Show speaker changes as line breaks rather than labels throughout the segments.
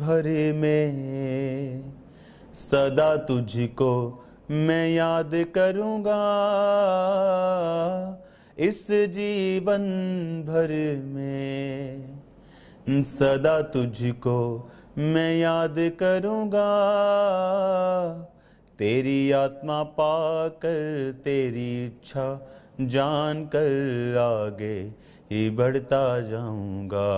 भर में सदा तुझको मैं याद करूँगा, इस जीवन भर में सदा तुझको मैं याद करूँगा। तेरी आत्मा पाकर तेरी इच्छा जान कर आगे ही बढ़ता जाऊँगा।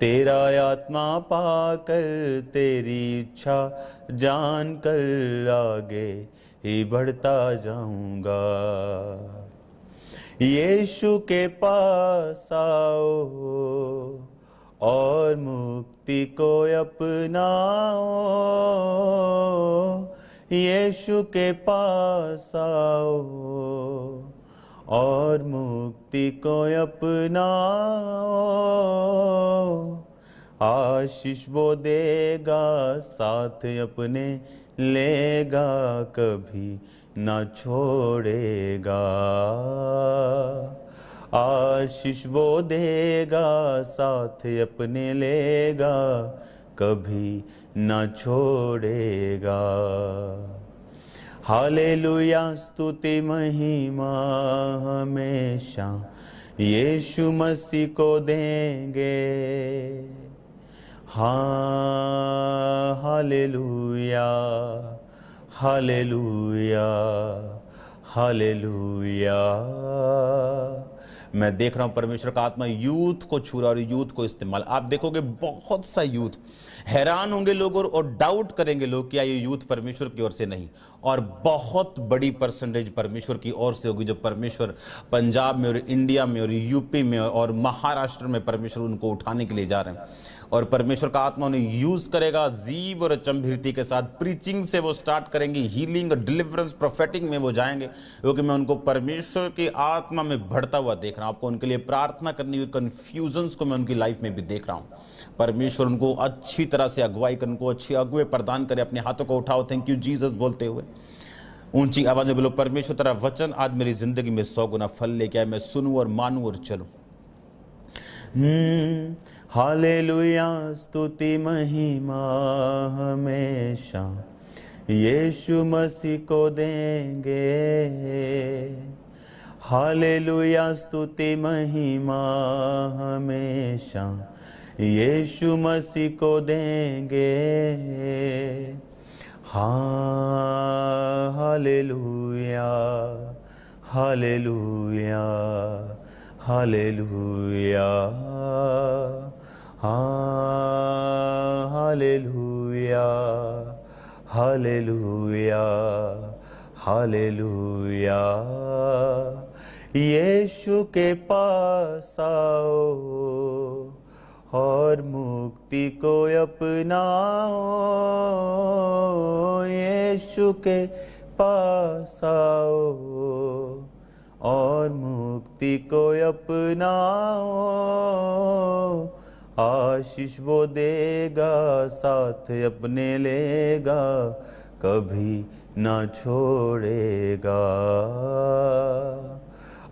तेरा आत्मा पाकर तेरी इच्छा जान कर आगे ही बढ़ता जाऊँगा। यीशु के पास आओ और मुक्ति को अपनाओ, यीशु के पास आओ और मुक्ति को अपनाओ। आशीष वो देगा साथ अपने लेगा, कभी ना छोड़ेगा। आशीष वो देगा साथ अपने लेगा, कभी ना छोड़ेगा। हालेलुया स्तुति महिमा हमेशा यीशु मसीह को देंगे। हाँ हालेलुया हालेलुया हालेलुया। मैं देख रहा हूं परमेश्वर का आत्मा यूथ को छू रहा और यूथ को इस्तेमाल। आप देखोगे बहुत सा यूथ, हैरान होंगे लोग और डाउट करेंगे लोग क्या ये यूथ परमेश्वर की ओर से नहीं, और बहुत बड़ी परसेंटेज परमेश्वर की ओर से होगी। जो परमेश्वर पंजाब में और इंडिया में और यूपी में और महाराष्ट्र में परमेश्वर उनको उठाने के लिए जा रहे हैं, और परमेश्वर का आत्मा उन्हें यूज करेगा अजीब और अचंभित के साथ। प्रीचिंग से वो स्टार्ट करेंगे, हीलिंग डिलीवरेंस प्रोफेटिक में वो जाएंगे, क्योंकि मैं उनको परमेश्वर की आत्मा में बढ़ता हुआ देख रहा हूं। आपको उनके लिए प्रार्थना करनी हुई कंफ्यूजन्स को मैं उनकी लाइफ में भी देख रहा हूं। परमेश्वर उनको अच्छी तरह से अगुवाई कर, उनको अच्छी अगुवे प्रदान करे। अपने हाथों को उठाओ थैंक यू जीसस बोलते हुए ऊंची आवाज में बोलो, परमेश्वर तेरा वचन आज मेरी जिंदगी में 100 गुना फल लेके आए। मैं सुनूं और मानूं और चलूं। हालेलुया स्तुति महिमा हमेशा यीशु मसीह को देंगे। हालेलुया स्तुति महिमा हमेशा यीशु मसीह को देंगे। हाँ हालेलुया हालेलुया हालेलुया हाँ हालेलुया हालेलुया हालेलुया। यीशु के पास आओ और मुक्ति को अपनाओ, यीशु के पास आओ और मुक्ति को अपनाओ। आशीष वो देगा साथ अपने लेगा, कभी ना छोड़ेगा।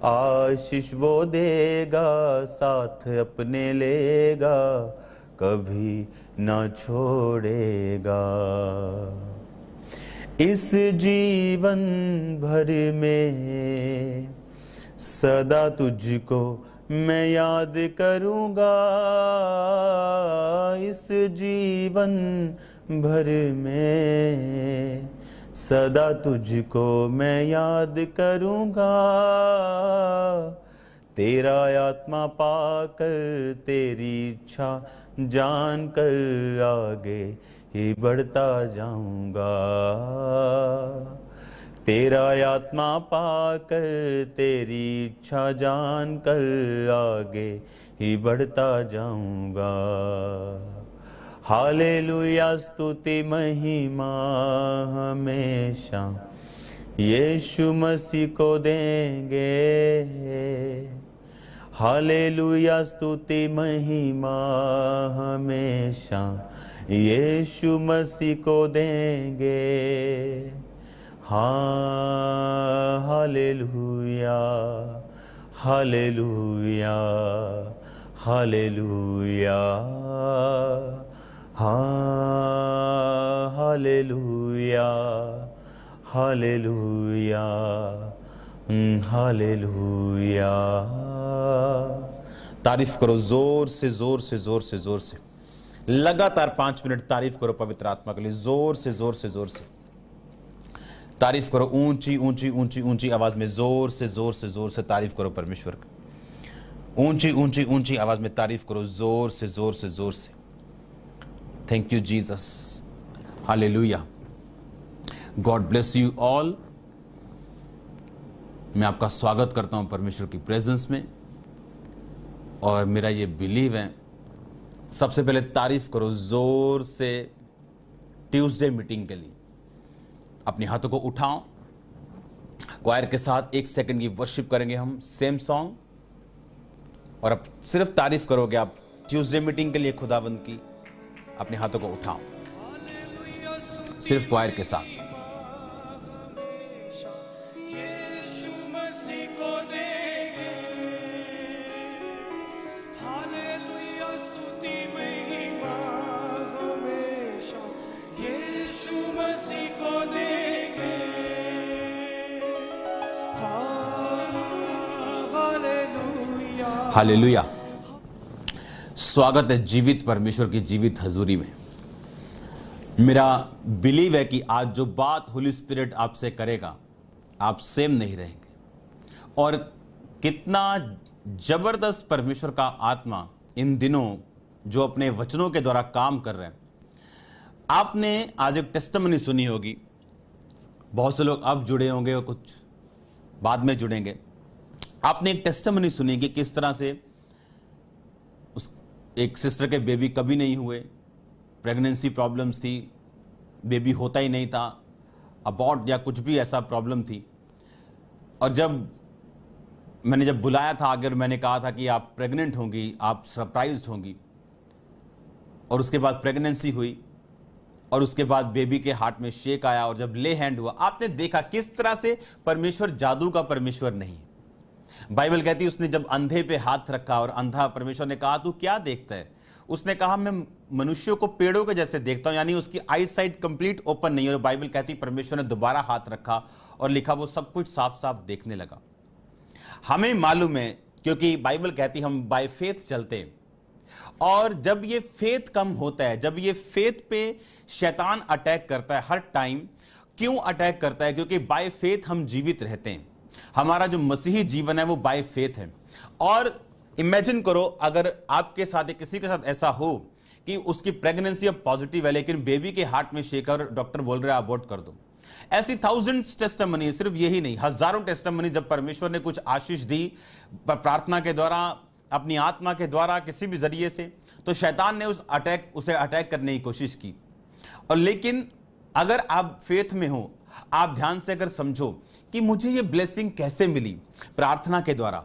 आशीष वो देगा साथ अपने लेगा, कभी ना छोड़ेगा। इस जीवन भर में सदा तुझको मैं याद करूँगा, इस जीवन भर में सदा तुझको मैं याद करूँगा। तेरा आत्मा पाकर तेरी इच्छा जान कर आगे ही बढ़ता जाऊँगा। तेरा आत्मा पाकर तेरी इच्छा जान कर आगे ही बढ़ता जाऊँगा। हालेलुया स्तुति महिमा हमेशा यीशु मसीह को देंगे। हालेलुया स्तुति महिमा हमेशा यीशु मसीह को देंगे। हाँ हालेलुया हालेलुया हालेलुया, हाँ हालेलुया, हालेलुया, हालेलुया। तारीफ करो जोर से, जोर से, जोर से, जोर से। लगातार 5 मिनट तारीफ करो पवित्र आत्मा के लिए, जोर से, जोर से, जोर से तारीफ करो। ऊंची ऊंची ऊंची ऊंची आवाज में जोर से, जोर से, जोर से तारीफ करो परमेश्वर की। ऊंची ऊंची ऊंची आवाज में तारीफ करो, जोर से, जोर से, जोर से। Thank you Jesus, hallelujah. God bless you all. मैं आपका स्वागत करता हूं परमेश्वर की प्रेजेंस में, और मेरा ये बिलीव है, सबसे पहले तारीफ करो जोर से ट्यूसडे मीटिंग के लिए। अपने हाथों को उठाओ, क्वायर के साथ 1 सेकंड की वर्शिप करेंगे हम, सेम सॉन्ग, और अब सिर्फ तारीफ करोगे आप ट्यूसडे मीटिंग के लिए खुदावंद की। अपने हाथों को उठाओ सिर्फ क्वायर के साथ। हालेलुया। स्वागत है जीवित परमेश्वर की जीवित हजूरी में। मेरा बिलीव है कि आज जो बात होली स्पिरिट आपसे करेगा, आप सेम नहीं रहेंगे। और कितना जबरदस्त परमेश्वर का आत्मा इन दिनों जो अपने वचनों के द्वारा काम कर रहे हैं। आपने आज एक टेस्टिमनी सुनी होगी, बहुत से लोग अब जुड़े होंगे और कुछ बाद में जुड़ेंगे। आपने एक टेस्टिमनी सुनी कि किस तरह से उस एक सिस्टर के बेबी कभी नहीं हुए, प्रेगनेंसी प्रॉब्लम्स थी, बेबी होता ही नहीं था, अबॉर्ट या कुछ भी ऐसा प्रॉब्लम थी। और जब मैंने बुलाया था, अगर मैंने कहा था कि आप प्रेग्नेंट होंगी, आप सरप्राइज्ड होंगी, और उसके बाद प्रेगनेंसी हुई, और उसके बाद बेबी के हार्ट में शेक आया, और जब ले हैंड हुआ, आपने देखा किस तरह से परमेश्वर जादू का परमेश्वर नहीं। बाइबल कहती है उसने जब अंधे पे हाथ रखा और अंधा, परमेश्वर ने कहा तू क्या देखता है? उसने कहा मैं मनुष्यों को पेड़ों के जैसे देखता हूं, यानी उसकी आई साइट कंप्लीट ओपन नहीं है। और बाइबल कहती परमेश्वर ने दोबारा हाथ रखा और लिखा वो सब कुछ साफ साफ देखने लगा। हमें मालूम है, क्योंकि बाइबल कहती हम बाय फेथ चलते हैं, और जब ये फेथ कम होता है, जब ये फेथ पे शैतान अटैक करता है हर टाइम। क्यों अटैक करता है? क्योंकि बाय फेथ हम जीवित रहते हैं। हमारा जो मसीही जीवन है वो बाय फेथ है। और इमेजिन करो अगर आपके साथ किसी के साथ ऐसा हो कि उसकी प्रेगनेंसी अब पॉजिटिव है, लेकिन बेबी के हार्ट में शेक और डॉक्टर बोल रहे हैं अबॉर्ट कर दो। ऐसी थाउजेंड्स टेस्टिमनी, सिर्फ यही नहीं, हजारों टेस्टिमनी, जब परमेश्वर ने कुछ आशीष दी प्रार्थना के द्वारा, अपनी आत्मा के द्वारा, किसी भी जरिए से, तो शैतान ने उसे अटैक करने की कोशिश की। और लेकिन अगर आप फेथ में हो, आप ध्यान से अगर समझो कि मुझे ये ब्लेसिंग कैसे मिली, प्रार्थना के द्वारा।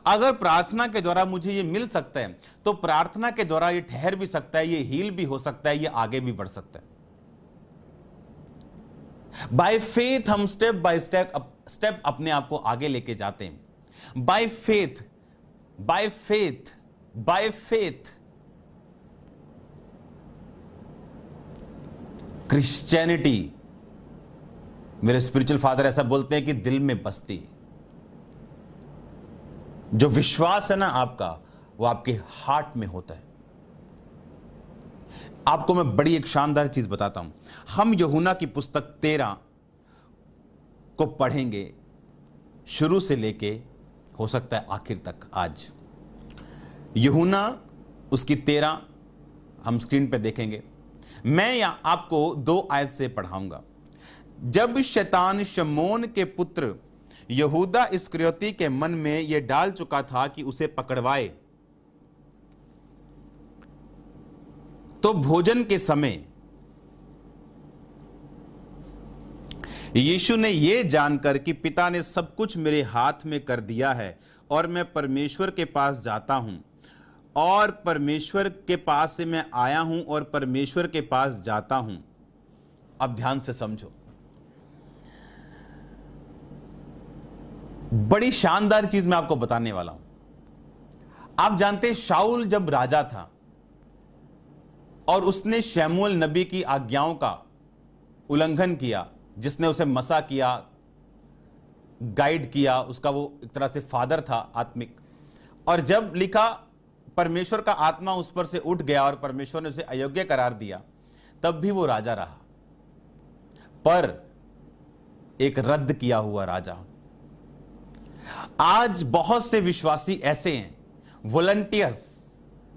अगर प्रार्थना के द्वारा मुझे ये मिल सकता है, तो प्रार्थना के द्वारा ये ठहर भी सकता है, ये हील भी हो सकता है, ये आगे भी बढ़ सकता है। बाय फेथ हम स्टेप बाय स्टेप अपने आप को आगे लेके जाते हैं। By faith, by faith, by faith. Christianity, मेरे स्पिरिचुअल फादर ऐसा बोलते हैं कि दिल में बसती। जो विश्वास है ना आपका, वो आपके हार्ट में होता है। आपको मैं बड़ी एक शानदार चीज बताता हूं। हम यूहन्ना की पुस्तक 13 को पढ़ेंगे, शुरू से लेके हो सकता है आखिर तक। आज यूहन्ना उसकी 13 हम स्क्रीन पे देखेंगे। मैं यहां आपको 2 आयत से पढ़ाऊंगा। जब शैतान शमौन के पुत्र यहूदा इस्करियोती के मन में यह डाल चुका था कि उसे पकड़वाए, तो भोजन के समय यीशु ने यह जानकर कि पिता ने सब कुछ मेरे हाथ में कर दिया है और मैं परमेश्वर के पास जाता हूं और परमेश्वर के पास से मैं आया हूं और परमेश्वर के पास जाता हूं। अब ध्यान से समझो, बड़ी शानदार चीज मैं आपको बताने वाला हूं। आप जानते हैं शाऊल जब राजा था और उसने शमूएल नबी की आज्ञाओं का उल्लंघन किया, जिसने उसे मसा किया, गाइड किया, उसका वो एक तरह से फादर था आत्मिक, और जब लिखा परमेश्वर का आत्मा उस पर से उठ गया और परमेश्वर ने उसे अयोग्य करार दिया, तब भी वो राजा रहा, पर एक रद्द किया हुआ राजा। आज बहुत से विश्वासी ऐसे हैं, वॉलंटियर्स,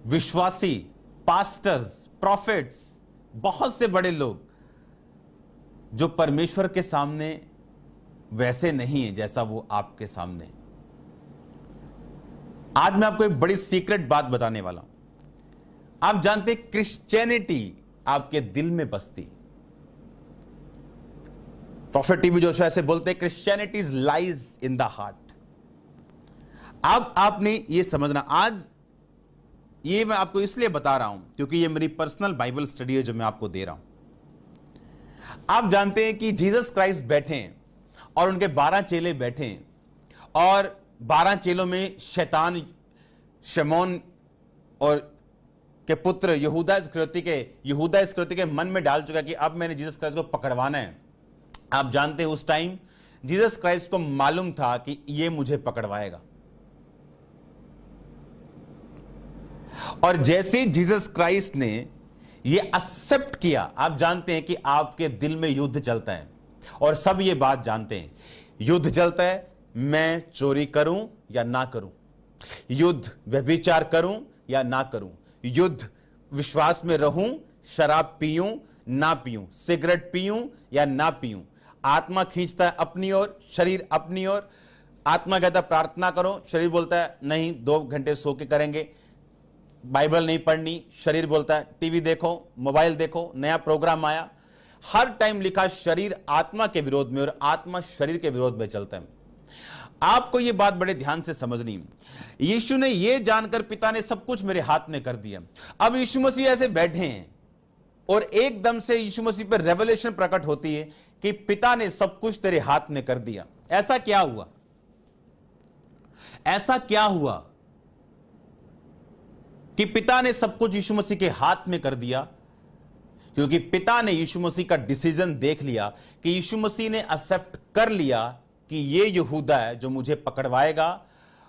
विश्वासी, पास्टर्स, प्रॉफिट्स, बहुत से बड़े लोग जो परमेश्वर के सामने वैसे नहीं है जैसा वो आपके सामने। आज मैं आपको एक बड़ी सीक्रेट बात बताने वाला हूं। आप जानते हैं क्रिश्चियनिटी आपके दिल में बसती। प्रॉफिट टीवी जोशुआ ऐसे बोलते हैं, Christianity is lies in the heart. अब आपने ये समझना, आज ये मैं आपको इसलिए बता रहा हूं क्योंकि ये मेरी पर्सनल बाइबल स्टडी है जो मैं आपको दे रहा हूं। आप जानते हैं कि जीसस क्राइस्ट बैठे हैं और उनके 12 चेले बैठे हैं, और 12 चेलों में शैतान शमौन और के पुत्र यहूदा इस्करियोती के मन में डाल चुका कि अब मैंने जीसस क्राइस्ट को पकड़वाना है। आप जानते हैं उस टाइम जीसस क्राइस्ट को मालूम था कि ये मुझे पकड़वाएगा, और जैसे जीसस क्राइस्ट ने ये एक्सेप्ट किया, आप जानते हैं कि आपके दिल में युद्ध चलता है, और सब ये बात जानते हैं, युद्ध चलता है, मैं चोरी करूं या ना करूं, युद्ध व्यभिचार करूं या ना करूं, युद्ध विश्वास में रहूं, शराब पीऊं ना पीऊं, सिगरेट पीऊं या ना पीऊं। आत्मा खींचता है अपनी ओर, शरीर अपनी ओर। आत्मा कहता है प्रार्थना करो, शरीर बोलता है नहीं 2 घंटे सो के करेंगे, बाइबल नहीं पढ़नी, शरीर बोलता है टीवी देखो, मोबाइल देखो, नया प्रोग्राम आया। हर टाइम लिखा शरीर आत्मा के विरोध में और आत्मा शरीर के विरोध में चलता है। आपको यह बात बड़े ध्यान से समझनी है। यीशु ने यह जानकर पिता ने सब कुछ मेरे हाथ में कर दिया। अब यीशु मसीह ऐसे बैठे हैं और एकदम से यीशु मसीह पर रेवलेशन प्रकट होती है कि पिता ने सब कुछ तेरे हाथ में कर दिया। ऐसा क्या हुआ? ऐसा क्या हुआ कि पिता ने सब कुछ यीशु मसीह के हाथ में कर दिया? क्योंकि पिता ने यीशु मसीह का डिसीजन देख लिया कि यीशु मसीह ने एक्सेप्ट कर लिया कि ये यहूदा है जो मुझे पकड़वाएगा।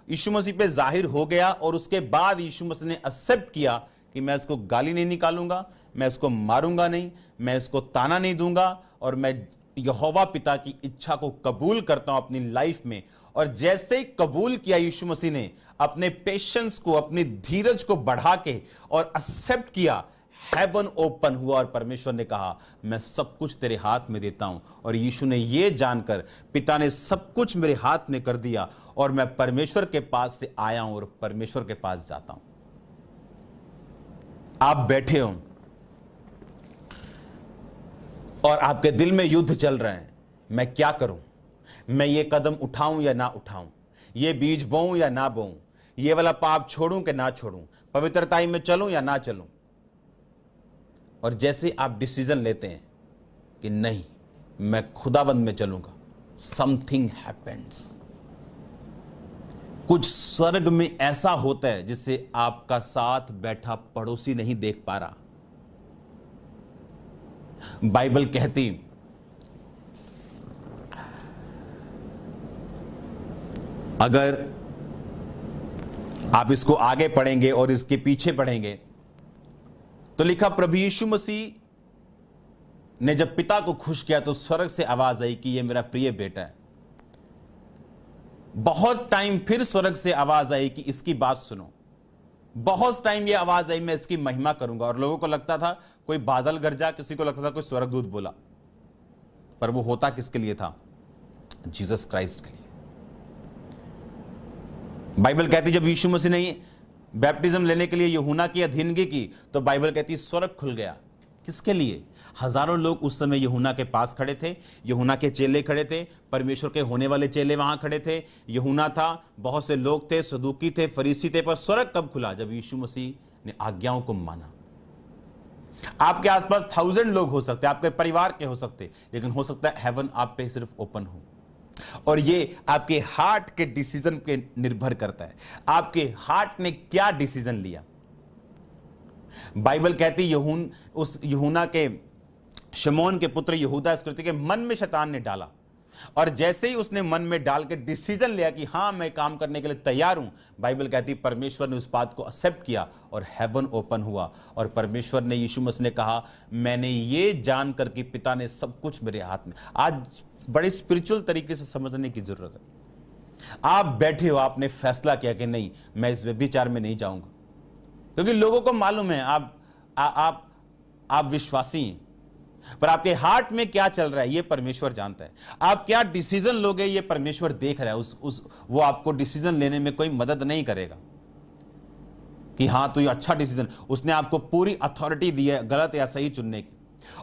यीशु मसीह पे जाहिर हो गया, और उसके बाद यीशु मसीह ने एक्सेप्ट किया कि मैं इसको गाली नहीं निकालूंगा, मैं इसको मारूंगा नहीं, मैं इसको ताना नहीं दूंगा, और मैं यहोवा पिता की इच्छा को कबूल करता हूं अपनी लाइफ में। और जैसे ही कबूल किया यीशु मसीह ने, अपने पेशेंस को, अपनी धीरज को बढ़ा के और एक्सेप्ट किया, हेवन ओपन हुआ और परमेश्वर ने कहा मैं सब कुछ तेरे हाथ में देता हूं। और यीशु ने यह जानकर पिता ने सब कुछ मेरे हाथ में कर दिया और मैं परमेश्वर के पास से आया हूं और परमेश्वर के पास जाता हूं। आप बैठे हो और आपके दिल में युद्ध चल रहे हैं, मैं क्या करूं, मैं ये कदम उठाऊं या ना उठाऊं, ये बीज बोऊं या ना बोऊं, ये वाला पाप छोड़ूं कि ना छोड़ूं, पवित्रताई में चलूं या ना चलूं। और जैसे आप डिसीजन लेते हैं कि नहीं मैं खुदाबंद में चलूंगा, समथिंग हैपेंस। कुछ स्वर्ग में ऐसा होता है जिससे आपका साथ बैठा पड़ोसी नहीं देख पा रहा। बाइबल कहती अगर आप इसको आगे पढ़ेंगे और इसके पीछे पढ़ेंगे तो लिखा प्रभु यीशु मसीह ने जब पिता को खुश किया तो स्वर्ग से आवाज आई कि यह मेरा प्रिय बेटा है। बहुत टाइम फिर स्वर्ग से आवाज आई कि इसकी बात सुनो। बहुत टाइम यह आवाज आई मैं इसकी महिमा करूंगा। और लोगों को लगता था कोई बादल गरजा, किसी को लगता था कोई स्वर्गदूत बोला, पर वो होता किसके लिए था? जीसस क्राइस्ट के लिए। बाइबल कहती जब यीशु मसीह ने बैप्टिज्म लेने के लिए यूहन्ना की अधीनगी की तो बाइबल कहती स्वर्ग खुल गया। किसके लिए? हजारों लोग उस समय यूहन्ना के पास खड़े थे, यूहन्ना के चेले खड़े थे, परमेश्वर के होने वाले चेले वहां खड़े थे, यूहन्ना था, बहुत से लोग थे, सदूकी थे, फरीसी थे। पर स्वर्ग कब खुला? जब यीशु मसीह ने आज्ञाओं को माना। आपके आसपास 1000 लोग हो सकते, आपके परिवार के हो सकते, लेकिन हो सकता है हेवन आप पे सिर्फ ओपन हो। और ये आपके हार्ट के डिसीजन पे निर्भर करता है, आपके हार्ट ने क्या डिसीजन लिया। बाइबल कहती उस यूहन्ना के, शमौन के पुत्र यहूदा इस्करियोती के मन में शैतान ने डाला, और जैसे ही उसने मन में डाल के डिसीजन लिया कि हां मैं काम करने के लिए तैयार हूं, बाइबल कहती परमेश्वर ने उस बात को एक्सेप्ट किया और हेवन ओपन हुआ, और परमेश्वर ने, यीशु मसीह ने कहा, मैंने ये जानकर कि पिता ने सब कुछ मेरे हाथ में। आज बड़े स्पिरिचुअल तरीके से समझने की जरूरत है। आप बैठे हो, आपने फैसला किया कि नहीं मैं इस व्यभिचार में नहीं जाऊंगा, क्योंकि लोगों को मालूम है आप विश्वासी हैं, पर आपके हार्ट में क्या चल रहा है ये परमेश्वर जानता है। आप क्या डिसीजन लोगे ये परमेश्वर देख रहा है। वो आपको डिसीजन लेने में कोई मदद नहीं करेगा कि हां तो ये अच्छा डिसीजन, उसने आपको पूरी अथॉरिटी दी है गलत या सही चुनने की,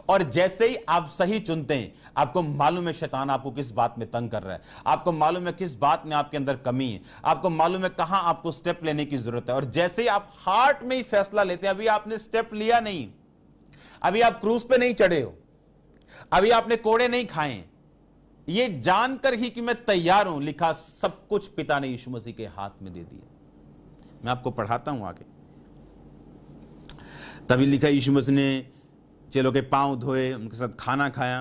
और जैसे ही आप सही चुनते हैं, आपको मालूम है शैतान आपको किस बात में तंग कर रहा है, आपको मालूम है किस बात में आपके अंदर कमी है, आपको मालूम है कहां आपको स्टेप लेने की जरूरत है। और जैसे ही आप हार्ट में ही फैसला लेते हैं, अभी आपने स्टेप लिया नहीं, अभी आप क्रूज पे नहीं चढ़े हो, अभी आपने कोड़े नहीं खाए, ये जानकर ही कि मैं तैयार हूं, लिखा सब कुछ पिता ने यीशु मसीह के हाथ में दे दिया। मैं आपको पढ़ाता हूं आगे। तभी लिखा यीशु मसीह ने चेलों के पांव धोए, उनके साथ खाना खाया।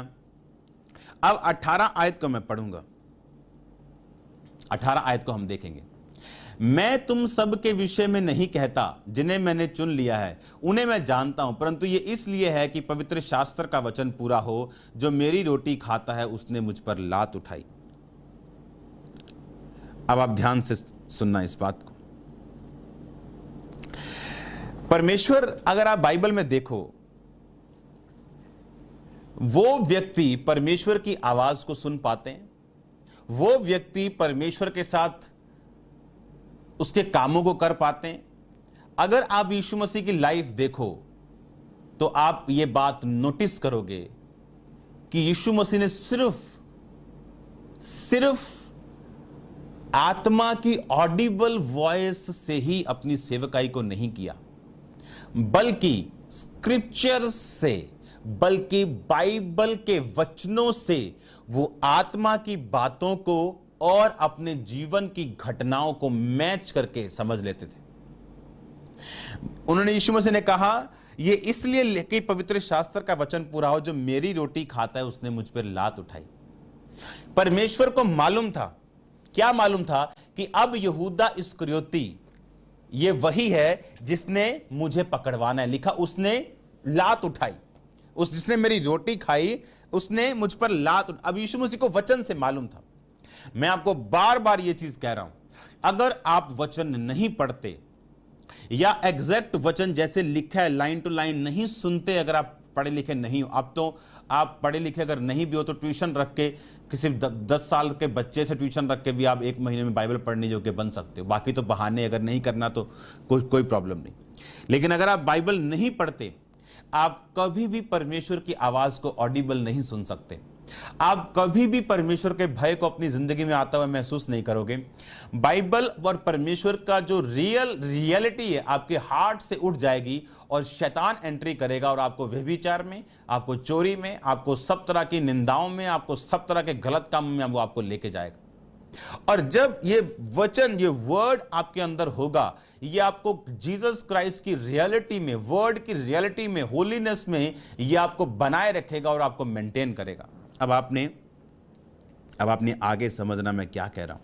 अब 18 आयत को मैं पढ़ूंगा, 18 आयत को हम देखेंगे। मैं तुम सब के विषय में नहीं कहता, जिन्हें मैंने चुन लिया है उन्हें मैं जानता हूं, परंतु ये इसलिए है कि पवित्र शास्त्र का वचन पूरा हो, जो मेरी रोटी खाता है उसने मुझ पर लात उठाई। अब आप ध्यान से सुनना इस बात को। परमेश्वर, अगर आप बाइबल में देखो, वो व्यक्ति परमेश्वर की आवाज को सुन पाते हैं, वो व्यक्ति परमेश्वर के साथ उसके कामों को कर पाते हैं। अगर आप यीशु मसीह की लाइफ देखो तो आप ये बात नोटिस करोगे कि यीशु मसीह ने सिर्फ आत्मा की ऑडिबल वॉइस से ही अपनी सेवकाई को नहीं किया, बल्कि स्क्रिप्चर से, बल्कि बाइबल के वचनों से वो आत्मा की बातों को और अपने जीवन की घटनाओं को मैच करके समझ लेते थे। उन्होंने, यीशु मसीह ने कहा, ये इसलिए कि पवित्र शास्त्र का वचन पूरा हो, जो मेरी रोटी खाता है उसने मुझ पर लात उठाई। परमेश्वर को मालूम था, क्या मालूम था, कि अब यहूदा इस्करियोती ये वही है जिसने मुझे पकड़वाना है। लिखा उसने लात उठाई, जिसने मेरी रोटी खाई उसने मुझ पर लात। अब यीशु मसीह को वचन से मालूम था। मैं आपको बार बार यह चीज कह रहा हूं, अगर आप वचन नहीं पढ़ते या एग्जैक्ट वचन जैसे लिखा है लाइन टू लाइन नहीं सुनते, अगर आप पढ़े लिखे नहीं हो, अब तो आप पढ़े लिखे अगर नहीं भी हो तो ट्यूशन रख के, किसी 10 साल के बच्चे से ट्यूशन रख के भी आप 1 महीने में बाइबल पढ़ने योग्य बन सकते हो। बाकी तो बहाने, अगर नहीं करना तो कोई प्रॉब्लम नहीं। लेकिन अगर आप बाइबल नहीं पढ़ते, आप कभी भी परमेश्वर की आवाज को ऑडिबल नहीं सुन सकते। आप कभी भी परमेश्वर के भय को अपनी जिंदगी में आता हुआ महसूस नहीं करोगे। बाइबल और परमेश्वर का जो रियलिटी है आपके हार्ट से उठ जाएगी, और शैतान एंट्री करेगा और आपको व्यभिचार में, आपको चोरी में, आपको सब तरह की निंदाओं में, आपको सब तरह के गलत कामों में वो आपको लेके जाएगा। और जब ये वचन, ये वर्ड आपके अंदर होगा, ये आपको जीसस क्राइस्ट की रियलिटी में, वर्ड की रियलिटी में, होलीनेस में ये आपको बनाए रखेगा और आपको मेंटेन करेगा। अब आपने आगे समझना मैं क्या कह रहा हूं।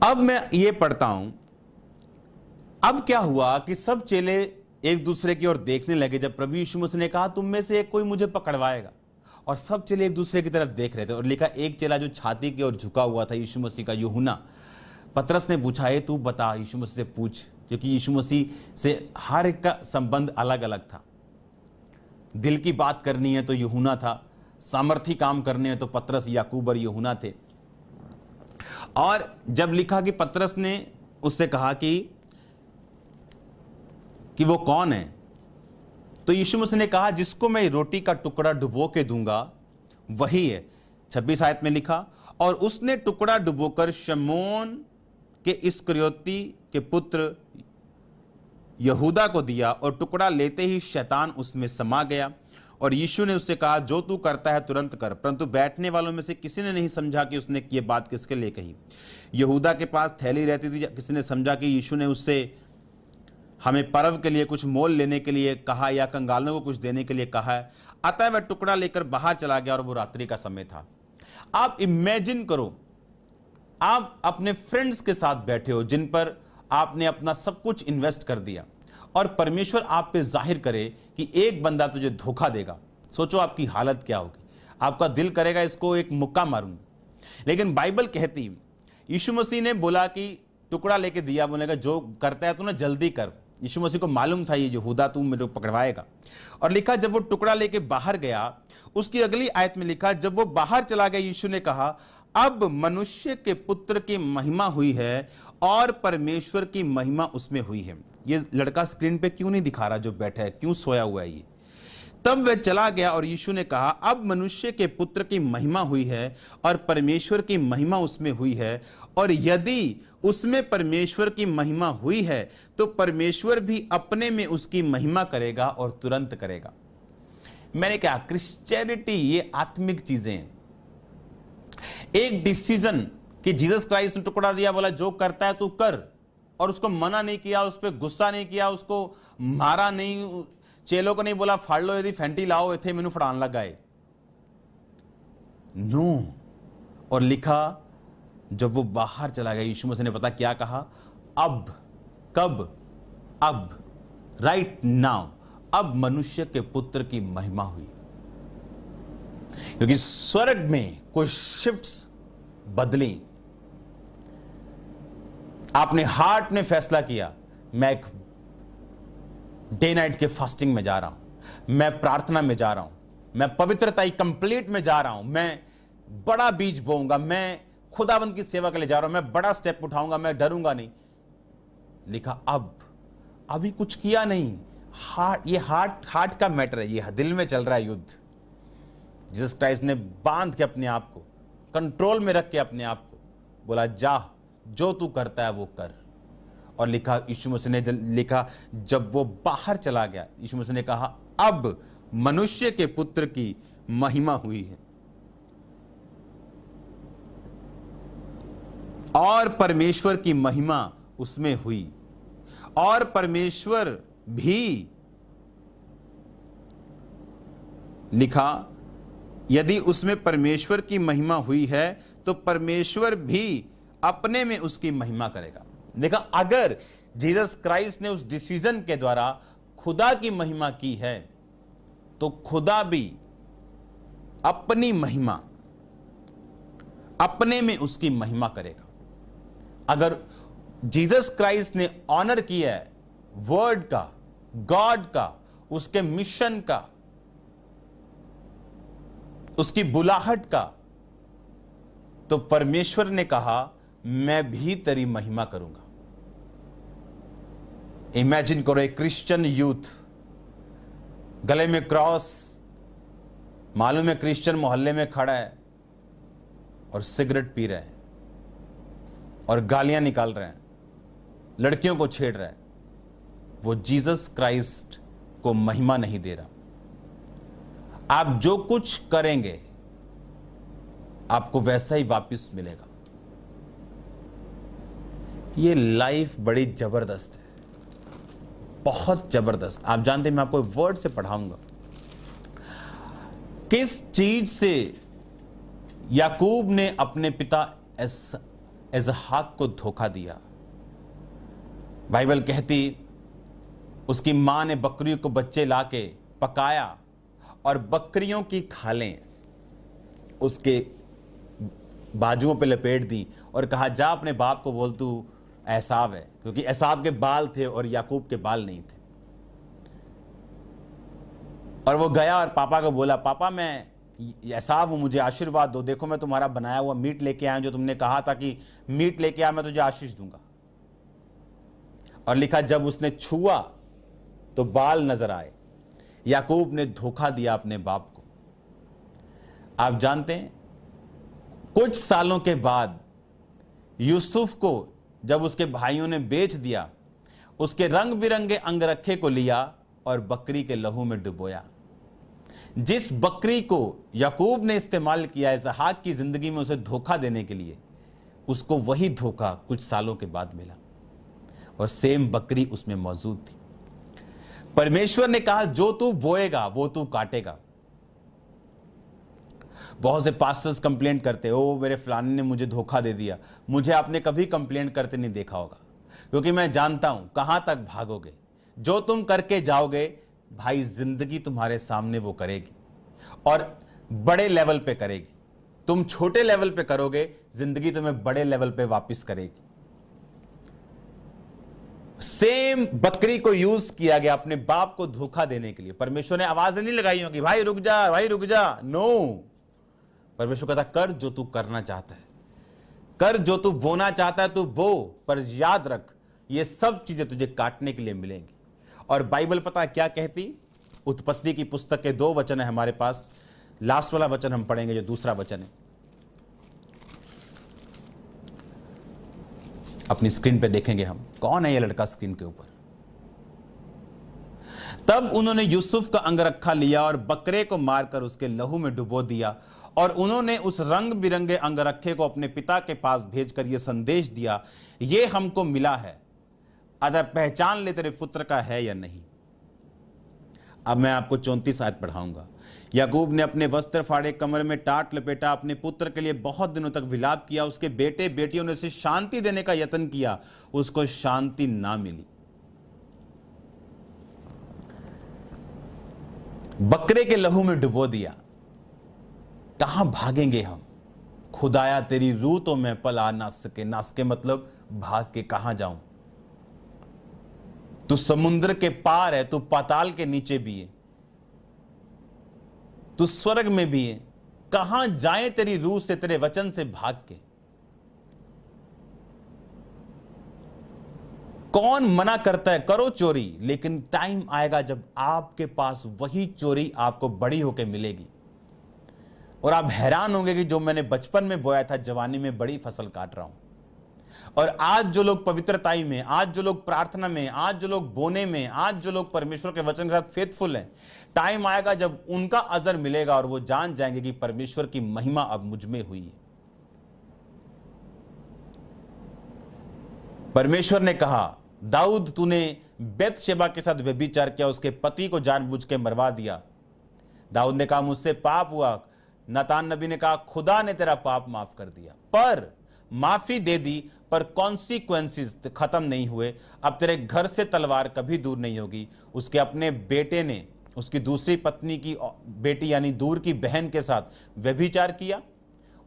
अब मैं ये पढ़ता हूं, अब क्या हुआ कि सब चेले एक दूसरे की ओर देखने लगे जब प्रभु यीशु मसीह ने कहा, तुम में से एक कोई मुझे पकड़वाएगा। और सब चेले एक दूसरे की तरफ देख रहे थे। और लिखा, एक चेला जो छाती की ओर झुका हुआ था यीशु मसीह का, यूहन्ना, पतरस ने पूछा, है तू बता, यीशु मसीह से पूछ, क्योंकि यीशु मसीह से हर एक का संबंध अलग अलग था। दिल की बात करनी है तो यूहन्ना था, सामर्थी काम करने हैं तो पतरस, याकूब और यूहन्ना थे। और जब लिखा कि पतरस ने उससे कहा कि वो कौन है, तो यीशु मसीह ने कहा, जिसको मैं रोटी का टुकड़ा डुबो के दूंगा वही है। 26 आयत में लिखा, और उसने टुकड़ा डुबोकर शमौन के इस्करियोती के पुत्र यहूदा को दिया, और टुकड़ा लेते ही शैतान उसमें समा गया। और यीशु ने उससे कहा, जो तू करता है तुरंत कर। परंतु बैठने वालों में से किसी ने नहीं समझा कि उसने ये बात किसके लिए कही। यहूदा के पास थैली रहती थी। किसी ने समझा कि यीशु ने उससे हमें पर्व के लिए कुछ मोल लेने के लिए कहा या कंगालों को कुछ देने के लिए कहा है। अतः वह टुकड़ा लेकर बाहर चला गया और वो रात्रि का समय था। आप इमेजिन करो, आप अपने फ्रेंड्स के साथ बैठे हो जिन पर आपने अपना सब कुछ इन्वेस्ट कर दिया, और परमेश्वर आप पे जाहिर करे कि एक बंदा तुझे धोखा देगा। सोचो आपकी हालत क्या होगी। आपका दिल करेगा इसको एक मुक्का मारूं। लेकिन बाइबल कहती, यीशु मसीह ने बोला कि टुकड़ा लेके दिया, बोलेगा जो करता है तू ना जल्दी कर। यीशु मसीह को मालूम था ये यहूदा तू मेरे को पकड़वाएगा। और लिखा, जब वो टुकड़ा लेके बाहर गया, उसकी अगली आयत में लिखा, जब वो बाहर चला गया, यीशु ने कहा, अब मनुष्य के पुत्र की महिमा हुई है और परमेश्वर की महिमा उसमें हुई है। ये लड़का स्क्रीन पे क्यों नहीं दिखा रहा जो बैठा है, क्यों सोया हुआ है ये? तब वह चला गया और यीशु ने कहा, अब मनुष्य के पुत्र की महिमा हुई है और परमेश्वर की महिमा उसमें हुई है। और यदि उसमें परमेश्वर की महिमा हुई है तो परमेश्वर भी अपने में उसकी महिमा करेगा और तुरंत करेगा। मैंने कहा, क्रिश्चियनिटी ये आत्मिक चीजें हैं। एक डिसीजन कि जीसस क्राइस्ट ने टुकड़ा दिया, बोला जो करता है तू कर, और उसको मना नहीं किया, उस पर गुस्सा नहीं किया, उसको मारा नहीं, चेलों को नहीं बोला फाड़ लो यदि फैंटी लाओ इथे मैनू फड़ान लग गए। नो। और लिखा, जब वो बाहर चला गया, यीशु मसीह ने पता क्या कहा, अब, कब, अब, राइट नाउ, अब मनुष्य के पुत्र की महिमा हुई। क्योंकि स्वर्ग में कुछ शिफ्ट्स बदली। आपने हार्ट ने फैसला किया, मैं एक डे नाइट के फास्टिंग में जा रहा हूं, मैं प्रार्थना में जा रहा हूं, मैं पवित्रता कंप्लीट में जा रहा हूं, मैं बड़ा बीज बोऊंगा, मैं खुदाबंद की सेवा के लिए जा रहा हूं, मैं बड़ा स्टेप उठाऊंगा, मैं डरूंगा नहीं। लिखा, अब, अभी कुछ किया नहीं। हार्ट का मैटर है, ये दिल में चल रहा है युद्ध। जीसस क्राइस्ट ने बांध के अपने आप को कंट्रोल में रख के अपने आप को बोला, जा, जो तू करता है वो कर। और लिखा, यीशु मसीह ने लिखा, जब वो बाहर चला गया, यीशु मसीह ने कहा, अब मनुष्य के पुत्र की महिमा हुई है और परमेश्वर की महिमा उसमें हुई। और परमेश्वर भी, लिखा, यदि उसमें परमेश्वर की महिमा हुई है तो परमेश्वर भी अपने में उसकी महिमा करेगा। देखा, अगर जीसस क्राइस्ट ने उस डिसीजन के द्वारा खुदा की महिमा की है तो खुदा भी अपनी महिमा, अपने में उसकी महिमा करेगा। अगर जीसस क्राइस्ट ने ऑनर किया है वर्ड का, गॉड का, उसके मिशन का, उसकी बुलाहट का, तो परमेश्वर ने कहा, मैं भी तेरी महिमा करूंगा। इमेजिन करो, एक क्रिश्चियन यूथ गले में क्रॉस, मालूम है क्रिश्चियन मोहल्ले में खड़ा है और सिगरेट पी रहा है और गालियां निकाल रहे हैं, लड़कियों को छेड़ रहा है। वो जीसस क्राइस्ट को महिमा नहीं दे रहा। आप जो कुछ करेंगे आपको वैसा ही वापस मिलेगा। ये लाइफ बड़ी जबरदस्त है, बहुत जबरदस्त। आप जानते हैं, मैं आपको वर्ड से पढ़ाऊंगा किस चीज से याकूब ने अपने पिता इसहाक को धोखा दिया। बाइबल कहती, उसकी मां ने बकरियों को बच्चे लाके पकाया और बकरियों की खालें उसके बाजुओं पे लपेट दी और कहा, जा अपने बाप को बोल तू एसाव है, क्योंकि एसाव के बाल थे और याकूब के बाल नहीं थे। और वो गया और पापा को बोला, पापा मैं एसाव हूं, मुझे आशीर्वाद दो, देखो मैं तुम्हारा बनाया हुआ मीट लेके आया हूं, जो तुमने कहा था कि मीट लेके आया मैं तुझे आशीष दूंगा। और लिखा, जब उसने छुआ तो बाल नजर आए। याकूब ने धोखा दिया अपने बाप को। आप जानते हैं, कुछ सालों के बाद यूसुफ को जब उसके भाइयों ने बेच दिया, उसके रंग बिरंगे अंगरखे को लिया और बकरी के लहू में डुबोया। जिस बकरी को याकूब ने इस्तेमाल किया इसहाक की जिंदगी में उसे धोखा देने के लिए, उसको वही धोखा कुछ सालों के बाद मिला और सेम बकरी उसमें मौजूद थी। परमेश्वर ने कहा जो तू बोएगा वो तू काटेगा। बहुत से पास्टर्स कंप्लेंट करते, ओ मेरे फलाने ने मुझे धोखा दे दिया। मुझे आपने कभी कंप्लेंट करते नहीं देखा होगा, क्योंकि मैं जानता हूं कहां तक भागोगे। जो तुम करके जाओगे भाई, जिंदगी तुम्हारे सामने वो करेगी और बड़े लेवल पे करेगी। तुम छोटे लेवल पे करोगे, जिंदगी तुम्हें बड़े लेवल पे वापस करेगी। सेम बकरी को यूज किया गया अपने बाप को धोखा देने के लिए। परमेश्वर ने आवाज नहीं लगाई होगी, भाई रुक जा, भाई रुक जा। नो, परमेश्वर कहता कर जो तू करना चाहता है, कर जो तू बोना चाहता है तू बो, पर याद रख ये सब चीजें तुझे काटने के लिए मिलेंगी। और बाइबल पता है क्या कहती? उत्पत्ति की पुस्तक के 2 वचन है हमारे पास। लास्ट वाला वचन हम पढ़ेंगे, जो दूसरा वचन है, अपनी स्क्रीन पे देखेंगे हम। कौन है ये लड़का स्क्रीन के ऊपर? तब उन्होंने यूसुफ का अंगरखा लिया और बकरे को मारकर उसके लहू में डुबो दिया, और उन्होंने उस रंग बिरंगे अंगरखे को अपने पिता के पास भेजकर यह संदेश दिया, ये हमको मिला है, अगर पहचान ले तेरे पुत्र का है या नहीं। अब मैं आपको 34 आयत पढ़ाऊंगा। याकूब ने अपने वस्त्र फाड़े, कमर में टाट लपेटा, अपने पुत्र के लिए बहुत दिनों तक विलाप किया। उसके बेटे बेटियों ने उसे शांति देने का यत्न किया, उसको शांति ना मिली। बकरे के लहू में डुबो दिया। कहां भागेंगे हम? खुदाया तेरी रूह तो मैं पला ना सके। ना सके मतलब भाग के कहां जाऊं? तू समुद्र के पार है, तू पाताल के नीचे भी है, तू स्वर्ग में भी है। कहां जाए तेरी रूह से, तेरे वचन से भाग के? कौन मना करता है करो चोरी, लेकिन टाइम आएगा जब आपके पास वही चोरी आपको बड़ी होके मिलेगी और आप हैरान होंगे कि जो मैंने बचपन में बोया था, जवानी में बड़ी फसल काट रहा हूं। और आज जो लोग पवित्रताई में, आज जो लोग प्रार्थना में, आज जो लोग बोने में, आज जो लोग परमेश्वर के वचन के साथ फेथफुल हैं, टाइम आएगा जब उनका अजर मिलेगा और वो जान जाएंगे कि परमेश्वर की महिमा अब मुझ में हुई है। परमेश्वर ने कहा, दाऊद तूने बेतशेबा के साथ व्यभिचार किया, उसके पति को जानबूझ के मरवा दिया। दाऊद ने कहा मुझसे पाप हुआ। नातान नबी ने कहा खुदा ने तेरा पाप माफ कर दिया, पर माफी दे दी, पर कॉन्सिक्वेंसेस खत्म नहीं हुए। अब तेरे घर से तलवार कभी दूर नहीं होगी। उसके अपने बेटे ने उसकी दूसरी पत्नी की बेटी यानी दूर की बहन के साथ व्यभिचार किया।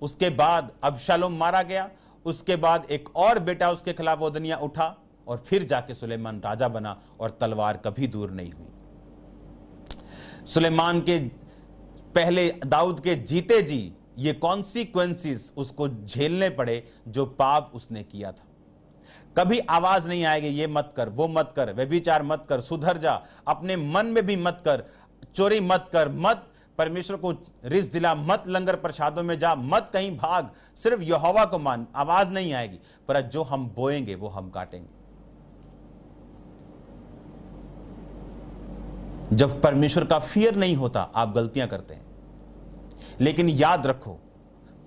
उसके बाद अबशालोम मारा गया। उसके बाद एक और बेटा उसके खिलाफ वदनिया उठा और फिर जाके सुलेमान राजा बना और तलवार कभी दूर नहीं हुई। सुलेमान के पहले दाऊद के जीते जी ये कॉन्सिक्वेंसेस उसको झेलने पड़े जो पाप उसने किया था। कभी आवाज नहीं आएगी ये मत कर, वो मत कर, व्यभिचार मत कर, सुधर जा, अपने मन में भी मत कर, चोरी मत कर, मत परमेश्वर को रिस दिला, मत लंगर प्रसादों में जा, मत कहीं भाग, सिर्फ यहोवा को मान। आवाज नहीं आएगी, पर जो हम बोएंगे वो हम काटेंगे। जब परमेश्वर का फियर नहीं होता आप गलतियां करते हैं, लेकिन याद रखो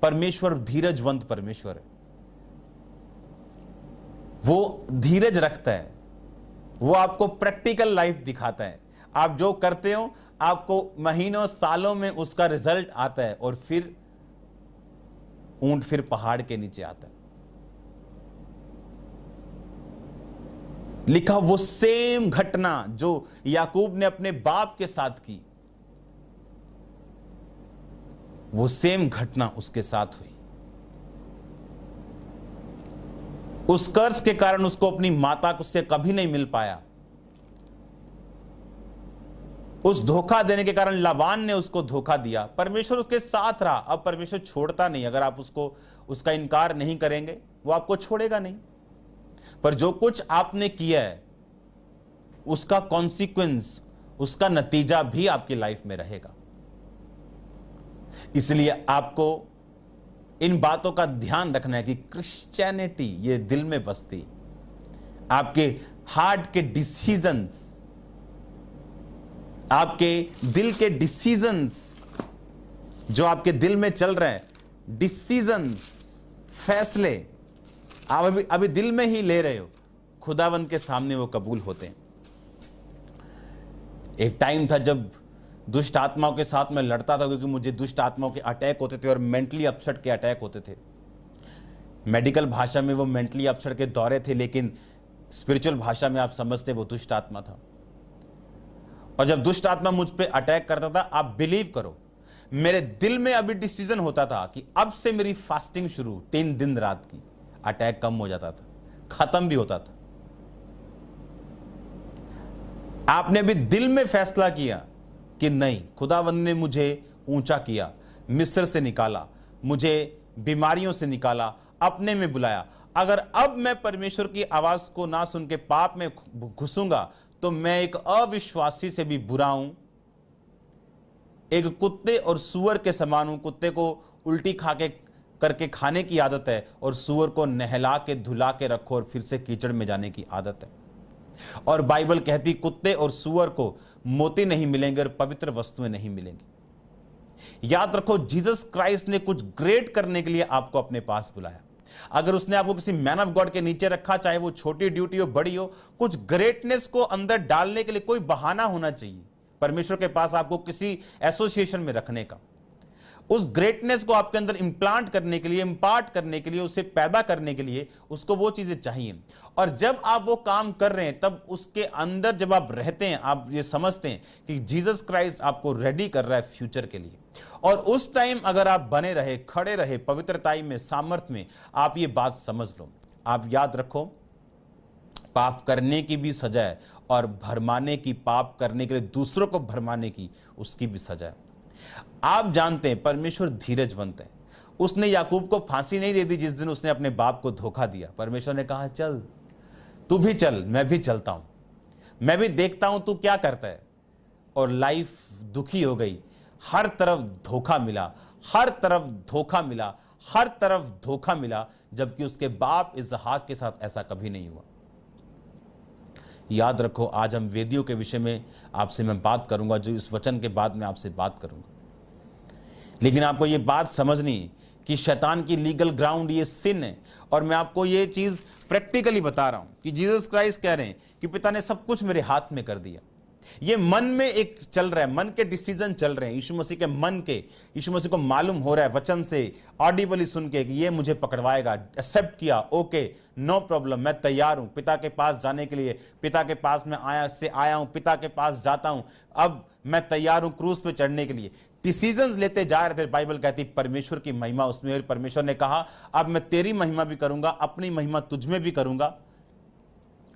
परमेश्वर धीरजवंत परमेश्वर है। वो धीरज रखता है, वो आपको प्रैक्टिकल लाइफ दिखाता है। आप जो करते हो आपको महीनों सालों में उसका रिजल्ट आता है और फिर ऊंट फिर पहाड़ के नीचे आता है। लिखा वो सेम घटना जो याकूब ने अपने बाप के साथ की, वो सेम घटना उसके साथ हुई। उस कर्ज के कारण उसको अपनी माता से कभी नहीं मिल पाया। उस धोखा देने के कारण लाबान ने उसको धोखा दिया। परमेश्वर उसके साथ रहा। अब परमेश्वर छोड़ता नहीं। अगर आप उसका इनकार नहीं करेंगे वो आपको छोड़ेगा नहीं। पर जो कुछ आपने किया है उसका कॉन्सिक्वेंस, उसका नतीजा भी आपकी लाइफ में रहेगा। इसलिए आपको इन बातों का ध्यान रखना है कि क्रिश्चियनिटी ये दिल में बसती, आपके हार्ट के डिसीजंस, आपके दिल के डिसीजंस जो आपके दिल में चल रहे हैं, डिसीजंस, फैसले आप अभी दिल में ही ले रहे हो, खुदावंद के सामने वो कबूल होते हैं। एक टाइम था जब दुष्ट आत्माओं के साथ मैं लड़ता था, क्योंकि मुझे दुष्ट आत्माओं के अटैक होते थे और मेंटली अपसेट के अटैक होते थे। मेडिकल भाषा में वो मेंटली अपसेट के दौरे थे, लेकिन स्पिरिचुअल भाषा में आप समझते वो दुष्ट आत्मा था। और जब दुष्ट आत्मा मुझ पे अटैक करता था, आप बिलीव करो, मेरे दिल में अभी डिसीजन होता था कि अब से मेरी फास्टिंग शुरू, 3 दिन रात की। अटैक कम हो जाता था, खत्म भी होता था। आपने भी दिल में फैसला किया कि नहीं, खुदावंद ने मुझे ऊंचा किया, मिस्र से निकाला, मुझे बीमारियों से निकाला, अपने में बुलाया। अगर अब मैं परमेश्वर की आवाज को ना सुन के पाप में घुसूंगा तो मैं एक अविश्वासी से भी बुरा हूं, एक कुत्ते और सूअर के समान हूं। कुत्ते को उल्टी खा के करके खाने की आदत है और सूअर को नहला के धुला के रखो और फिर से कीचड़ में जाने की आदत है। और बाइबल कहती कुत्ते और सूअर को मोती नहीं मिलेंगे और पवित्र वस्तुएं नहीं मिलेंगी। याद रखो, जीसस क्राइस्ट ने कुछ ग्रेट करने के लिए आपको अपने पास बुलाया। अगर उसने आपको किसी मैन ऑफ गॉड के नीचे रखा, चाहे वो छोटी ड्यूटी हो बड़ी हो, कुछ ग्रेटनेस को अंदर डालने के लिए कोई बहाना होना चाहिए परमेश्वर के पास आपको किसी एसोसिएशन में रखने का। उस ग्रेटनेस को आपके अंदर इंप्लांट करने के लिए, इंपार्ट करने के लिए, उसे पैदा करने के लिए उसको वो चीजें चाहिए। और जब आप वो काम कर रहे हैं, तब उसके अंदर जब आप रहते हैं, आप ये समझते हैं कि जीसस क्राइस्ट आपको रेडी कर रहा है फ्यूचर के लिए। और उस टाइम अगर आप बने रहे, खड़े रहे पवित्रताई में, सामर्थ्य में, आप ये बात समझ लो। आप याद रखो, पाप करने की भी सजा है और भरमाने की, पाप करने के लिए दूसरों को भरमाने की, उसकी भी सजा है। आप जानते हैं परमेश्वर धीरजवंत है। उसने याकूब को फांसी नहीं दे दी जिस दिन उसने अपने बाप को धोखा दिया। परमेश्वर ने कहा चल, तू भी चल, मैं भी चलता हूं, मैं भी देखता हूं तू क्या करता है। और लाइफ दुखी हो गई, हर तरफ धोखा मिला, हर तरफ धोखा मिला, हर तरफ धोखा मिला, जबकि उसके बाप इसहाक के साथ ऐसा कभी नहीं हुआ। याद रखो, आज हम वेदियों के विषय में आपसे मैं बात करूंगा, जो इस वचन के बाद मैं आपसे बात करूंगा। लेकिन आपको ये बात समझनी कि शैतान की लीगल ग्राउंड ये सिन है। और मैं आपको ये चीज प्रैक्टिकली बता रहा हूं कि जीसस क्राइस्ट कह रहे हैं कि पिता ने सब कुछ मेरे हाथ में कर दिया। ये मन में एक चल रहा है, मन के डिसीजन चल रहे हैं यीशु मसीह के मन के। यीशु मसीह को मालूम हो रहा है वचन से, ऑडिबली सुन के, कि ये मुझे पकड़वाएगा। एक्सेप्ट किया, ओके, नो प्रॉब्लम, मैं तैयार हूं पिता के पास जाने के लिए। पिता के पास मैं आया हूं, पिता के पास जाता हूं, अब मैं तैयार हूं क्रूस पे चढ़ने के लिए। डिसीजंस लेते जा रहे थे। बाइबल कहती परमेश्वर की महिमा उसमें, और परमेश्वर ने कहा अब मैं तेरी महिमा भी करूंगा, अपनी महिमा तुझ में भी करूंगा।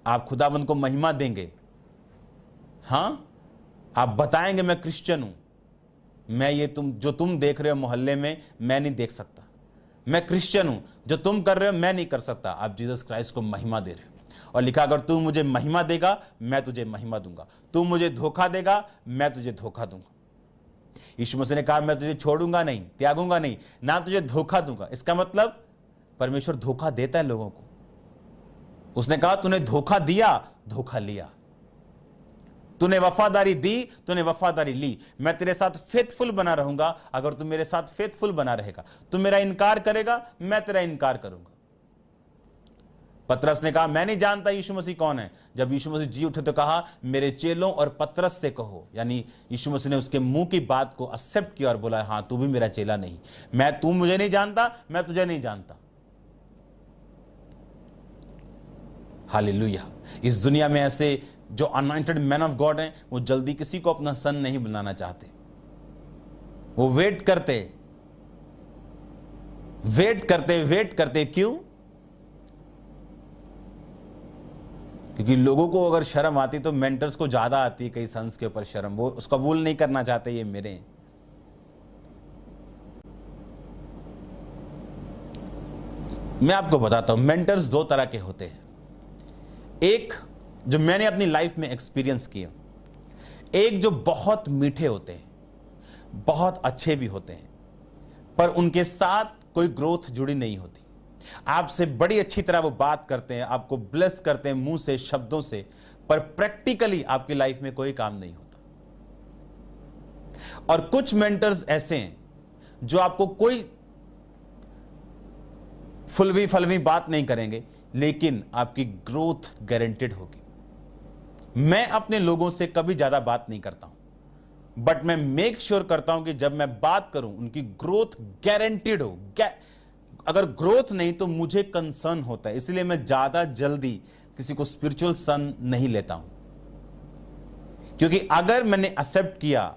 आप खुदावंद को महिमा देंगे, हां, आप बताएंगे मैं क्रिश्चियन हूं, मैं ये जो तुम देख रहे हो मोहल्ले में, मैं नहीं देख सकता, मैं क्रिश्चियन हूं, जो तुम कर रहे हो मैं नहीं कर सकता। आप जीसस क्राइस्ट को महिमा दे रहे हो। और लिखा, अगर तू मुझे महिमा देगा मैं तुझे महिमा दूंगा, तू मुझे धोखा देगा मैं तुझे धोखा दूंगा। यीशु मसीह ने कहा मैं तुझे छोड़ूंगा नहीं, त्यागूंगा नहीं, ना तुझे धोखा दूंगा। इसका मतलब परमेश्वर धोखा देता है लोगों को। उसने कहा तूने धोखा दिया, धोखा लिया, तूने वफादारी दी, तूने वफादारी ली, मैं तेरे साथ फेथफुल बना रहूंगा। अगर तू मेरे साथ फेथफुल बना रहेगा, तू मेरा इनकार करेगा, मैं तेरा इनकार करूंगा। पतरस ने कहा मैं नहीं जानता यीशु मसीह कौन है। जब यीशु मसीह जी उठे तो कहा मेरे चेलों और पतरस से कहो। यानी यीशु मसीह ने उसके मुंह की बात को एक्सेप्ट किया और बोला हां तू भी मेरा चेला नहीं, तू मुझे नहीं जानता, मैं तुझे नहीं जानता। हालेलुया। इस दुनिया में ऐसे जो अनॉइंटेड मैन ऑफ गॉड हैं, वो जल्दी किसी को अपना सन नहीं बनाना चाहते। वो वेट करते। क्यों? क्योंकि लोगों को अगर शर्म आती तो मेंटर्स को ज्यादा आती है, कई सन्स के ऊपर शर्म, वो उसको कबूल नहीं करना चाहते ये मेरे हैं। मैं आपको बताता हूं, मेंटर्स 2 तरह के होते हैं। एक जो मैंने अपनी लाइफ में एक्सपीरियंस किया, एक जो बहुत मीठे होते हैं, बहुत अच्छे भी होते हैं, पर उनके साथ कोई ग्रोथ जुड़ी नहीं होती। आपसे बड़ी अच्छी तरह वो बात करते हैं, आपको ब्लेस करते हैं मुंह से, शब्दों से, पर प्रैक्टिकली आपकी लाइफ में कोई काम नहीं होता। और कुछ मेंटर्स ऐसे हैं जो आपको कोई फुलवी फलवी बात नहीं करेंगे, लेकिन आपकी ग्रोथ गारंटेड होगी। मैं अपने लोगों से कभी ज्यादा बात नहीं करता हूं, बट मैं मेक श्योर करता हूं कि जब मैं बात करूं उनकी ग्रोथ गारंटेड हो। अगर ग्रोथ नहीं तो मुझे कंसर्न होता है, इसलिए मैं ज्यादा जल्दी किसी को स्पिरिचुअल सन नहीं लेता हूं। क्योंकि अगर मैंने एक्सेप्ट किया,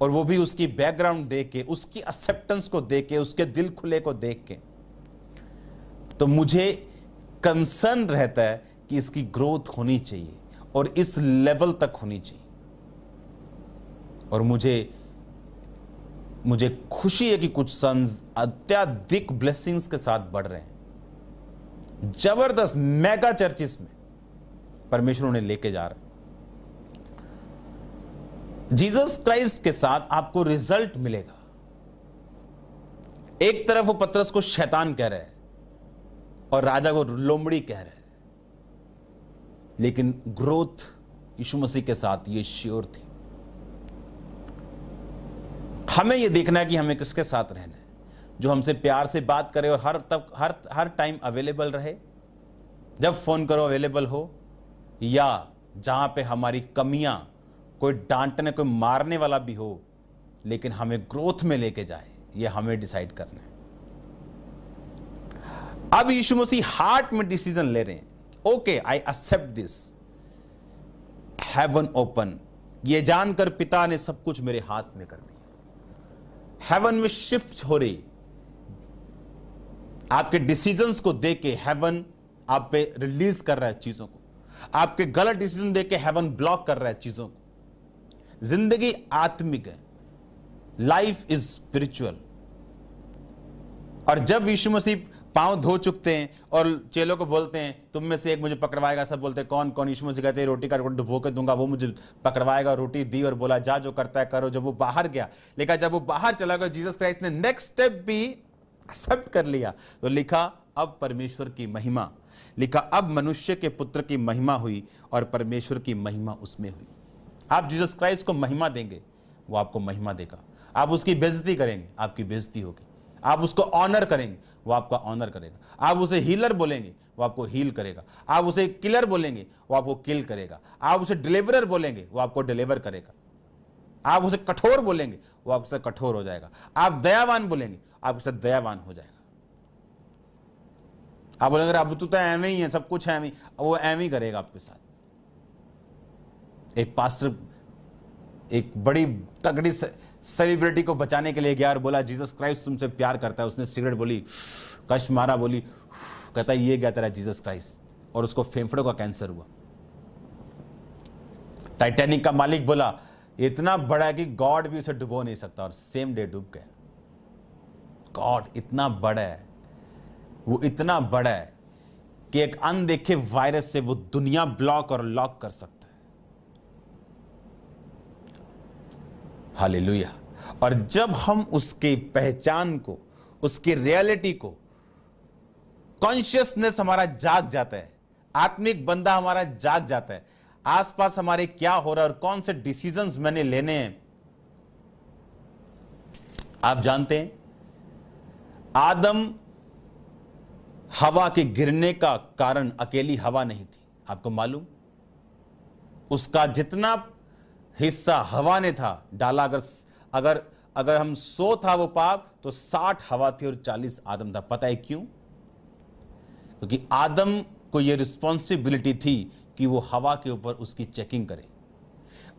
और वो भी उसकी बैकग्राउंड देख के, उसकी एक्सेप्टेंस को देख के, उसके दिल खुले को देख के, तो मुझे कंसर्न रहता है कि इसकी ग्रोथ होनी चाहिए और इस लेवल तक होनी चाहिए। और मुझे खुशी है कि कुछ सन्स अत्याधिक ब्लेसिंग्स के साथ बढ़ रहे हैं। जबरदस्त मेगा चर्चिस में परमेश्वर उन्हें लेके जा रहा है। जीसस क्राइस्ट के साथ आपको रिजल्ट मिलेगा। एक तरफ वो पतरस को शैतान कह रहे हैं और राजा को लोमड़ी कह रहे हैं, लेकिन ग्रोथ यीशु मसीह के साथ ये श्योर थी। हमें ये देखना है कि हमें किसके साथ रहना है, जो हमसे प्यार से बात करे और हर टाइम अवेलेबल रहे। जब फोन करो अवेलेबल हो, या जहां पे हमारी कमियां, कोई डांटने कोई मारने वाला भी हो, लेकिन हमें ग्रोथ में लेके जाए, ये हमें डिसाइड करना है। अब यीशु मसीह हार्ट में डिसीजन ले रहे हैं, okay I accept this, heaven open, ये जानकर पिता ने सब कुछ मेरे हाथ में कर दिया। हेवन में शिफ्ट हो रही, आपके डिसीजंस को देख के हेवन आप पे रिलीज कर रहा है चीजों को। आपके गलत डिसीजन देख के हेवन ब्लॉक कर रहा है चीजों को। जिंदगी आत्मिक है, लाइफ इज स्पिरिचुअल। और जब यीशु मसीह पांव धो चुकते हैं और चेलों को बोलते हैं तुम में से एक मुझे पकड़वाएगा, सब बोलते हैं कौन कौन? यीशु मसीह कहते हैं रोटी का टुकड़ा डुबो के दूंगा, वो मुझे पकड़वाएगा। रोटी दी और बोला जा जो करता है करो। जब वो बाहर गया, लेकिन जब वो बाहर चला गया, जीसस क्राइस्ट ने नेक्स्ट स्टेप भी एक्सेप्ट कर लिया। तो लिखा अब परमेश्वर की महिमा, लिखा अब मनुष्य के पुत्र की महिमा हुई और परमेश्वर की महिमा उसमें हुई। आप जीसस क्राइस्ट को महिमा देंगे, वो आपको महिमा देगा। आप उसकी बेइज्जती करेंगे, आपकी बेइज्जती होगी। आप उसको ऑनर करेंगे, वो आपका ऑनर करेगा। आप उसे हीलर बोलेंगे, वो आपको हील करेगा। आप उसे किलर बोलेंगे, वो आपको किल करेगा। आप उसे डिलीवरर बोलेंगे, वो आपको डिलीवर करेगा। आप उसे कठोर बोलेंगे, वो आपसे कठोर हो जाएगा। आप दयावान बोलेंगे, आपके साथ दयावान हो जाएगा। आप बोलेंगे अब तो एवं ही है, सब कुछ है, वो एवं ही करेगा आपके साथ। एक पास्टर एक बड़ी तगड़ी सेलिब्रिटी को बचाने के लिए गया और बोला जीसस क्राइस्ट तुमसे प्यार करता है। उसने सिगरेट बोली, कश मारा, बोली, कहता है ये क्या तेरा जीसस क्राइस्ट, और उसको फेफड़ों का कैंसर हुआ। टाइटैनिक का मालिक बोला इतना बड़ा है कि गॉड भी उसे डुबो नहीं सकता, और सेम डे डूब गया। गॉड इतना बड़ा है, वो इतना बड़ा है कि एक अनदेखे वायरस से वो दुनिया ब्लॉक और लॉक कर सकता है। हालेलुया। और जब हम उसकी पहचान को, उसकी रियलिटी को, कॉन्शियसनेस हमारा जाग जाता है, आत्मिक बंदा हमारा जाग जाता है, आसपास हमारे क्या हो रहा है और कौन से डिसीजंस मैंने लेने हैं। आप जानते हैं आदम हवा के गिरने का कारण अकेली हवा नहीं थी। आपको मालूम, उसका जितना हिस्सा हवा ने था डाला, अगर हम 100 था वो पाप, तो 60 हवा थी और 40 आदम था। पता है क्यों? क्योंकि आदम को यह रिस्पॉन्सिबिलिटी थी कि वो हवा के ऊपर उसकी चेकिंग करे।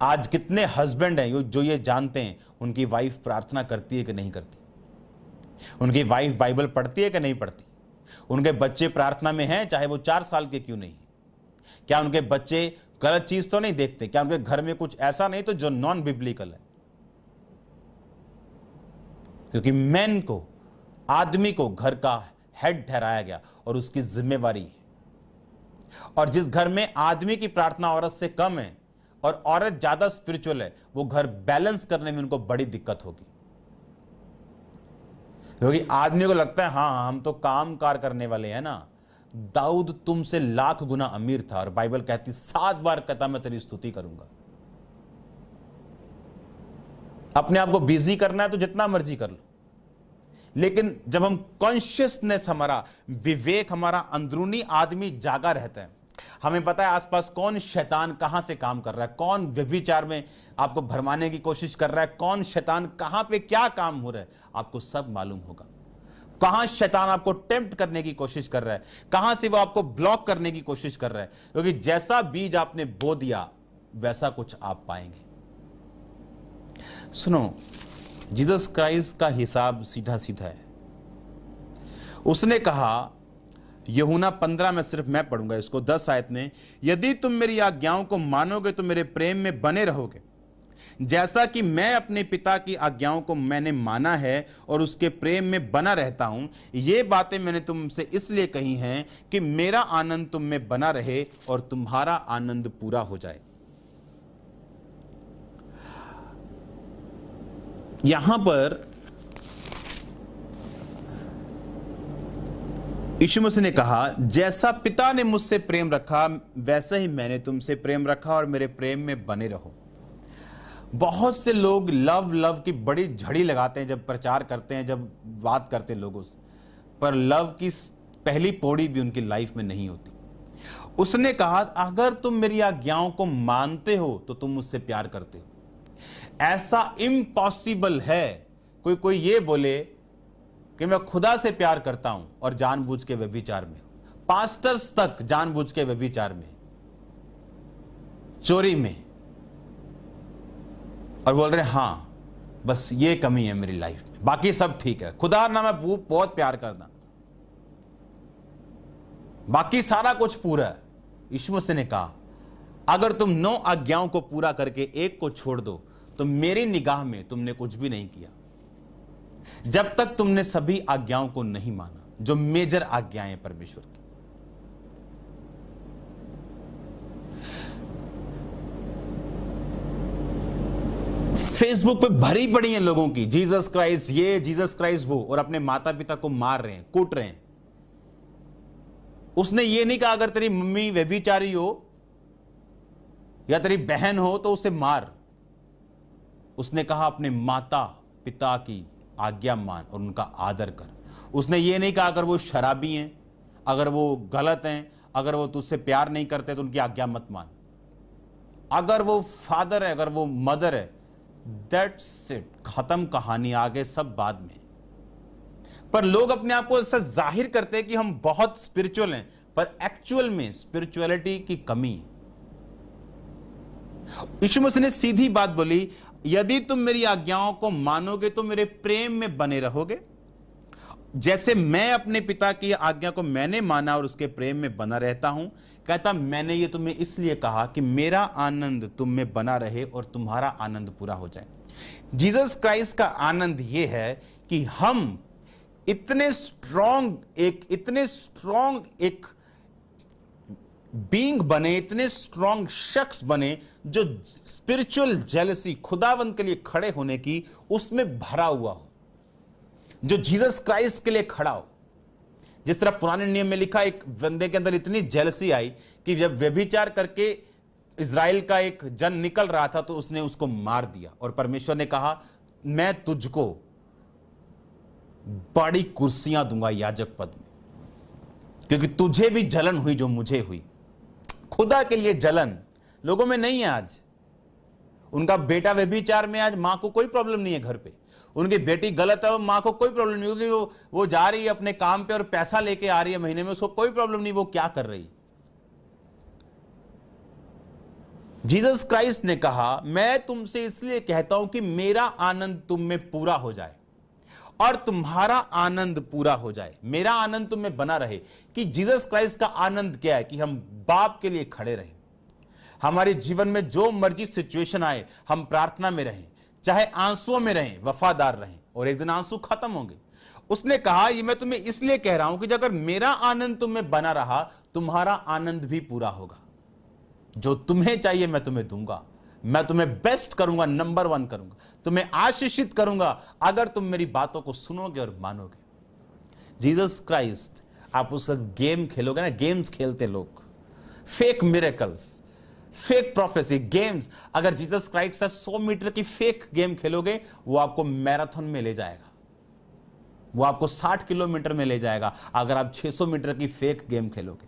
आज कितने हस्बैंड हैं जो ये जानते हैं उनकी वाइफ प्रार्थना करती है कि नहीं करती, उनकी वाइफ बाइबल पढ़ती है कि नहीं पढ़ती, उनके बच्चे प्रार्थना में हैं चाहे वो 4 साल के क्यों नहीं। क्या उनके बच्चे गलत चीज तो नहीं देखते? क्या उनके घर में कुछ ऐसा नहीं तो जो नॉन बिब्लिकल है? क्योंकि मैन को, आदमी को घर का हेड ठहराया गया और उसकी जिम्मेवारी है। और जिस घर में आदमी की प्रार्थना औरत से कम है और औरत ज्यादा स्पिरिचुअल है, वो घर बैलेंस करने में उनको बड़ी दिक्कत होगी। क्योंकि आदमी को लगता है हाँ हम तो काम कार करने वाले हैं ना। दाऊद तुमसे लाख गुना अमीर था और बाइबल कहती 7 बार कहता मैं तेरी स्तुति करूंगा। अपने आप को बिजी करना है तो जितना मर्जी कर लो, लेकिन जब हम कॉन्शियसनेस, हमारा विवेक, हमारा अंदरूनी आदमी जागा रहता है, हमें पता है आसपास कौन शैतान कहां से काम कर रहा है, कौन व्यभिचार में आपको भरमाने की कोशिश कर रहा है, कौन शैतान कहां पे क्या काम हो रहा है, आपको सब मालूम होगा। कहां शैतान आपको टेम्प्ट करने की कोशिश कर रहा है, कहां से वो आपको ब्लॉक करने की कोशिश कर रहा है, क्योंकि जैसा बीज आपने बो दिया वैसा कुछ आप पाएंगे। सुनो, जीसस क्राइस्ट का हिसाब सीधा सीधा है। उसने कहा, यूहन्ना 15 में सिर्फ मैं पढ़ूंगा इसको, 10 आयत ने, यदि तुम मेरी आज्ञाओं को मानोगे तो मेरे प्रेम में बने रहोगे, जैसा कि मैं अपने पिता की आज्ञाओं को मैंने माना है और उसके प्रेम में बना रहता हूं। ये बातें मैंने तुमसे इसलिए कही हैं कि मेरा आनंद तुम में बना रहे और तुम्हारा आनंद पूरा हो जाए। यहां पर यीशु मसीह ने कहा, जैसा पिता ने मुझसे प्रेम रखा वैसे ही मैंने तुमसे प्रेम रखा और मेरे प्रेम में बने रहो। बहुत से लोग लव लव की बड़ी झड़ी लगाते हैं जब प्रचार करते हैं, जब बात करते हैं लोगों से, पर लव की पहली पौड़ी भी उनकी लाइफ में नहीं होती। उसने कहा, अगर तुम मेरी आज्ञाओं को मानते हो तो तुम मुझसे प्यार करते हो। ऐसा इम्पॉसिबल है कोई ये बोले कि मैं खुदा से प्यार करता हूं और जानबूझ के व्यभिचार में, पास्टर्स तक जानबूझ के व्यभिचार में, चोरी में, और बोल रहे हां बस ये कमी है मेरी लाइफ में, बाकी सब ठीक है, खुदा ना मैं बहुत प्यार करता, बाकी सारा कुछ पूरा है। यीशु मसीह ने कहा, अगर तुम 9 आज्ञाओं को पूरा करके एक को छोड़ दो तो मेरी निगाह में तुमने कुछ भी नहीं किया, जब तक तुमने सभी आज्ञाओं को नहीं माना, जो मेजर आज्ञाएं हैं परमेश्वर की। फेसबुक पे भरी पड़ी हैं लोगों की, जीसस क्राइस्ट ये, जीसस क्राइस्ट वो, और अपने माता पिता को मार रहे हैं, कूट रहे हैं। उसने ये नहीं कहा अगर तेरी मम्मी व्यभिचारी हो या तेरी बहन हो तो उसे मार। उसने कहा अपने माता पिता की आज्ञा मान और उनका आदर कर। उसने ये नहीं कहा अगर वो शराबी हैं, अगर वो गलत हैं, अगर वो तुझसे प्यार नहीं करते तो उनकी आज्ञा मत मान। अगर वो फादर है, अगर वो मदर है, दैट्स इट, खत्म कहानी, आगे सब बाद में। पर लोग अपने आप को ऐसा जाहिर करते हैं कि हम बहुत स्पिरिचुअल हैं, पर एक्चुअल में स्पिरिचुअलिटी की कमी है। यीशु मसीह ने सीधी बात बोली, यदि तुम मेरी आज्ञाओं को मानोगे तो मेरे प्रेम में बने रहोगे, जैसे मैं अपने पिता की आज्ञा को मैंने माना और उसके प्रेम में बना रहता हूं। कहता, मैंने ये तुम्हें इसलिए कहा कि मेरा आनंद तुम में बना रहे और तुम्हारा आनंद पूरा हो जाए। जीसस क्राइस्ट का आनंद यह है कि हम इतने स्ट्रॉन्ग एक बीइंग बने, इतने स्ट्रॉन्ग शख्स बने जो स्पिरिचुअल जेलसी, खुदावंद के लिए खड़े होने की उसमें भरा हुआ हो, जो जीसस क्राइस्ट के लिए खड़ा हो। जिस तरह पुराने नियम में लिखा, एक बंदे के अंदर इतनी जेलसी आई कि जब व्यभिचार करके इजराइल का एक जन निकल रहा था तो उसने उसको मार दिया, और परमेश्वर ने कहा, मैं तुझको बड़ी कुर्सियां दूंगा याजक पद में, क्योंकि तुझे भी जलन हुई जो मुझे हुई। खुदा के लिए जलन लोगों में नहीं है आज। उनका बेटा व्यभिचार में, आज मां को कोई प्रॉब्लम नहीं है घर पे, उनकी बेटी गलत है, मां को कोई प्रॉब्लम नहीं, क्योंकि वो जा रही है अपने काम पे और पैसा लेके आ रही है महीने में, उसको कोई प्रॉब्लम नहीं वो क्या कर रही। जीसस क्राइस्ट ने कहा, मैं तुमसे इसलिए कहता हूं कि मेरा आनंद तुम में पूरा हो जाए और तुम्हारा आनंद पूरा हो जाए, मेरा आनंद तुम में बना रहे। कि जीसस क्राइस्ट का आनंद क्या है? कि हम बाप के लिए खड़े रहें, हमारे जीवन में जो मर्जी सिचुएशन आए हम प्रार्थना में रहें, चाहे आंसुओं में रहें, वफादार रहें, और एक दिन आंसू खत्म होंगे। उसने कहा, ये मैं तुम्हें इसलिए कह रहा हूं कि अगर मेरा आनंद तुम में बना रहा, तुम्हारा आनंद भी पूरा होगा। जो तुम्हें चाहिए मैं तुम्हें दूंगा, मैं तुम्हें बेस्ट करूंगा, नंबर 1 करूंगा, तुम्हें आशीषित करूंगा अगर तुम मेरी बातों को सुनोगे और मानोगे। जीसस क्राइस्ट, आप उसका गेम खेलोगे ना, गेम्स खेलते लोग, fake miracles, fake prophecy games, अगर जीसस क्राइस्ट से 100 मीटर की फेक गेम खेलोगे, वो आपको मैराथन में ले जाएगा, वो आपको 60 किलोमीटर में ले जाएगा। अगर आप 600 मीटर की फेक गेम खेलोगे,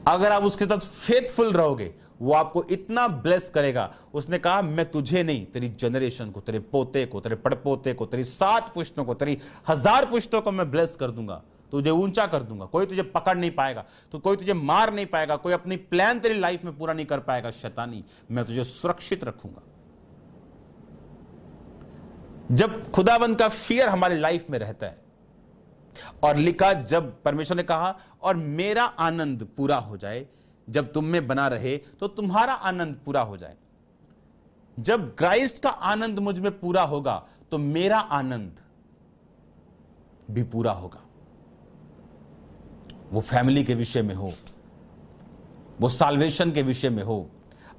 अगर आप उसके साथ फेथफुल रहोगे, वो आपको इतना ब्लेस करेगा। उसने कहा मैं तुझे नहीं, तेरी जनरेशन को, तेरे पोते को, तेरे पड़पोते को, तेरी 7 पुश्तों को, तेरी 1000 पुश्तों को मैं ब्लेस कर दूंगा, तुझे ऊंचा कर दूंगा। कोई तुझे पकड़ नहीं पाएगा, तो कोई तुझे मार नहीं पाएगा, कोई अपनी प्लान तेरी लाइफ में पूरा नहीं कर पाएगा। शैतानी, मैं तुझे सुरक्षित रखूंगा। जब खुदावंद का फियर हमारी लाइफ में रहता है, और लिखा, जब परमेश्वर ने कहा और मेरा आनंद पूरा हो जाए, जब तुम में बना रहे तो तुम्हारा आनंद पूरा हो जाए। जब क्राइस्ट का आनंद मुझ में पूरा होगा तो मेरा आनंद भी पूरा होगा। वो फैमिली के विषय में हो, वो साल्वेशन के विषय में हो,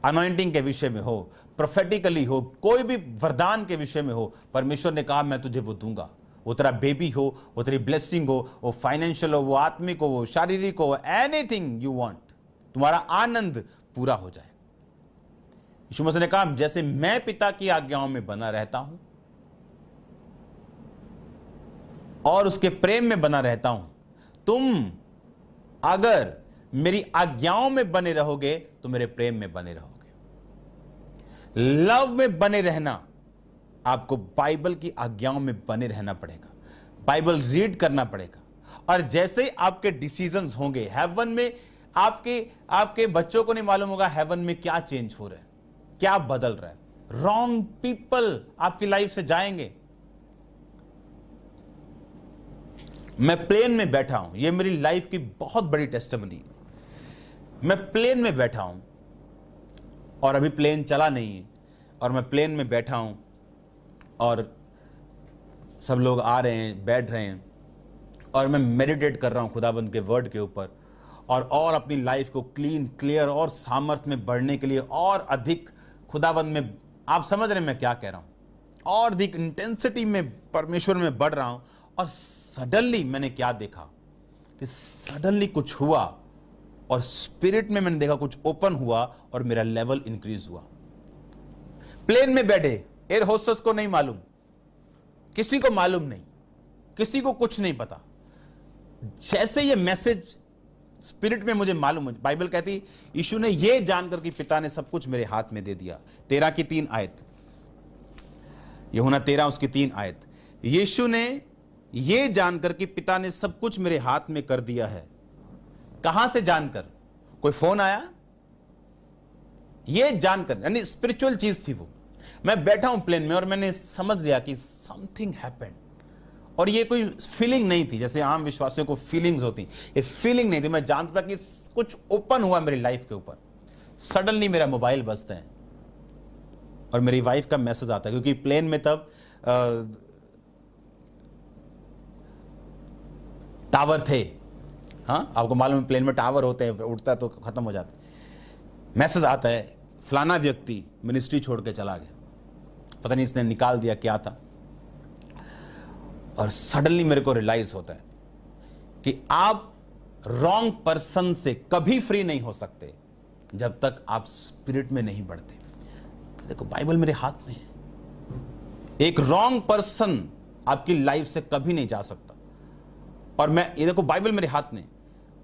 अनॉइंटिंग के विषय में हो, प्रोफेटिकली हो, कोई भी वरदान के विषय में हो, परमेश्वर ने कहा मैं तुझे वो दूंगा। वो तेरा बेबी हो, वो तेरी ब्लेसिंग हो, वो फाइनेंशियल हो, वो आत्मिक हो, वो शारीरिक हो, एनीथिंग यू वांट, तुम्हारा आनंद पूरा हो जाए। यीशु मसीह ने कहा जैसे मैं पिता की आज्ञाओं में बना रहता हूं और उसके प्रेम में बना रहता हूं, तुम अगर मेरी आज्ञाओं में बने रहोगे तो मेरे प्रेम में बने रहोगे। लव में बने रहना, आपको बाइबल की आज्ञाओं में बने रहना पड़ेगा, बाइबल रीड करना पड़ेगा। और जैसे आपके डिसीजंस होंगे हेवन में, आपके बच्चों को नहीं मालूम होगा हेवन में क्या चेंज हो रहा है, क्या बदल रहा है। रॉन्ग पीपल आपकी लाइफ से जाएंगे। मैं प्लेन में बैठा हूं, यह मेरी लाइफ की बहुत बड़ी टेस्टिमनी है। मैं प्लेन में बैठा हूं और अभी प्लेन चला नहीं है, और मैं प्लेन में बैठा हूं और सब लोग आ रहे हैं, बैठ रहे हैं, और मैं मेडिटेट कर रहा हूं खुदाबंद के वर्ड के ऊपर, और अपनी लाइफ को क्लीन, क्लियर और सामर्थ्य में बढ़ने के लिए और अधिक खुदाबंद में, आप समझ रहे हैं मैं क्या कह रहा हूं, और अधिक इंटेंसिटी में परमेश्वर में बढ़ रहा हूं। और सडनली मैंने क्या देखा कि सडनली कुछ हुआ, और स्पिरिट में मैंने देखा कुछ ओपन हुआ और मेरा लेवल इंक्रीज हुआ। प्लेन में बैठे, एयर होस्टेस को नहीं मालूम, किसी को मालूम नहीं, किसी को कुछ नहीं पता। जैसे ये मैसेज स्पिरिट में मुझे मालूम है, बाइबल कहती यीशु ने ये जानकर कि पिता ने सब कुछ मेरे हाथ में दे दिया। 13 की 3 आयत, यूहन्ना 13 उसकी 3 आयत। यीशु ने ये जानकर कि पिता ने सब कुछ मेरे हाथ में कर दिया है। कहां से जानकर? कोई फोन आया? ये जानकर, यानी स्पिरिचुअल चीज थी वो। मैं बैठा हूं प्लेन में और मैंने समझ लिया कि समथिंग हैपेंड, और ये कोई फीलिंग नहीं थी जैसे आम विश्वासियों को फीलिंग्स होती, ये फीलिंग नहीं थी। मैं जानता था कि कुछ ओपन हुआ मेरी लाइफ के ऊपर। सडनली मेरा मोबाइल बजता है और मेरी वाइफ का मैसेज आता है, क्योंकि प्लेन में तब टावर थे। हाँ, आपको मालूम है प्लेन में टावर होते हैं, उठता है तो खत्म हो जाता है। मैसेज आता है, फलाना व्यक्ति मिनिस्ट्री छोड़ के चला गया, पता नहीं इसने निकाल दिया क्या था। और सडनली मेरे को रियलाइज होता है कि आप रॉन्ग पर्सन से कभी फ्री नहीं हो सकते जब तक आप स्पिरिट में नहीं बढ़ते। देखो बाइबल मेरे हाथ में है, एक रॉन्ग पर्सन आपकी लाइफ से कभी नहीं जा सकता। और मैं, ये देखो बाइबल मेरे हाथ में,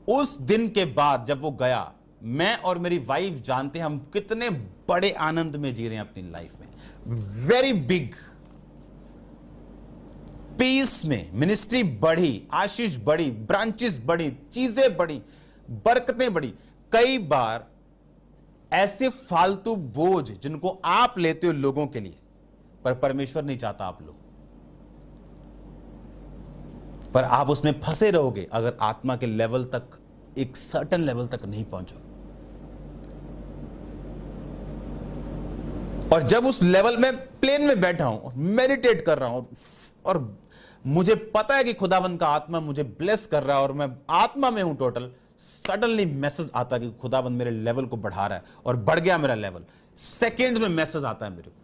उस दिन के बाद जब वो गया, मैं और मेरी वाइफ जानते हैं हम कितने बड़े आनंद में जी रहे हैं अपनी लाइफ में। वेरी बिग पीस में मिनिस्ट्री बढ़ी, आशीष बढ़ी, ब्रांचेस बढ़ी, चीजें बढ़ी, बरकतें बढ़ी। कई बार ऐसे फालतू बोझ जिनको आप लेते हो लोगों के लिए, पर परमेश्वर नहीं चाहता आप लो, पर आप उसमें फंसे रहोगे अगर आत्मा के लेवल तक, एक सर्टेन लेवल तक नहीं पहुंचो। और जब उस लेवल में प्लेन में बैठा हूं, मेडिटेट कर रहा हूं, और मुझे पता है कि खुदावंद का आत्मा मुझे ब्लेस कर रहा है और मैं आत्मा में हूं टोटल, सडनली मैसेज आता है कि खुदावंद मेरे लेवल को बढ़ा रहा है, और बढ़ गया मेरा लेवल। सेकेंड में मैसेज आता है मेरे को।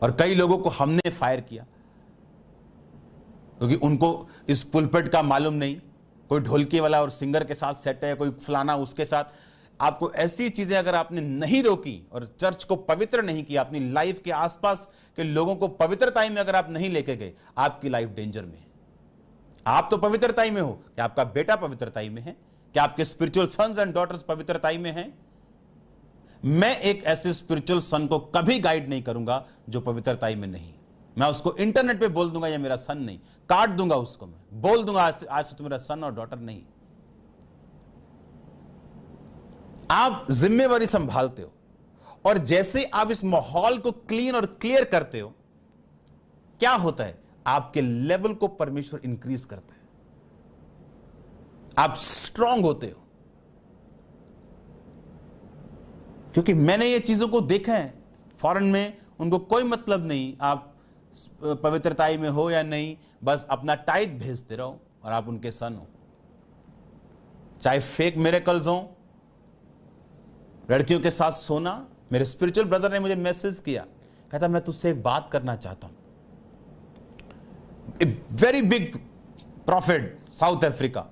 और कई लोगों को हमने फायर किया क्योंकि उनको इस पुलपिट का मालूम नहीं, कोई ढोलकी वाला और सिंगर के साथ सेट है, कोई फलाना उसके साथ। आपको ऐसी चीजें अगर आपने नहीं रोकी और चर्च को पवित्र नहीं किया, अपनी लाइफ के आसपास के लोगों को पवित्रता में अगर आप नहीं लेके गए, आपकी लाइफ डेंजर में है। आप तो पवित्रता में हो, क्या आपका बेटा पवित्रता में है? क्या आपके स्पिरिचुअल सन्स एंड डॉटर्स पवित्रता में हैं? मैं एक ऐसे स्पिरिचुअल सन को कभी गाइड नहीं करूंगा जो पवित्रता में नहीं। मैं उसको इंटरनेट पे बोल दूंगा ये मेरा सन नहीं, काट दूंगा उसको, मैं बोल दूंगा आज से तो मेरा सन और डॉटर नहीं। आप जिम्मेवारी संभालते हो और जैसे आप इस माहौल को क्लीन और क्लियर करते हो, क्या होता है? आपके लेवल को परमेश्वर इंक्रीज करता है, आप स्ट्रांग होते हो। क्योंकि मैंने ये चीजों को देखा है फॉरेन में, उनको कोई मतलब नहीं आप पवित्रताई में हो या नहीं, बस अपना टाइट भेजते रहो और आप उनके सन हो। चाहे फेक मिरेकल्स हो, लड़कियों के साथ सोना। मेरे स्पिरिचुअल ब्रदर ने मुझे मैसेज किया, कहता मैं तुझसे एक बात करना चाहता हूं। A very big profit south Africa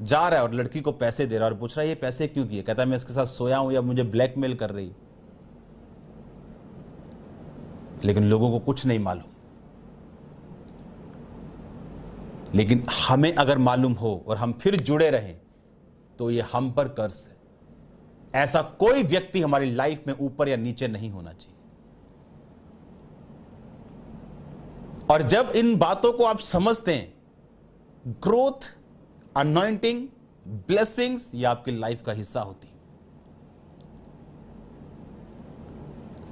जा रहा है और लड़की को पैसे दे रहा है और पूछ रहा है ये पैसे क्यों दिए? कहता है मैं इसके साथ सोया हूं या मुझे ब्लैकमेल कर रही। लेकिन लोगों को कुछ नहीं मालूम। लेकिन हमें अगर मालूम हो और हम फिर जुड़े रहें तो ये हम पर कर्ज है। ऐसा कोई व्यक्ति हमारी लाइफ में ऊपर या नीचे नहीं होना चाहिए। और जब इन बातों को आप समझते हैं, ग्रोथ, अनॉइंटिंग, ब्लेसिंग्स ये आपकी लाइफ का हिस्सा होती है।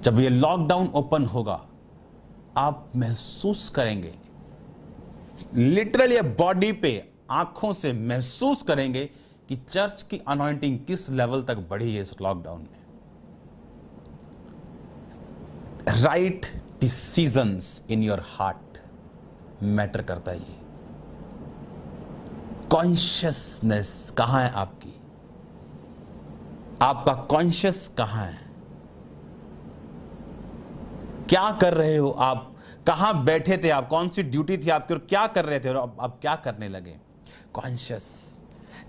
जब ये लॉकडाउन ओपन होगा, आप महसूस करेंगे, लिटरली बॉडी पे, आंखों से महसूस करेंगे कि चर्च की अनॉइंटिंग किस लेवल तक बढ़ी है इस लॉकडाउन में। Right decisions in your heart matter करता है। ये कॉन्शियसनेस कहां है आपकी? आपका कॉन्शियस कहां है? क्या कर रहे हो आप? कहां बैठे थे आप? कौन सी ड्यूटी थी आपकी और क्या कर रहे थे और अब क्या करने लगे? कॉन्शियस।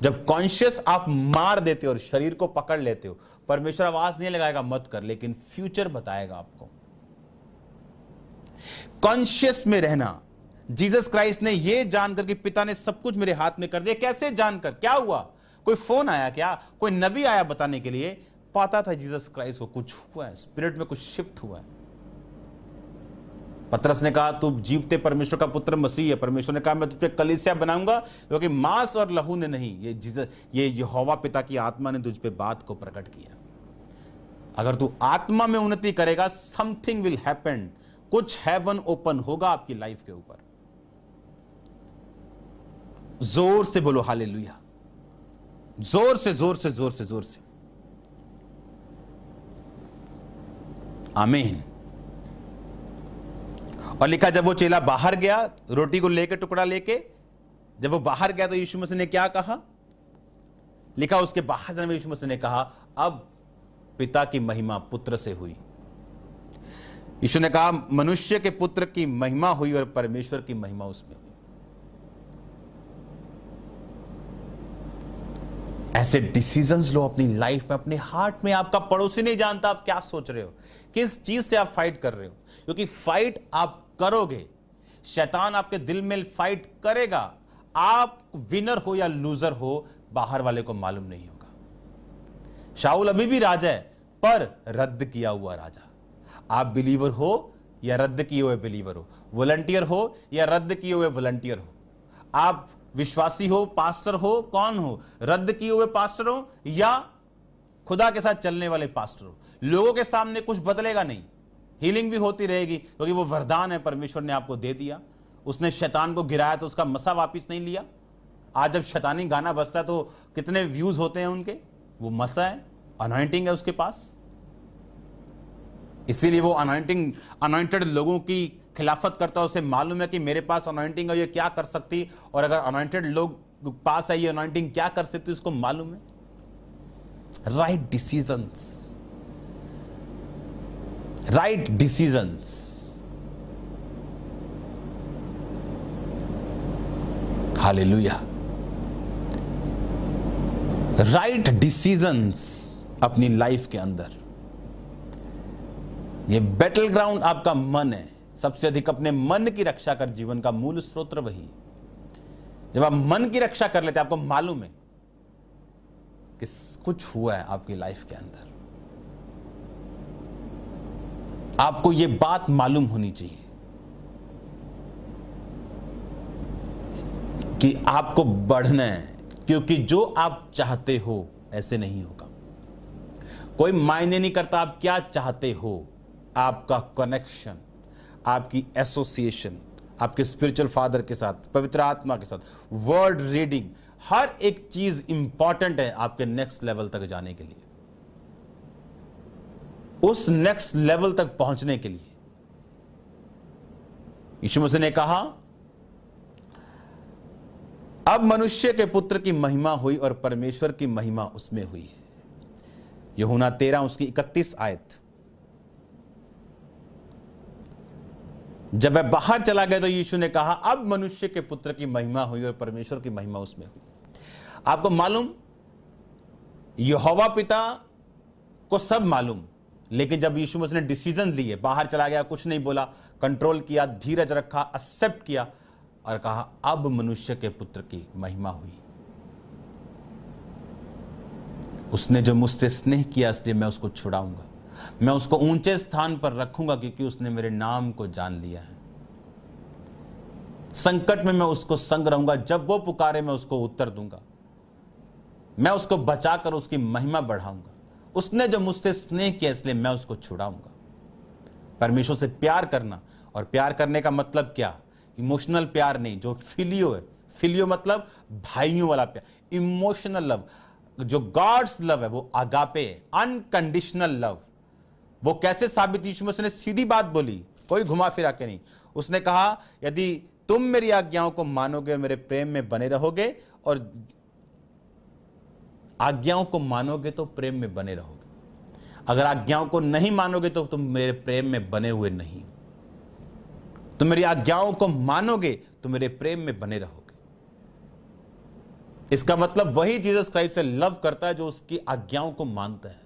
जब कॉन्शियस आप मार देते हो और शरीर को पकड़ लेते हो, परमेश्वर आवाज नहीं लगाएगा मत कर, लेकिन फ्यूचर बताएगा आपको। कॉन्शियस में रहना। जीसस क्राइस्ट ने यह जानकर कि पिता ने सब कुछ मेरे हाथ में कर दिया। कैसे जानकर? क्या हुआ? कोई फोन आया क्या? कोई नबी आया बताने के लिए? पता था जीसस क्राइस्ट को कुछ हुआ है, स्पिरिट में कुछ शिफ्ट हुआ है। पतरस ने कहा तू जीवते परमेश्वर का पुत्र मसीह है। परमेश्वर ने कहा मैं तुझ पे कलीसिया बनाऊंगा, क्योंकि मांस और लहू ने नहीं, ये यहोवा पिता की आत्मा ने तुझ पे बात को प्रकट किया। अगर तू आत्मा में उन्नति करेगा, समथिंग विल हैपन। कुछ हेवन ओपन होगा आपकी लाइफ के ऊपर। जोर से बोलो हालेलुया। जोर से जोर से जोर से जोर से आमीन। और लिखा जब वो चेला बाहर गया रोटी को लेके, टुकड़ा लेके, जब वो बाहर गया तो यीशु मसीह ने क्या कहा? लिखा उसके बाहर जाने में यीशु मसीह ने कहा अब पिता की महिमा पुत्र से हुई। यीशु ने कहा मनुष्य के पुत्र की महिमा हुई और परमेश्वर की महिमा उसमें हुई। ऐसे डिसीजंस लो अपनी लाइफ में, अपने हार्ट में। आपका पड़ोसी नहीं जानता आप क्या सोच रहे हो, किस चीज से आप फाइट कर रहे हो, क्योंकि फाइट आप करोगे। शैतान आपके दिल में फाइट करेगा। आप विनर हो या लूजर हो, बाहर वाले को मालूम नहीं होगा। शाऊल अभी भी राजा है, पर रद्द किया हुआ राजा। आप बिलीवर हो या रद्द किए हुए बिलीवर हो, वॉलंटियर हो या रद्द किए हुए वॉलंटियर हो, आप विश्वासी हो, पास्टर हो, कौन हो? रद्द किए हुए पास्टर हो या खुदा के साथ चलने वाले पास्टर हो। लोगों के सामने कुछ बदलेगा नहीं, हीलिंग भी होती रहेगी, क्योंकि वो वरदान है परमेश्वर ने आपको दे दिया। उसने शैतान को गिराया तो उसका मसा वापस नहीं लिया। आज जब शैतानी गाना बजता है तो कितने व्यूज होते हैं उनके? वो मसा है, अनॉइंटिंग है उसके पास। इसीलिए वो अनॉइंटेड लोगों की खिलाफत करता है। उसे मालूम है कि मेरे पास अनॉइंटिंग है, ये क्या कर सकती, और अगर अनॉइंटेड लोग पास है ये अनॉइंटिंग क्या कर सकती, उसको मालूम है। Right decisions, right decisions. Hallelujah. Right decisions अपनी लाइफ के अंदर। ये बैटल ग्राउंड आपका मन है। सबसे अधिक अपने मन की रक्षा कर जीवन का मूल स्रोत वही। जब आप मन की रक्षा कर लेते हैं, आपको मालूम है कि कुछ हुआ है आपकी लाइफ के अंदर, आपको यह बात मालूम होनी चाहिए कि आपको बढ़ना है, क्योंकि जो आप चाहते हो ऐसे नहीं होगा। कोई मायने नहीं करता आप क्या चाहते हो, आपका कनेक्शन, आपकी एसोसिएशन आपके स्पिरिचुअल फादर के साथ, पवित्र आत्मा के साथ, वर्ड रीडिंग, हर एक चीज इंपॉर्टेंट है आपके नेक्स्ट लेवल तक जाने के लिए। उस नेक्स्ट लेवल तक पहुंचने के लिए यीशु मसीह ने कहा, अब मनुष्य के पुत्र की महिमा हुई और परमेश्वर की महिमा उसमें हुई है। यूहन्ना 13 उसकी 31 आयत। जब वह बाहर चला गया तो यीशु ने कहा, अब मनुष्य के पुत्र की महिमा हुई और परमेश्वर की महिमा उसमें हुई। आपको मालूम, यहोवा पिता को सब मालूम, लेकिन जब यीशु मसीह ने डिसीजन लिए, बाहर चला गया, कुछ नहीं बोला, कंट्रोल किया, धीरज रखा, एक्सेप्ट किया और कहा, अब मनुष्य के पुत्र की महिमा हुई। उसने जो मुझसे स्नेह किया इसलिए मैं उसको छुड़ाऊंगा, मैं उसको ऊंचे स्थान पर रखूंगा, क्योंकि उसने मेरे नाम को जान लिया है। संकट में मैं उसको संग रहूंगा, जब वो पुकारे मैं उसको उत्तर दूंगा, मैं उसको बचाकर उसकी महिमा बढ़ाऊंगा। उसने जो मुझसे स्नेह किया इसलिए मैं उसको छुड़ाऊंगा। परमेश्वर से प्यार करना, और प्यार करने का मतलब क्या, इमोशनल प्यार नहीं, जो फिलियो है। फिलियो मतलब भाइयों वाला प्यार, इमोशनल लव। जो गॉड्स लव है वो अगापे है, अनकंडीशनल लव। वो कैसे साबित, यीशु मसीह ने सीधी बात बोली, कोई घुमा फिरा के नहीं। उसने कहा, यदि तुम मेरी आज्ञाओं को मानोगे, मेरे प्रेम में बने रहोगे, और आज्ञाओं को मानोगे तो प्रेम में बने रहोगे। अगर आज्ञाओं को नहीं मानोगे तो तुम मेरे प्रेम में बने हुए नहीं हो। तुम मेरी आज्ञाओं को मानोगे तो मेरे प्रेम में बने रहोगे। इसका मतलब वही जीसस क्राइस्ट से लव करता है जो उसकी आज्ञाओं को मानता है।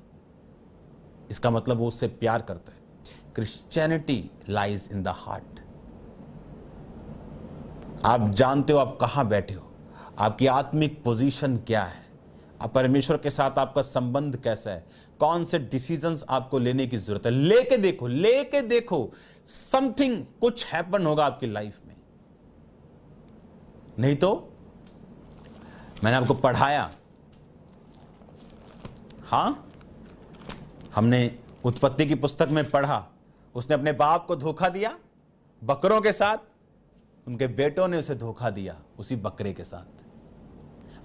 इसका मतलब वो उससे प्यार करता है। Christianity lies in the heart. आप जानते हो आप कहां बैठे हो, आपकी आत्मिक पोजीशन क्या है, आप परमेश्वर के साथ आपका संबंध कैसा है, कौन से डिसीजंस आपको लेने की जरूरत है। लेके देखो समथिंग, कुछ हैपन होगा आपकी लाइफ में। नहीं तो मैंने आपको पढ़ाया, हां, हमने उत्पत्ति की पुस्तक में पढ़ा, उसने अपने बाप को धोखा दिया बकरों के साथ, उनके बेटों ने उसे धोखा दिया उसी बकरे के साथ।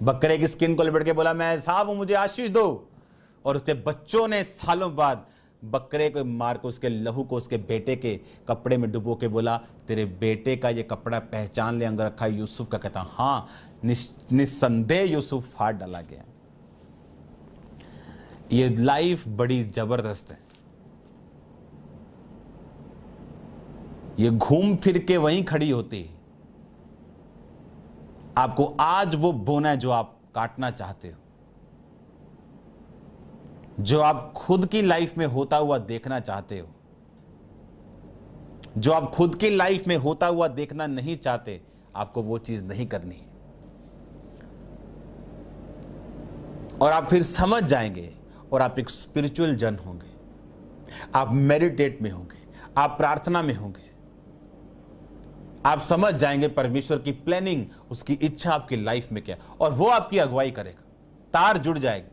बकरे की स्किन को लिपट के बोला, मैं साहब हूं, मुझे आशीष दो। और उसके बच्चों ने सालों बाद बकरे को मार को, उसके लहू को उसके बेटे के कपड़े में डुबो के बोला, तेरे बेटे का ये कपड़ा पहचान ले, अंग रखा यूसुफ का। कहता हाँ, निस्संदेह यूसुफ फाड़ डाला गया। ये लाइफ बड़ी जबरदस्त है। ये घूम फिर के वहीं खड़ी होती है। आपको आज वो बोना है जो आप काटना चाहते हो, जो आप खुद की लाइफ में होता हुआ देखना चाहते हो। जो आप खुद की लाइफ में होता हुआ देखना नहीं चाहते, आपको वो चीज नहीं करनी है। और आप फिर समझ जाएंगे और आप एक स्पिरिचुअल जन होंगे। आप मेडिटेट में होंगे, आप प्रार्थना में होंगे, आप समझ जाएंगे परमेश्वर की प्लानिंग, उसकी इच्छा आपकी लाइफ में क्या, और वो आपकी अगुवाई करेगा। तार जुड़ जाएगी।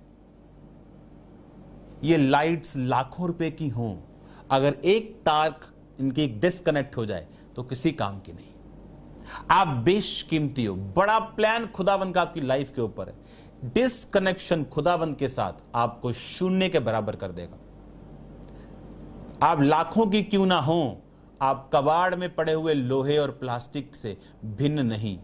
ये लाइट्स लाखों रुपए की हों, अगर एक तार इनकी डिस्कनेक्ट हो जाए तो किसी काम की नहीं। आप बेशकीमती हो। बड़ा प्लान खुदावंद का आपकी लाइफ के ऊपर है। डिस्कनेक्शन खुदावंद के साथ आपको शून्य के बराबर कर देगा। आप लाखों की क्यों ना हो, आप कबाड़ में पड़े हुए लोहे और प्लास्टिक से भिन्न नहीं।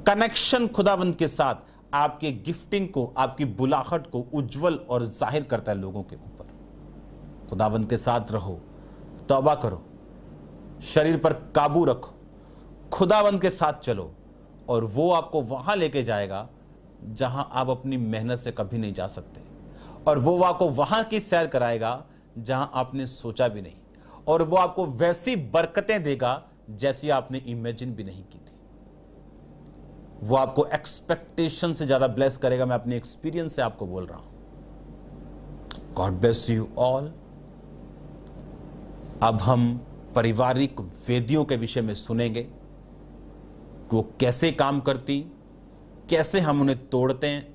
कनेक्शन खुदावंद के साथ आपके गिफ्टिंग को, आपकी बुलाहट को उज्जवल और जाहिर करता है लोगों के ऊपर। खुदावंद के साथ रहो, तौबा करो, शरीर पर काबू रखो, खुदावंद के साथ चलो, और वो आपको वहां लेके जाएगा जहां आप अपनी मेहनत से कभी नहीं जा सकते, और वो आपको वहां की सैर कराएगा जहां आपने सोचा भी नहीं, और वो आपको वैसी बरकतें देगा जैसी आपने इमेजिन भी नहीं की थी। वो आपको एक्सपेक्टेशन से ज्यादा ब्लेस करेगा। मैं अपने एक्सपीरियंस से आपको बोल रहा हूं। God bless you all. अब हम पारिवारिक वेदियों के विषय में सुनेंगे कि वो कैसे काम करती, कैसे हम उन्हें तोड़ते हैं,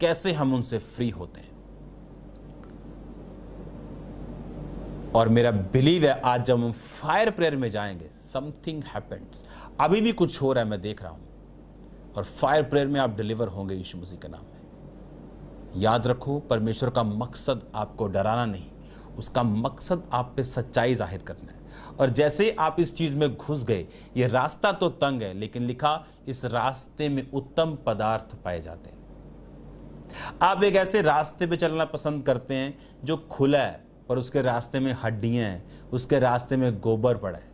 कैसे हम उनसे फ्री होते हैं। और मेरा बिलीव है आज जब हम फायर प्रेयर में जाएंगे, समथिंग हैपेंस। अभी भी कुछ हो रहा है, मैं देख रहा हूं, और फायर प्रेयर में आप डिलीवर होंगे यीशु मसीह के नाम में। याद रखो, परमेश्वर का मकसद आपको डराना नहीं, उसका मकसद आप पे सच्चाई जाहिर करना है। और जैसे आप इस चीज में घुस गए, ये रास्ता तो तंग है, लेकिन लिखा इस रास्ते में उत्तम पदार्थ पाए जाते हैं। आप एक ऐसे रास्ते पे चलना पसंद करते हैं जो खुला है, पर उसके रास्ते में हड्डियां हैं, उसके रास्ते में गोबर पड़ा है।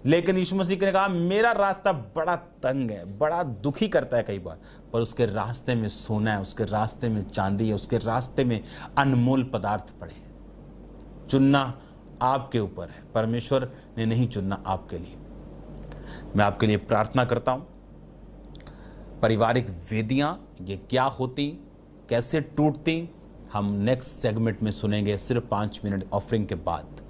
लेकिन यीशु मसीह ने कहा मेरा रास्ता बड़ा तंग है, बड़ा दुखी करता है कई बार, पर उसके रास्ते में सोना है, उसके रास्ते में चांदी है, उसके रास्ते में अनमोल पदार्थ पड़े हैं। चुनना आपके ऊपर है, परमेश्वर ने नहीं चुनना आपके लिए। मैं आपके लिए प्रार्थना करता हूं। पारिवारिक वेदियां ये क्या होती, कैसे टूटती, हम नेक्स्ट सेगमेंट में सुनेंगे, सिर्फ 5 मिनट ऑफरिंग के बाद।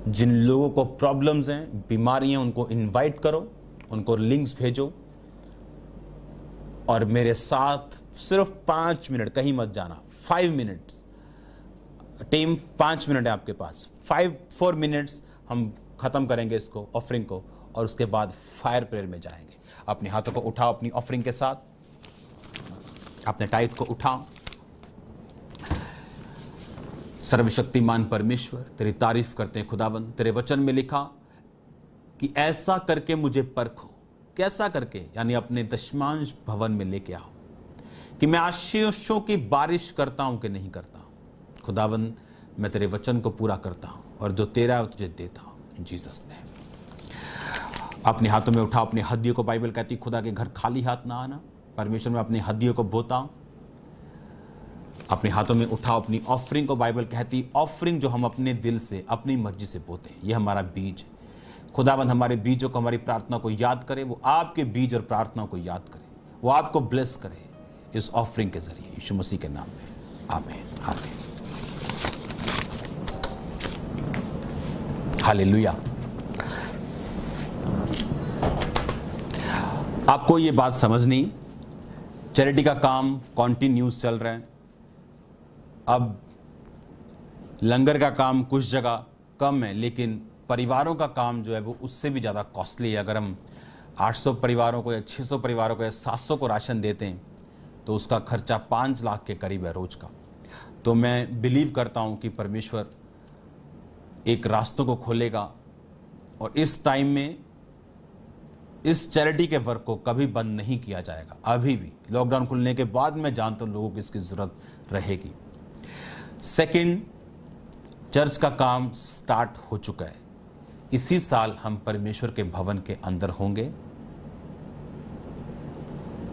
जिन लोगों को प्रॉब्लम्स हैं, बीमारियां, उनको इनवाइट करो, उनको लिंक्स भेजो, और मेरे साथ सिर्फ 5 मिनट, कहीं मत जाना, 5 मिनट्स टीम, 5 मिनट है आपके पास, 4 मिनट्स हम खत्म करेंगे इसको, ऑफरिंग को, और उसके बाद फायर प्रेयर में जाएंगे। अपने हाथों को उठाओ अपनी ऑफरिंग के साथ, अपने टाइट को उठाओ। सर्वशक्तिमान परमेश्वर, तेरी तारीफ करते हैं खुदावन। तेरे वचन में लिखा कि ऐसा करके मुझे परखो। कैसा करके? यानी अपने दशमांश भवन में लेके आओ कि मैं आशीषों की बारिश करता हूं कि नहीं करता हूं। खुदावन, मैं तेरे वचन को पूरा करता हूं, और जो तेरा है तुझे देता हूं, इन जीसस नेम। अपने हाथों में उठाओ अपनी हड्डियों को। बाइबल कहती खुदा के घर खाली हाथ ना आना। परमेश्वर में अपनी हड्डियों को बोता हूं। अपने हाथों में उठाओ अपनी ऑफरिंग को। बाइबल कहती ऑफरिंग जो हम अपने दिल से, अपनी मर्जी से बोते हैं, ये हमारा बीज है। खुदावंद हमारे बीजों को, हमारी प्रार्थना को याद करे, वो आपके बीज और प्रार्थना को याद करे, वो आपको ब्लेस करे इस ऑफरिंग के जरिए, यीशु मसीह के नाम में, आमीन आमीन। हालेलुया। आपको ये बात समझनी, चैरिटी का काम कॉन्टिन्यूस चल रहा है। अब लंगर का काम कुछ जगह कम है, लेकिन परिवारों का काम जो है वो उससे भी ज़्यादा कॉस्टली है। अगर हम 800 परिवारों को या 600 परिवारों को या 700 को राशन देते हैं तो उसका खर्चा 5 लाख के करीब है रोज का। तो मैं बिलीव करता हूँ कि परमेश्वर एक रास्तों को खोलेगा, और इस टाइम में इस चैरिटी के वर्क को कभी बंद नहीं किया जाएगा। अभी भी लॉकडाउन खुलने के बाद मैं जानता हूँ लोगों को इसकी ज़रूरत रहेगी। सेकंड, चर्च का काम स्टार्ट हो चुका है। इसी साल हम परमेश्वर के भवन के अंदर होंगे।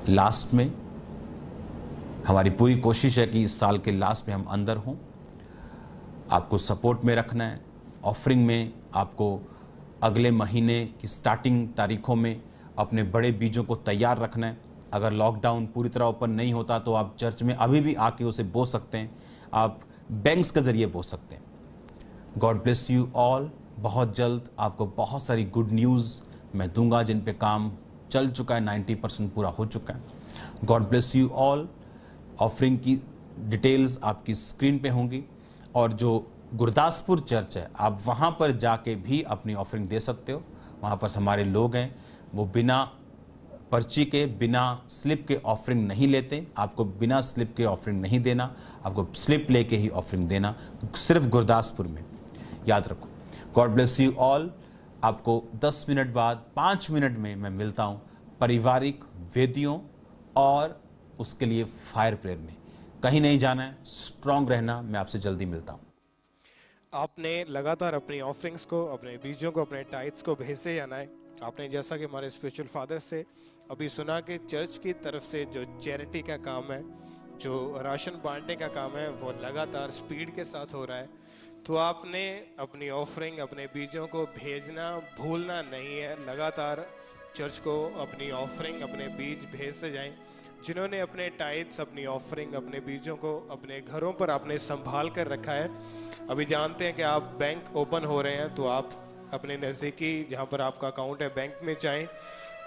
लास्ट में हमारी पूरी कोशिश है कि इस साल के लास्ट में हम अंदर हों। आपको सपोर्ट में रखना है। ऑफरिंग में आपको अगले महीने की स्टार्टिंग तारीखों में अपने बड़े बीजों को तैयार रखना है। अगर लॉकडाउन पूरी तरह ओपन नहीं होता तो आप चर्च में अभी भी आके उसे बो सकते हैं, आप बैंक्स के जरिए बो सकते हैं। God bless you all. बहुत जल्द आपको बहुत सारी गुड न्यूज़ मैं दूंगा जिन पे काम चल चुका है, 90% पूरा हो चुका है। God bless you all. Offering की डिटेल्स आपकी स्क्रीन पे होंगी, और जो गुरदासपुर चर्च है आप वहाँ पर जाके भी अपनी ऑफरिंग दे सकते हो। वहाँ पर हमारे लोग हैं, वो बिना पर्ची के, बिना स्लिप के ऑफरिंग नहीं लेते। आपको बिना स्लिप के ऑफरिंग नहीं देना, आपको स्लिप लेके ही ऑफरिंग देना, सिर्फ गुरदासपुर में, याद रखो। God bless you all. आपको 10 मिनट बाद 5 मिनट में मैं मिलता हूँ पारिवारिक वेदियों और उसके लिए फायर प्रेयर में। कहीं नहीं जाना है, स्ट्रांग रहना। मैं आपसे जल्दी मिलता हूँ।
आपने लगातार अपनी ऑफरिंग्स को, अपने बीजों को, अपने टाइट्स को भेजते जाना है। आपने जैसा कि हमारे स्पिरिचुअल फादर से अभी सुना कि चर्च की तरफ से जो चैरिटी का काम है, जो राशन बांटने का काम है, वो लगातार स्पीड के साथ हो रहा है। तो आपने अपनी ऑफरिंग, अपने बीजों को भेजना भूलना नहीं है। लगातार चर्च को अपनी ऑफरिंग, अपने बीज भेजते जाएं। जिन्होंने अपने टाइट्स, अपनी ऑफरिंग, अपने बीजों को अपने घरों पर आपने संभाल कर रखा है, अभी जानते हैं कि आप बैंक ओपन हो रहे हैं, तो आप अपने नज़दीकी जहां पर आपका अकाउंट है बैंक में जाएं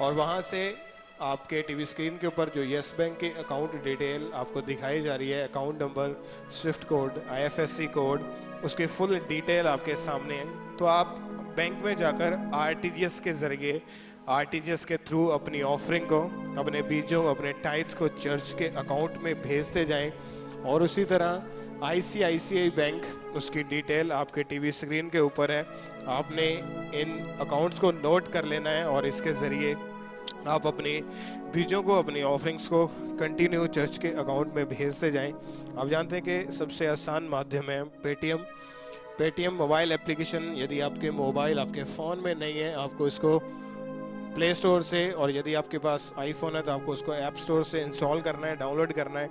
और वहां से आपके टीवी स्क्रीन के ऊपर जो यस बैंक की अकाउंट डिटेल आपको दिखाई जा रही है, account number, Swift code, IFSC code, उसकी फुल डिटेल आपके सामने है। तो आप बैंक में जाकर आरटीजीएस के ज़रिए, आरटीजीएस के थ्रू अपनी ऑफरिंग को, अपने बीजों, अपने टाइट्स को चर्च के अकाउंट में भेजते जाएं। और उसी तरह आईसीआईसीआई बैंक, उसकी डिटेल आपके टीवी स्क्रीन के ऊपर है। आपने इन अकाउंट्स को नोट कर लेना है और इसके ज़रिए आप अपने बीजों को, अपनी ऑफरिंग्स को कंटिन्यू चर्च के अकाउंट में भेजते जाएं। आप जानते हैं कि सबसे आसान माध्यम है पेटीएम मोबाइल एप्लीकेशन। यदि आपके मोबाइल आपके फ़ोन में नहीं है, आपको इसको प्ले स्टोर से, और यदि आपके पास आईफोन है तो आपको उसको ऐप स्टोर से इंस्टॉल करना है, डाउनलोड करना है।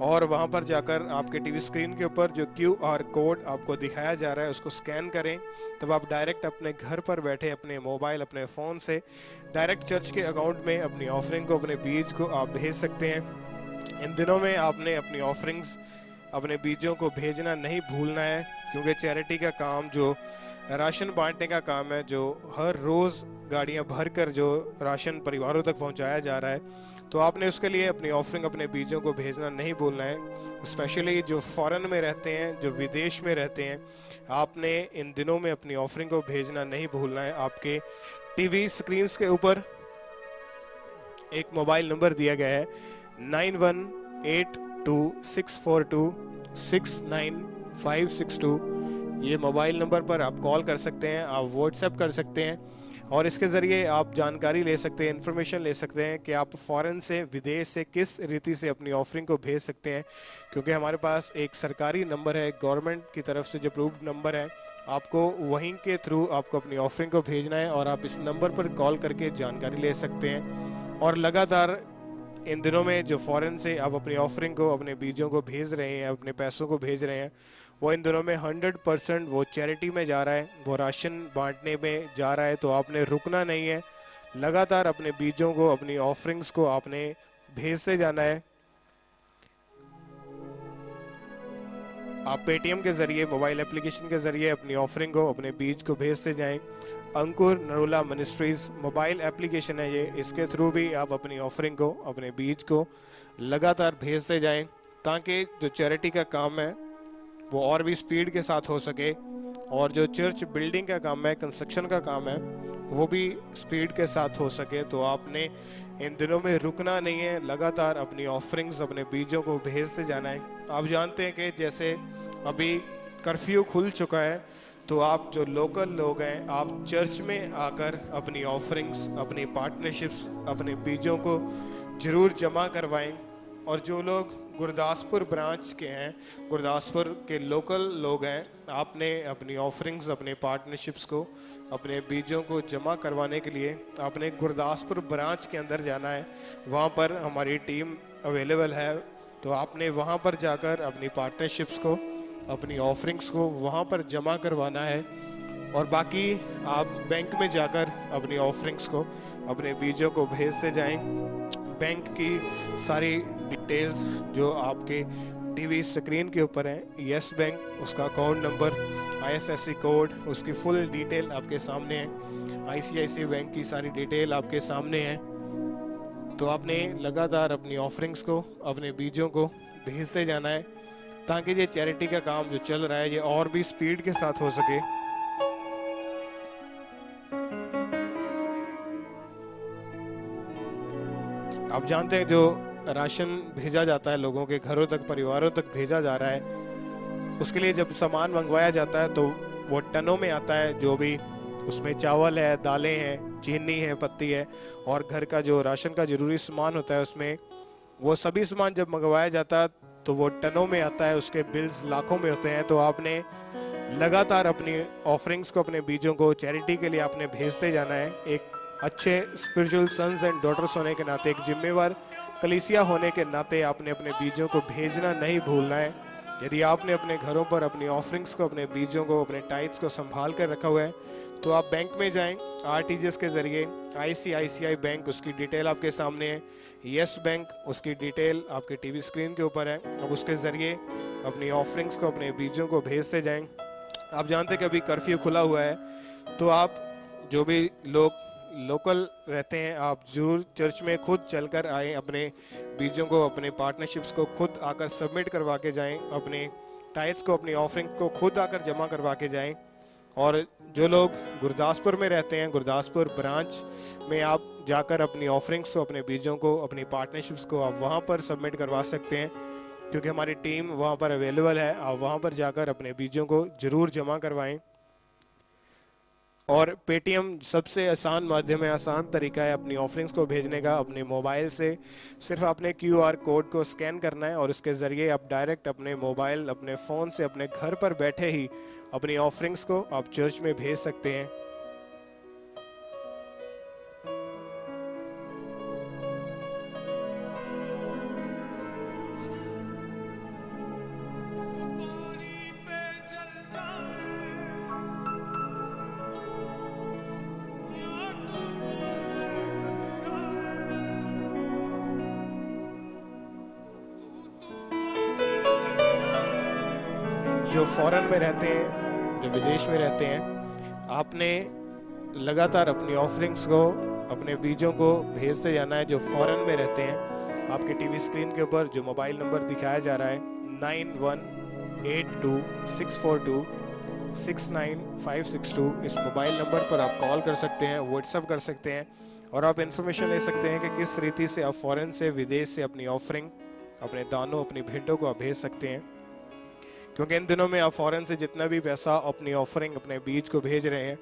और वहाँ पर जाकर आपके टीवी स्क्रीन के ऊपर जो QR कोड आपको दिखाया जा रहा है उसको स्कैन करें। तब आप डायरेक्ट अपने घर पर बैठे अपने मोबाइल, अपने फ़ोन से डायरेक्ट चर्च के अकाउंट में अपनी ऑफरिंग को, अपने बीज को आप भेज सकते हैं। इन दिनों में आपने अपनी ऑफरिंग्स, अपने बीजों को भेजना नहीं भूलना है, क्योंकि चैरिटी का काम, जो राशन बांटने का काम है, जो हर रोज़ गाड़ियां भरकर जो राशन परिवारों तक पहुंचाया जा रहा है, तो आपने उसके लिए अपनी ऑफरिंग, अपने बीजों को भेजना नहीं भूलना है। स्पेशली जो फॉरेन में रहते हैं, जो विदेश में रहते हैं, आपने इन दिनों में अपनी ऑफरिंग को भेजना नहीं भूलना है। आपके टीवी स्क्रीन्स के ऊपर एक मोबाइल नंबर दिया गया है 918264269562। ये मोबाइल नंबर पर आप कॉल कर सकते हैं, आप व्हाट्सएप कर सकते हैं और इसके ज़रिए आप जानकारी ले सकते हैं, इन्फॉर्मेशन ले सकते हैं कि आप फ़ॉरेन से, विदेश से किस रीति से अपनी ऑफरिंग को भेज सकते हैं। क्योंकि हमारे पास एक सरकारी नंबर है, गवर्नमेंट की तरफ से जो अप्रूव्ड नंबर है, आपको वहीं के थ्रू आपको अपनी ऑफरिंग को भेजना है और आप इस नंबर पर कॉल करके जानकारी ले सकते हैं। और लगातार इन दिनों में जो फ़ॉरेन से आप अपनी ऑफरिंग को, अपने बीजों को भेज रहे हैं, अपने पैसों को भेज रहे हैं, वो इन दिनों में 100% वो चैरिटी में जा रहा है, वो राशन बांटने में जा रहा है। तो आपने रुकना नहीं है, लगातार अपने बीजों को, अपनी ऑफरिंग्स को आपने भेजते जाना है। आप पेटीएम के ज़रिए, मोबाइल एप्लीकेशन के ज़रिए अपनी ऑफरिंग को, अपने बीज को भेजते जाएं। अंकुर नरोला मिनिस्ट्रीज मोबाइल एप्लीकेशन है ये, इसके थ्रू भी आप अपनी ऑफरिंग को, अपने बीज को लगातार भेजते जाएं, ताकि जो चैरिटी का काम है वो और भी स्पीड के साथ हो सके, और जो चर्च बिल्डिंग का काम है, कंस्ट्रक्शन का काम है, वो भी स्पीड के साथ हो सके। तो आपने इन दिनों में रुकना नहीं है, लगातार अपनी ऑफरिंग्स, अपने बीजों को भेजते जाना है। आप जानते हैं कि जैसे अभी कर्फ्यू खुल चुका है, तो आप जो लोकल लोग हैं, आप चर्च में आकर अपनी ऑफरिंग्स, अपनी पार्टनरशिप्स, अपने बीजों को ज़रूर जमा करवाएं। और जो लोग गुरदासपुर ब्रांच के हैं, गुरदासपुर के लोकल लोग हैं, आपने अपनी ऑफरिंग्स, अपने पार्टनरशिप्स को, अपने बीजों को जमा करवाने के लिए आपने गुरदासपुर ब्रांच के अंदर जाना है। वहाँ पर हमारी टीम अवेलेबल है, तो आपने वहाँ पर जाकर अपनी पार्टनरशिप्स को, अपनी ऑफरिंग्स को वहाँ पर जमा करवाना है। और बाकी आप बैंक में जाकर अपनी ऑफरिंग्स को, अपने बीजों को भेजते जाएं। बैंक की सारी डिटेल्स जो आपके टीवी स्क्रीन के ऊपर है, यस बैंक, उसका अकाउंट नंबर, आईएफएससी कोड, उसकी फुल डिटेल आपके सामने है। आईसीआईसीआई बैंक की सारी डिटेल आपके सामने है। तो आपने लगातार अपनी ऑफरिंग्स को, अपने बीजों को भेजते जाना है, ताकि ये चैरिटी का काम जो चल रहा है ये और भी स्पीड के साथ हो सके। आप जानते हैं जो राशन भेजा जाता है लोगों के घरों तक, परिवारों तक भेजा जा रहा है, उसके लिए जब सामान मंगवाया जाता है तो वो टनों में आता है। जो भी उसमें चावल है, दालें हैं, चीनी है, पत्ती है, और घर का जो राशन का ज़रूरी सामान होता है, उसमें वो सभी सामान जब मंगवाया जाता है तो वो टनों में आता है, उसके बिल्स लाखों में होते हैं। तो आपने लगातार अपनी ऑफरिंग्स को, अपने बीजों को चैरिटी के लिए आपने भेजते जाना है। एक अच्छे स्पिरिचुअल सन्स एंड डॉटर्स होने के नाते, एक जिम्मेवार कलीसिया होने के नाते आपने अपने बीजों को भेजना नहीं भूलना है। यदि आपने अपने घरों पर अपनी ऑफरिंग्स को, अपने बीजों को, अपने टाइट्स को संभाल कर रखा हुआ है, तो आप बैंक में जाएं आरटीजीएस के जरिए। आईसीआईसीआई बैंक, उसकी डिटेल आपके सामने है। यस बैंक, उसकी डिटेल आपके टीवी स्क्रीन के ऊपर है। अब उसके जरिए अपनी ऑफरिंग्स को, अपने बीजों को भेजते जाएं। आप जानते हैं कि अभी कर्फ्यू खुला हुआ है, तो आप जो भी लोग लोकल रहते हैं, आप जरूर चर्च में खुद चलकर आए, अपने बीजों को, अपने पार्टनरशिप्स को खुद आकर सबमिट करवा के जाएं, अपने टाइट्स को, अपनी ऑफरिंग को खुद आकर जमा करवा के जाएं। और जो लोग गुरदासपुर में रहते हैं, गुरदासपुर ब्रांच में आप जाकर अपनी ऑफरिंग्स को, अपने बीजों को, अपनी पार्टनरशिप्स को आप वहाँ पर सबमिट करवा सकते हैं, क्योंकि हमारी टीम वहाँ पर अवेलेबल है। आप वहाँ पर जाकर अपने बीजों को ज़रूर जमा करवाएं। और पेटीएम सबसे आसान माध्यम है, आसान तरीका है अपनी ऑफरिंग्स को भेजने का। अपने मोबाइल से सिर्फ आपने QR कोड को स्कैन करना है और उसके ज़रिए आप डायरेक्ट अपने मोबाइल, अपने फ़ोन से, अपने घर पर बैठे ही अपनी ऑफरिंग्स को आप चर्च में भेज सकते हैं। जो फॉरेन में रहते हैं, जो विदेश में रहते हैं, आपने लगातार अपनी ऑफरिंग्स को, अपने बीजों को भेजते जाना है। जो फॉरेन में रहते हैं, आपके टीवी स्क्रीन के ऊपर जो मोबाइल नंबर दिखाया जा रहा है 918264269562, इस मोबाइल नंबर पर आप कॉल कर सकते हैं, व्हाट्सएप कर सकते हैं और आप इन्फॉर्मेशन ले सकते हैं कि किस रीति से आप फॉरेन से, विदेश से अपनी ऑफरिंग, अपने दानों, अपनी भेंटों को आप भेज सकते हैं। क्योंकि इन दिनों में आप फॉरेन से जितना भी पैसा अपनी ऑफरिंग, अपने बीज को भेज रहे हैं,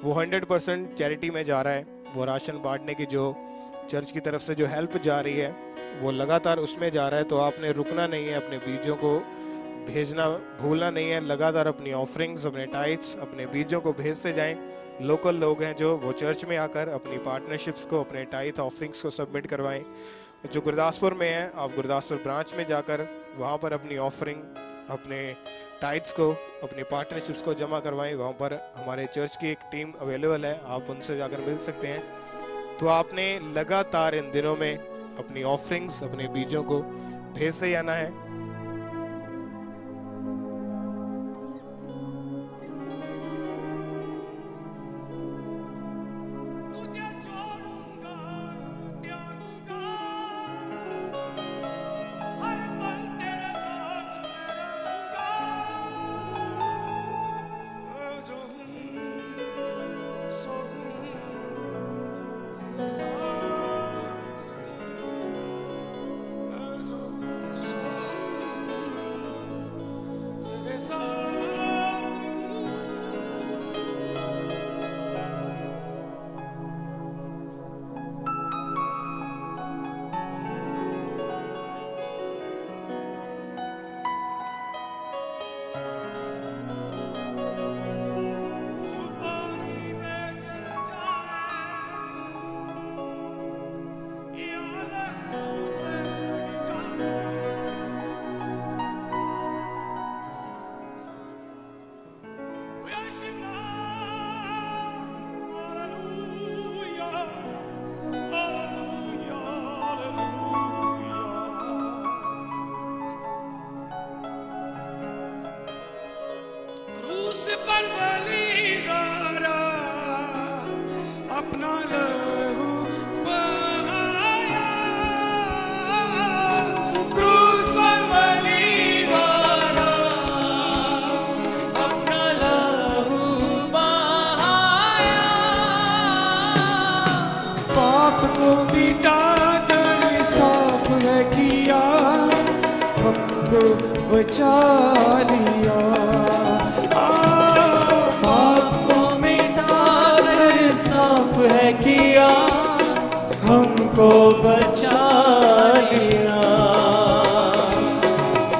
वो 100% चैरिटी में जा रहा है। वो राशन बांटने की जो चर्च की तरफ से जो हेल्प जा रही है, वो लगातार उसमें जा रहा है। तो आपने रुकना नहीं है, अपने बीजों को भेजना भूलना नहीं है। लगातार अपनी ऑफरिंग्स, अपने टाइट्स, अपने बीजों को भेजते जाएं। लोकल लोग हैं जो वो चर्च में आकर अपनी पार्टनरशिप्स को, अपने टाइट ऑफरिंग्स को सबमिट करवाएं। जो गुरदासपुर में है, आप गुरदासपुर ब्रांच में जाकर वहाँ पर अपनी ऑफरिंग, अपने टाइट्स को, अपनी पार्टनरशिप्स को जमा करवाएं। वहाँ पर हमारे चर्च की एक टीम अवेलेबल है, आप उनसे जाकर मिल सकते हैं। तो आपने लगातार इन दिनों में अपनी ऑफरिंग्स, अपने बीजों को भेजते जाना है।
अपना लहू बहाया, क्रूस पर बलिवारा, अपना लहू बहाया, पाप को मिटा कर साफ है किया, हमको बचा लिया। साफ है किया, हमको बचा लिया।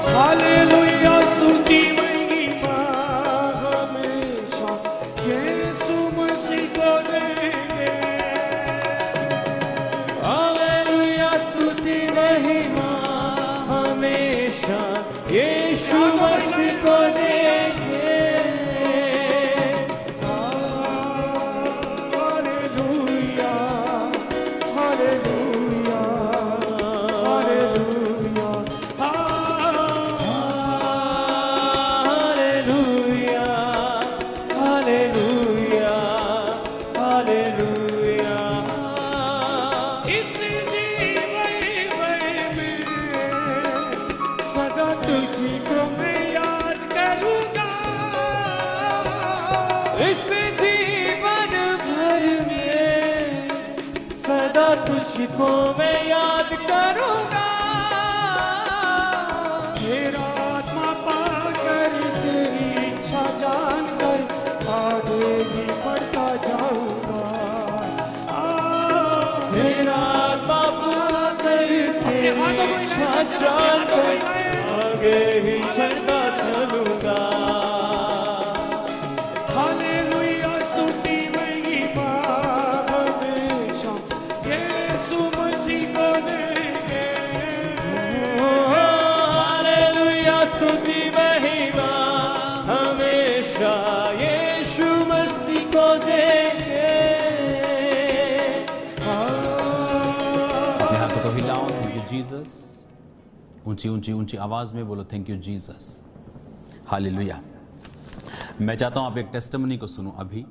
हालेलुया, स्तुति महिमा हमेशा यीशु मसीह को देंगे। मसीह को देंगे। Hallelujah, hallelujah, hallelujah, hallelujah, hallelujah, hallelujah. इस जीवन में सदा तुझको मैं याद करूंगा। इस जीवन भर में सदा तुझको मैं याद करूंगा। मेरा आत्मा पाकर तेरी इच्छा जानकर आगे ही बढ़ता जाऊंगा। मेरा आत्मा पाकर तेरी इच्छा जानकर आगे ही चलता चलूंगा। हालेलुया, स्तुति महिमा हमेशा यीशु मसीह को देंगे। हालेलुया, स्तुति महिमा हमेशा यीशु मसीह को देंगे।
अपने हाथों को हिलाओ। Thank you Jesus. ऊंची ऊंची ऊंची आवाज में बोलो थैंक यू जीसस। हालेलुया। मैं चाहता हूं आप एक टेस्टिमनी को सुनो अभी।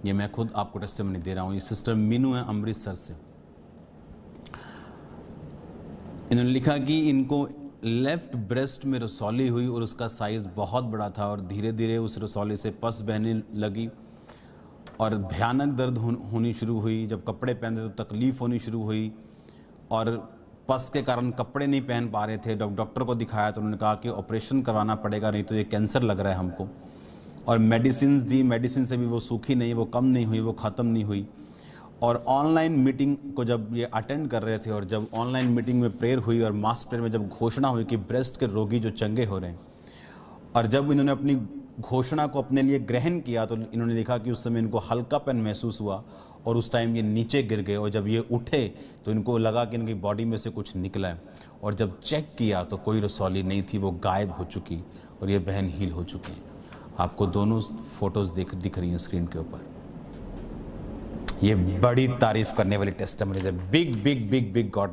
ये मैं खुद आपको टेस्टिमनी दे रहा हूं। ये सिस्टर मीनू है अमृतसर से। इन्होंने लिखा कि इनको लेफ्ट ब्रेस्ट में रसौली हुई और उसका साइज बहुत बड़ा था और धीरे धीरे उस रसौली से पस बहने लगी और भयानक दर्द होनी शुरू हुई। जब कपड़े पहनते तो तकलीफ होनी शुरू हुई और पस के कारण कपड़े नहीं पहन पा रहे थे। डॉक्टर को दिखाया तो उन्होंने कहा कि ऑपरेशन करवाना पड़ेगा, नहीं तो ये कैंसर लग रहा है हमको। और मेडिसिन दी, मेडिसिन से भी वो सूखी नहीं, वो कम नहीं हुई, वो ख़त्म नहीं हुई। और ऑनलाइन मीटिंग को जब ये अटेंड कर रहे थे और जब ऑनलाइन मीटिंग में प्रेयर हुई और मास प्रेयर में जब घोषणा हुई कि ब्रेस्ट के रोगी जो चंगे हो रहे हैं, और जब इन्होंने अपनी घोषणा को अपने लिए ग्रहण किया तो इन्होंने लिखा कि उस समय इनको हल्कापन महसूस हुआ और उस टाइम ये नीचे गिर गए और जब ये उठे तो इनको लगा कि इनकी बॉडी में से कुछ निकला है और जब चेक किया तो कोई रसौली नहीं थी, वो गायब हो चुकी और ये बहन हील हो चुकी। आपको दोनों फोटोज़ दिख रही हैं स्क्रीन के ऊपर। ये बड़ी तारीफ करने वाली टेस्टिमनीज है। Big big big big God,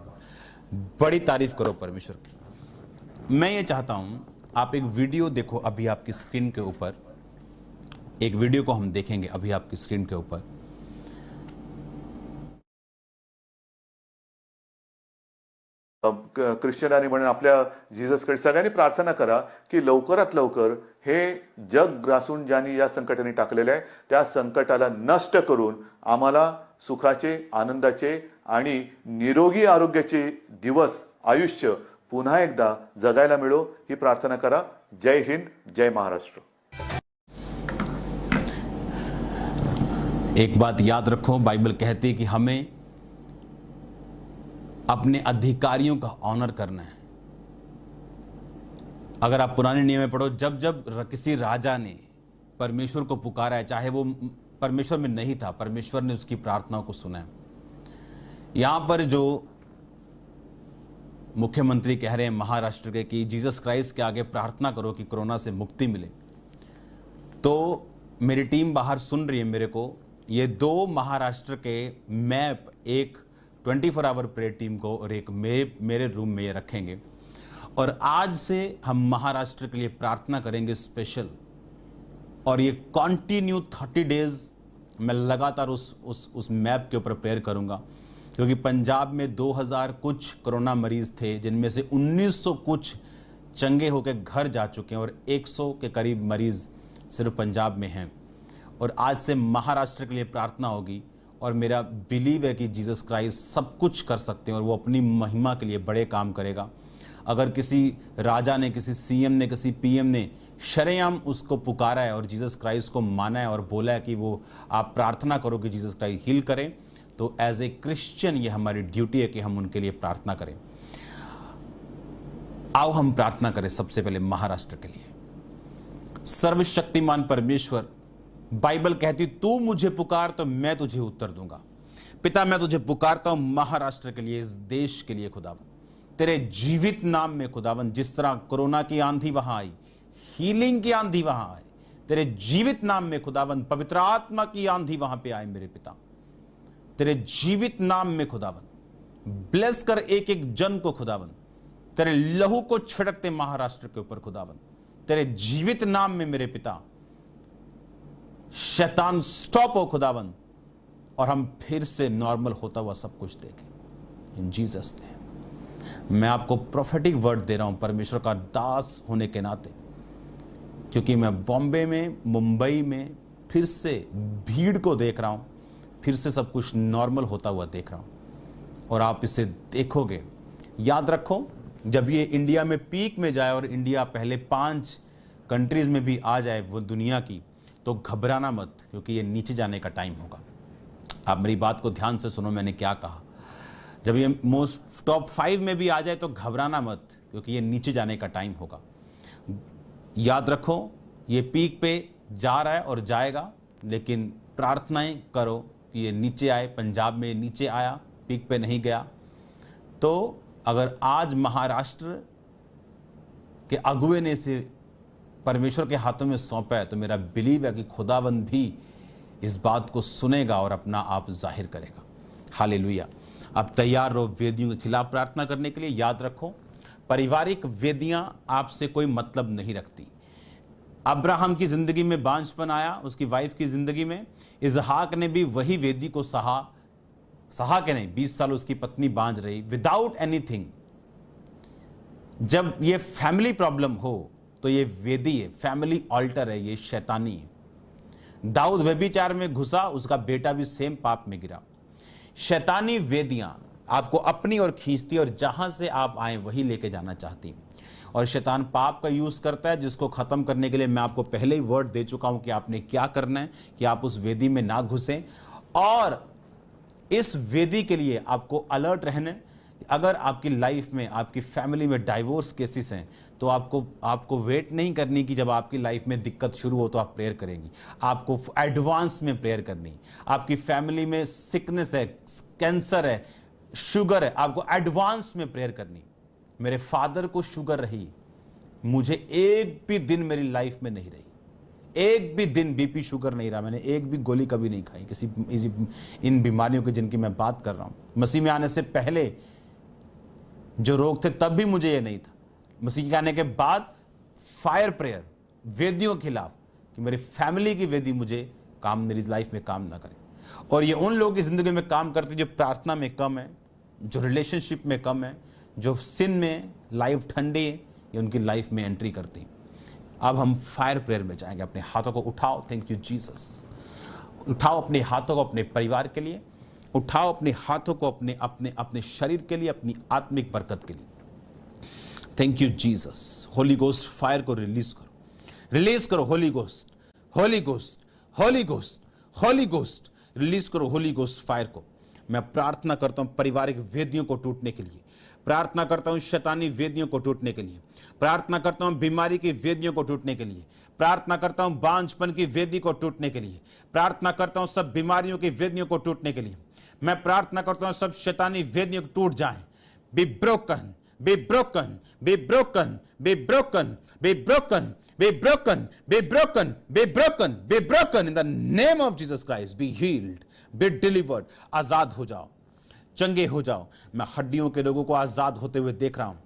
बड़ी तारीफ करो परमेश्वर की। मैं ये चाहता हूँ आप एक वीडियो देखो अभी आपकी स्क्रीन के ऊपर। एक वीडियो को हम देखेंगे अभी आपकी स्क्रीन के ऊपर।
ख्रिश्चनांनी म्हणून आपल्या जीससकडे सगळ्यांनी प्रार्थना करा की लवकरात लवकर हे जग ग्रासून ज्यांनी या संकटाने टाकलेलं आहे त्या संकटाला नष्ट करून आम्हाला सुखाचे, आनंदाचे आणि निरोगी आरोग्याचे दिवस, आयुष्य पुन्हा एकदा जगायला मिळो ही प्रार्थना करा। जय हिंद, जय महाराष्ट्र।
एक बात याद रखो, बाइबल कहती है कि हमें अपने अधिकारियों का ऑनर करना है। अगर आप पुराने नियम में पढ़ो, जब जब किसी राजा ने परमेश्वर को पुकारा है, चाहे वो परमेश्वर में नहीं था, परमेश्वर ने उसकी प्रार्थनाओं को सुना है। यहां पर जो मुख्यमंत्री कह रहे हैं महाराष्ट्र के कि जीसस क्राइस्ट के आगे प्रार्थना करो कि कोरोना से मुक्ति मिले, तो मेरी टीम बाहर सुन रही है मेरे को। ये दो महाराष्ट्र के मैप, एक 24 आवर प्रेयर टीम को और एक मेरे रूम में ये रखेंगे और आज से हम महाराष्ट्र के लिए प्रार्थना करेंगे स्पेशल। और ये कंटिन्यू 30 डेज मैं लगातार उस मैप के ऊपर प्रेयर करूंगा, क्योंकि पंजाब में 2000 कुछ कोरोना मरीज थे, जिनमें से 1900 कुछ चंगे होकर घर जा चुके हैं और 100 के करीब मरीज सिर्फ पंजाब में हैं। और आज से महाराष्ट्र के लिए प्रार्थना होगी और मेरा बिलीव है कि जीसस क्राइस्ट सब कुछ कर सकते हैं और वो अपनी महिमा के लिए बड़े काम करेगा। अगर किसी राजा ने, किसी सीएम ने, किसी पीएम ने शरेआम उसको पुकारा है और जीसस क्राइस्ट को माना है और बोला है कि वो आप प्रार्थना करो कि जीसस क्राइस्ट हील करें, तो एज ए क्रिश्चियन ये हमारी ड्यूटी है कि हम उनके लिए प्रार्थना करें। आओ हम प्रार्थना करें सबसे पहले महाराष्ट्र के लिए। सर्वशक्तिमान परमेश्वर, बाइबल कहती तू मुझे पुकार तो मैं तुझे उत्तर दूंगा। पिता, मैं तुझे पुकारता हूं महाराष्ट्र के लिए, इस देश के लिए खुदा। तेरे जीवित नाम में खुदावन, जिस तरह कोरोना की आंधी वहां आई, हीलिंग की आंधी वहां आई, तेरे जीवित नाम में खुदावन पवित्र आत्मा की आंधी वहां पे आए मेरे पिता। तेरे जीवित नाम में खुदावन ब्लेस कर एक एक जन को खुदावन, तेरे लहू को छिड़कते महाराष्ट्र के ऊपर खुदावन, तेरे जीवित नाम में मेरे पिता। शैतान स्टॉप हो खुदावन, और हम फिर से नॉर्मल होता हुआ सब कुछ देखें इन जीसस नेम। मैं आपको प्रोफेटिक वर्ड दे रहा हूं परमेश्वर का दास होने के नाते, क्योंकि मैं बॉम्बे में, मुंबई में फिर से भीड़ को देख रहा हूं, फिर से सब कुछ नॉर्मल होता हुआ देख रहा हूं, और आप इसे देखोगे। याद रखो, जब ये इंडिया में पीक में जाए और इंडिया पहले 5 कंट्रीज में भी आ जाए वो दुनिया की, तो घबराना मत, क्योंकि ये नीचे जाने का टाइम होगा। आप मेरी बात को ध्यान से सुनो, मैंने क्या कहा। जब ये मोस्ट टॉप 5 में भी आ जाए तो घबराना मत, क्योंकि ये नीचे जाने का टाइम होगा। याद रखो, ये पीक पे जा रहा है और जाएगा, लेकिन प्रार्थनाएं करो कि ये नीचे आए। पंजाब में नीचे आया, पीक पे नहीं गया। तो अगर आज महाराष्ट्र के अगुवे ने इसे परमेश्वर के हाथों में सौंपा है, तो मेरा बिलीव है कि खुदावंद भी इस बात को सुनेगा और अपना आप जाहिर करेगा। हालेलुया। अब तैयार रहो वेदियों के खिलाफ प्रार्थना करने के लिए। याद रखो, पारिवारिक वेदियां आपसे कोई मतलब नहीं रखती। अब्राहम की जिंदगी में बांझपन आया, उसकी वाइफ की जिंदगी में। इसहाक ने भी वही वेदी को सहा के नहीं, 20 साल उसकी पत्नी बांझ रही विदाउट एनीथिंग। जब ये फैमिली प्रॉब्लम हो तो ये वेदी है, फैमिली ऑल्टर है, ये शैतानी है। दाऊद व्यभिचार में घुसा, उसका बेटा भी सेम पाप में गिरा। शैतानी वेदियां आपको अपनी ओर खींचती और जहां से आप आए वही लेके जाना चाहती। और शैतान पाप का यूज करता है, जिसको खत्म करने के लिए मैं आपको पहले ही वर्ड दे चुका हूं कि आपने क्या करना है, कि आप उस वेदी में ना घुसें। और इस वेदी के लिए आपको अलर्ट रहना है। अगर आपकी लाइफ में, आपकी फैमिली में डाइवोर्स केसेस हैं, तो आपको वेट नहीं करनी कि जब आपकी लाइफ में दिक्कत शुरू हो तो आप प्रेयर करेंगी। आपको एडवांस में प्रेयर करनी। आपकी फैमिली में सिकनेस है, कैंसर है, शुगर है, आपको एडवांस में प्रेयर करनी। मेरे फादर को शुगर रही, मुझे एक भी दिन मेरी लाइफ में नहीं रही, एक भी दिन बीपी शुगर नहीं रहा। मैंने एक भी गोली कभी नहीं खाई किसी इन बीमारियों की जिनकी मैं बात कर रहा हूं। मसीह में आने से पहले जो रोग थे तब भी मुझे ये नहीं था। मसीह के आने के बाद फायर प्रेयर वेदियों के खिलाफ, कि मेरी फैमिली की वेदी मुझे मेरी लाइफ में काम ना करे। और ये उन लोगों की जिंदगी में काम करती जो प्रार्थना में कम है, जो रिलेशनशिप में कम है, जो सिन में लाइफ ठंडी है, ये उनकी लाइफ में एंट्री करती। अब हम फायर प्रेयर में जाएंगे। अपने हाथों को उठाओ। Thank you Jesus. उठाओ अपने हाथों को अपने परिवार के लिए, उठाओ अपने हाथों को अपने अपने अपने शरीर के लिए, अपनी आत्मिक बरकत के लिए। Thank you Jesus. Holi ghost fire को रिलीज करो, Holi ghost, Holi ghost, Holi ghost, Holi ghost, release करो होली गोस्ट फायर को। मैं प्रार्थना करता हूं पारिवारिक वेदियों को टूटने के लिए, प्रार्थना करता हूं शैतानी वेदियों को टूटने के लिए, प्रार्थना करता हूं बीमारी की वेदियों को टूटने के लिए, प्रार्थना करता हूं बांझपन की वेदी को टूटने के लिए, प्रार्थना करता हूं सब बीमारियों की वेदियों को टूटने के लिए। मैं प्रार्थना करता हूं सब शैतानी वेदियों को टूट जाएं। Be broken, be broken, be broken, be broken, be broken, be broken, be broken, be broken, be broken in the name of Jesus Christ. Be healed, be delivered. आजाद हो जाओ, चंगे हो जाओ। मैं हड्डियों के लोगों को आजाद होते हुए देख रहा हूं,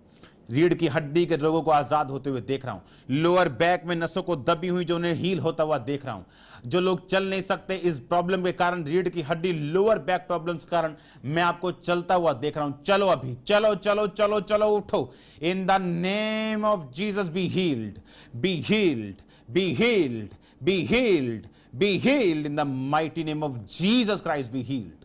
रीढ़ की हड्डी के लोगों को आजाद होते हुए देख रहा हूं, लोअर बैक में नसों को दबी हुई जो उन्हें हील होता हुआ देख रहा हूं। जो लोग चल नहीं सकते इस प्रॉब्लम के कारण, रीढ़ की हड्डी, लोअर बैक प्रॉब्लम के कारण, मैं आपको चलता हुआ देख रहा हूं। चलो अभी, चलो चलो चलो चलो, उठो। इन the name of Jesus be healed, be healed, be healed, be healed, B healed in the mighty name of Jesus Christ. Be heeled.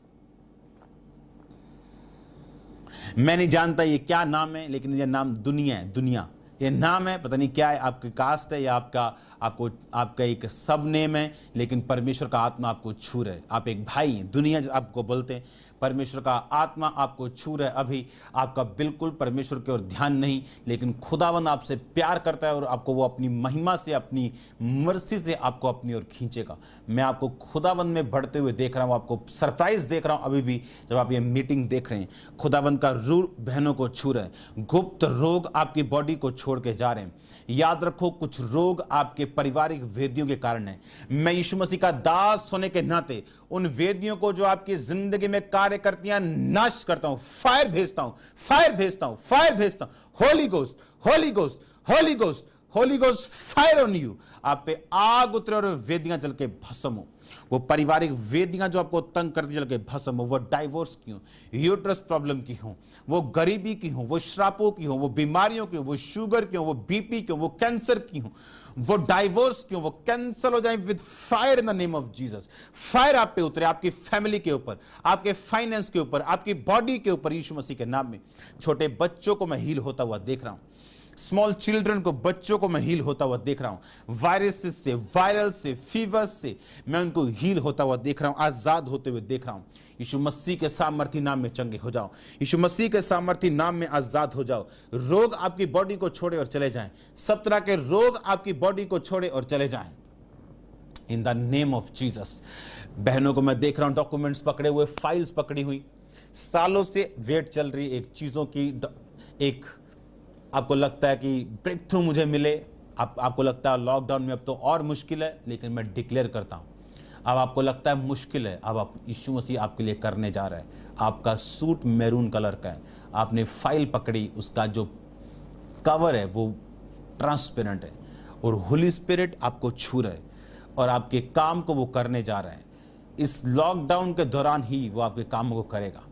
मैं नहीं जानता ये क्या नाम है, लेकिन ये नाम दुनिया है। दुनिया ये नाम है, पता नहीं क्या है, आपकी कास्ट है या आपका एक सब नेम है, लेकिन परमेश्वर का आत्मा आपको छू रहे। आप एक भाई हैं, दुनिया आपको बोलते हैं, परमेश्वर का आत्मा आपको छू रहा है। अभी आपका बिल्कुल परमेश्वर की ओर ध्यान नहीं, लेकिन खुदावन आपसे प्यार करता है और आपको वो अपनी महिमा से, अपनी मर्सी से आपको अपनी ओर खींचेगा। मैं आपको खुदावन में बढ़ते हुए देख रहा हूँ, आपको सरप्राइज देख रहा हूँ। अभी भी जब आप ये मीटिंग देख रहे हैं, खुदावन का रूह बहनों को छू रहा है। गुप्त रोग आपकी बॉडी को छोड़ के जा रहे हैं। याद रखो, कुछ रोग आपके पारिवारिक वेदियों के कारण है। मैं यीशु मसीह का दास होने के नाते उन वेदियों को जो आपकी जिंदगी में कार्य करती हैं नाश करता हूं। फायर भेजता हूं, फायर भेजता हूं, फायर भेजता हूं। Holi ghost, Holi ghost, Holi ghost, Holi ghost, fire on you. आप पे आग उतरे और वेदियां जल के भस्म हो। वो पारिवारिक वेदियां जो आपको तंग करती जल के भस्म हो। वो डाइवोर्स की हो, यूट्रस प्रॉब्लम की हो, वो गरीबी की हो, वो श्रापों की हो, वो बीमारियों की हो, वो शुगर की हो, वो बीपी की हो, वो कैंसर की हो, वो डाइवोर्स की हो, वो कैंसल हो जाए with fire in the name of Jesus. Fire आप पे उतरे, आपकी फैमिली के ऊपर, आपके फाइनेंस के ऊपर, आपकी बॉडी के ऊपर, यीशु मसीह के नाम में। छोटे बच्चों को मैं हील होता हुआ देख रहा हूं। स्मॉल चिल्ड्रन को, बच्चों को मैं हील होता हुआ देख रहा हूं। वायरसेस से, वायरल से, फीवर से मैं उनको हील होता हुआ देख रहा हूं, आजाद होते हुए देख रहा हूं। यीशु मसीह के सामर्थी नाम में चंगे हो जाओ। यीशु मसीह के सामर्थी नाम में आजाद हो जाओ। रोग आपकी बॉडी को छोड़े और चले जाएं। सब तरह के रोग आपकी बॉडी को छोड़े और चले जाएं इन द नेम ऑफ जीसस। बहनों को मैं देख रहा हूं, डॉक्यूमेंट्स पकड़े हुए, फाइल्स पकड़ी हुई, सालों से वेट चल रही एक चीजों की। एक आपको लगता है कि ब्रेक थ्रू मुझे मिले, आपको लगता है लॉकडाउन में अब तो और मुश्किल है, लेकिन मैं डिक्लेयर करता हूं, अब आपको लगता है मुश्किल है, अब आप यीशु मसीह आपके लिए करने जा रहा है। आपका सूट मैरून कलर का है, आपने फाइल पकड़ी, उसका जो कवर है वो ट्रांसपेरेंट है और होली स्पिरिट आपको छू रहा है और आपके काम को वो करने जा रहा है। इस लॉकडाउन के दौरान ही वो आपके काम को करेगा।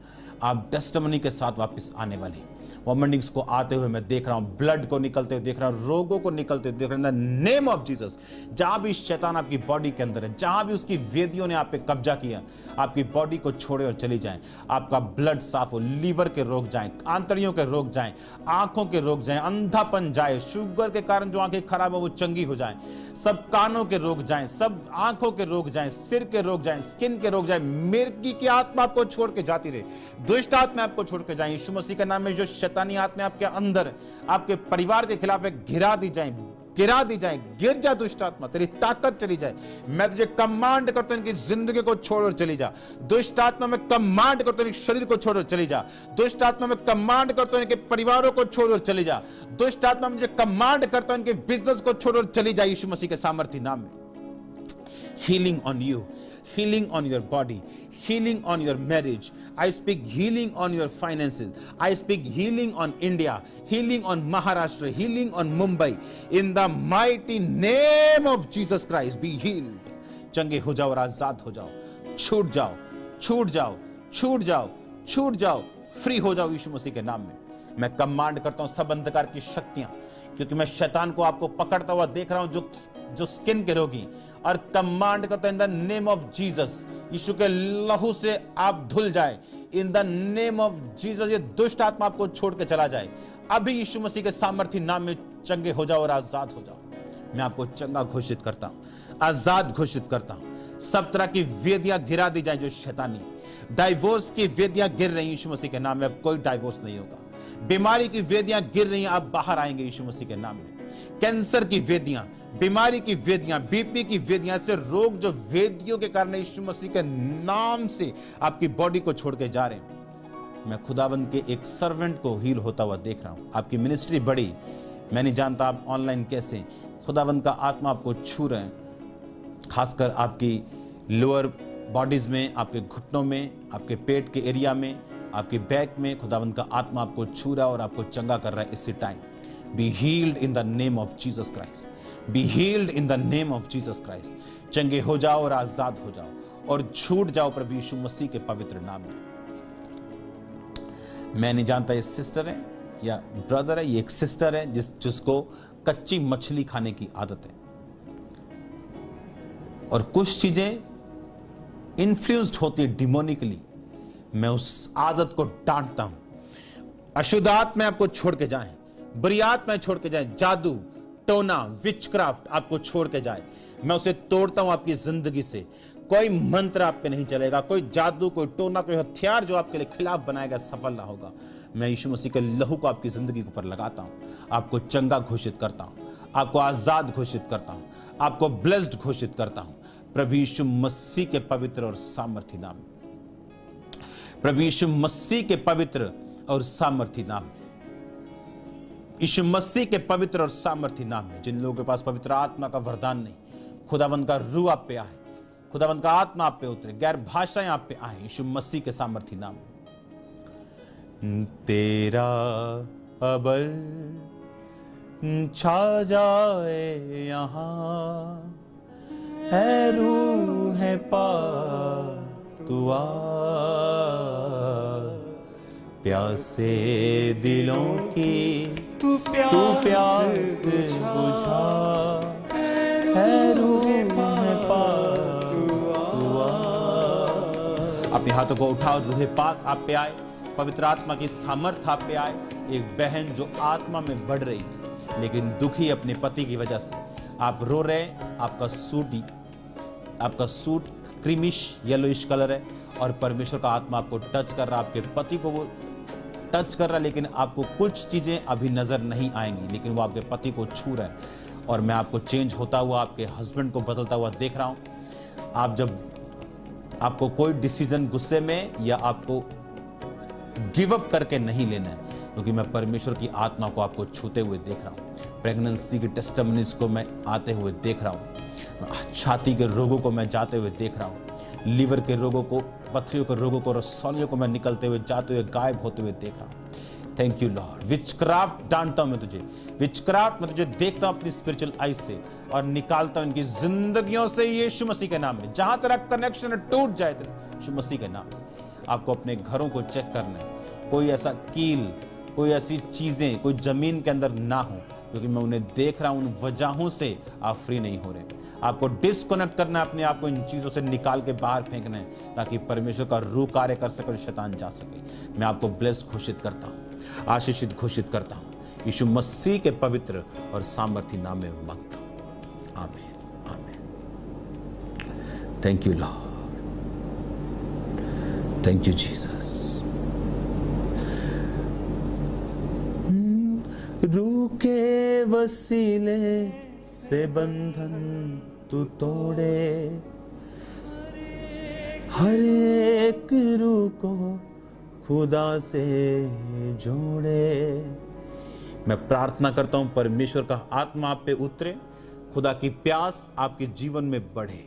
आप टेस्टिमनी के साथ वापस आने वाले हैं। वॉमिटिंग्स को आते हुए मैं देख रहा हूं, ब्लड को निकलते हुए देख रहा हूं, रोगों को निकलते हुए देख रहा हूं। नेम ऑफ जीसस, जहां भी शैतान आपकी बॉडी के अंदर है, जहां भी उसकी वेदियों ने आप पे कब्जा किया, आपकी बॉडी को छोड़े और चली जाएं। आपका ब्लड साफ हो, लीवर के रोग जाएं, आंतड़ियों के रोग जाएं, आंखों के रोग जाएं, अंधापन जाए, शुगर के कारण जो आंखें खराब हो वो चंगी हो जाएं, सब कानों के रोग जाएं, सब आंखों के रोग जाएं, सिर के रोग जाएं, स्किन के रोग जाएं। मिर्गी की आत्मा आपको छोड़ के जाती रहे, दुष्ट आत्मा आपको छोड़ के जाए। यीशु मसीह के नाम में जो शैतानी आत्मा आपके अंदर, आपके परिवार के खिलाफ गिरा दी जाए, गिरा दी जाए। गिर जा दुष्ट आत्मा, तेरी ताकत चली जाए। मैं तुझे कमांड करता हूं इनकी जिंदगी को छोड़ और चली जा। दुष्ट आत्मा में कमांड करता हूं इनके शरीर को छोड़ और चली जा। दुष्ट आत्मा में कमांड करता हूं इनके परिवारों को छोड़ और चली जा। दुष्ट आत्मा में कमांड करता हूं इनके बिजनेस को छोड़ और चली जा यीशु मसीह के सामर्थी नाम में। Healing on you, healing on your body, healing on your marriage. I speak healing on your finances. I speak healing on India, healing on Maharashtra, healing on Mumbai. In the mighty name of Jesus Christ, be healed. चंगे हो जाओ और आजाद हो जाओ, छूट जाओ, छूट जाओ, छूट जाओ, छूट जाओ, फ्री हो जाओ यीशु मसीह के नाम में। मैं कमांड करता हूं सब अंधकार की शक्तियां, क्योंकि मैं शैतान को आपको पकड़ता हुआ देख रहा हूं, जो स्किन के रोगी, और कमांड करता हूं in the name of Jesus, यीशु के लहू से आप धुल जाए। In the name of Jesus ये दुष्ट आत्मा आपको छोड़ के चला जाए। अभी यीशु मसीह के सामर्थी नाम में चंगे हो जाओ और आजाद हो जाओ। मैं आपको चंगा घोषित करता हूं, आजाद घोषित करता हूं। सब तरह की वेदियां गिरा दी जाए जो शैतानी, डाइवोर्स की वेदियां गिर रही यीशु मसीह के नाम में, अब कोई डाइवोर्स नहीं होगा। बीमारी की वेदियां गिर रही हैं, आप बाहर आएंगे यीशु मसीह के नाम में। कैंसर की वेदियां, बीमारी की वेदियां, बीपी की वेदियां, ऐसे रोग जो वेदियों के कारण यीशु मसीह के नाम से आपकी बॉडी को छोड़ के जा रहे हैं। मैं खुदावंद के एक सर्वेंट को हील होता हुआ देख रहा हूं। आपकी मिनिस्ट्री बड़ी, मैं नहीं जानता आप ऑनलाइन कैसे, खुदावंद का आत्मा आपको छू रहे हैं, खासकर आपकी लोअर बॉडीज में, आपके घुटनों में, आपके पेट के एरिया में, आपके बैक में। खुदावंद का आत्मा आपको छू रहा है और आपको चंगा कर रहा है इसी time. Be healed in the name of Jesus Christ, be healed in the name of Jesus Christ. चंगे हो जाओ और आजाद हो जाओ और छूट जाओ प्रभु यीशु मसीह के पवित्र नाम में। मैं नहीं जानता ये सिस्टर है या ब्रदर है, ये एक सिस्टर है जिसको कच्ची मछली खाने की आदत है और कुछ चीजें इन्फ्लुएंस्ड होती है डिमोनिकली। मैं उस आदत को डांटता हूं। अशुद्ध आत्मा आपको छोड़ के जाएं, बुरी आत्मा छोड़ के जाएं, जादू टोना विचक्राफ्ट आपको छोड़ के जाए, मैं उसे तोड़ता हूं आपकी जिंदगी से। कोई मंत्र आप पे नहीं चलेगा, कोई जादू, कोई टोना, कोई हथियार जो आपके लिए खिलाफ बनाएगा सफल ना होगा। मैं यीशु मसीह के लहू को आपकी जिंदगी के ऊपर लगाता हूं, आपको चंगा घोषित करता हूं, आपको आजाद घोषित करता हूं, आपको ब्लेस्ड घोषित करता हूं प्रभु यीशु मसीह के पवित्र और सामर्थी नाम में। प्रभु यीशु मसीह के पवित्र और सामर्थी नाम में, यीशु मसीह के पवित्र और सामर्थी नाम में। जिन लोगों के पास पवित्र आत्मा का वरदान नहीं, खुदावंद का रूह आप पे आए, खुदावंद का आत्मा आप पे उतरे, गैर भाषाएं आप पे आए, यीशु मसीह के सामर्थी नाम में। तेरा अबर छा जाए यहाँ, है रूह है पा तू आ, प्यासे दिलों की तू प्यास बुझा, है रूह है पा तू आ। अपने हाथों को उठाओ, रूह पाक आप पे आए, पवित्र आत्मा की सामर्थ आप पे आए। एक बहन जो आत्मा में बढ़ रही लेकिन दुखी अपने पति की वजह से, आप रो रहे हैं, आपका सूट क्रीमिश येलोइश कलर है और परमेश्वर का आत्मा आपको टच कर रहा है, आपके पति को वो टच कर रहा है, लेकिन आपको कुछ चीजें अभी नजर नहीं आएंगी, लेकिन वो आपके पति को छू रहा है। और मैं आपको चेंज होता हुआ, आपके हस्बैंड को बदलता हुआ देख रहा हूं। आपको कोई डिसीजन गुस्से में या आपको गिव अप करके नहीं लेना है, क्योंकि मैं परमेश्वर की आत्मा को आपको छूते हुए देख रहा हूं। प्रेगनेंसी की टेस्टिमनीज को मैं आते हुए देख रहा हूं, छाती के रोगों को मैं जाते हुए देख रहा हूं, लीवर के रोगों को, पथरियों के रोगों को, रसौलियों को मैं निकलते हुए, जाते हुए, गायब होते हुए देख रहा हूं। Thank you Lord. विचक्राफ्ट डांटता हूं मैं तुझे, विचक्राफ्ट मैं तुझे देखता हूं अपनी स्पिरिचुअल आई से और निकालता हूं इनकी जिंदगियों से यीशु मसीह के नाम में। जहां तेरा कनेक्शन टूट जाए यीशु मसीह के नाम में। आपको अपने घरों को चेक करना है, कोई ऐसा कील, कोई ऐसी चीजें कोई जमीन के अंदर ना हो, क्योंकि मैं उन्हें देख रहा हूं। उन वजहों से आप फ्री नहीं हो रहे। आपको डिस्कनेक्ट करना है अपने आप को, इन चीजों से निकाल के बाहर फेंकना है, ताकि परमेश्वर का रूह कार्य कर सके और शैतान जा सके। मैं आपको ब्लेस घोषित करता हूं, आशीषित घोषित करता हूं, यीशु मसीह के पवित्र और सामर्थी नाम में मांगता हूं। आमीन, आमीन। Thank you Lord, thank you Jesus. रूह के वसीले से बंधन तू तोड़े, हर एक रूह को खुदा से जोड़े। मैं प्रार्थना करता हूं परमेश्वर का आत्मा आप पे उतरे, खुदा की प्यास आपके जीवन में बढ़े।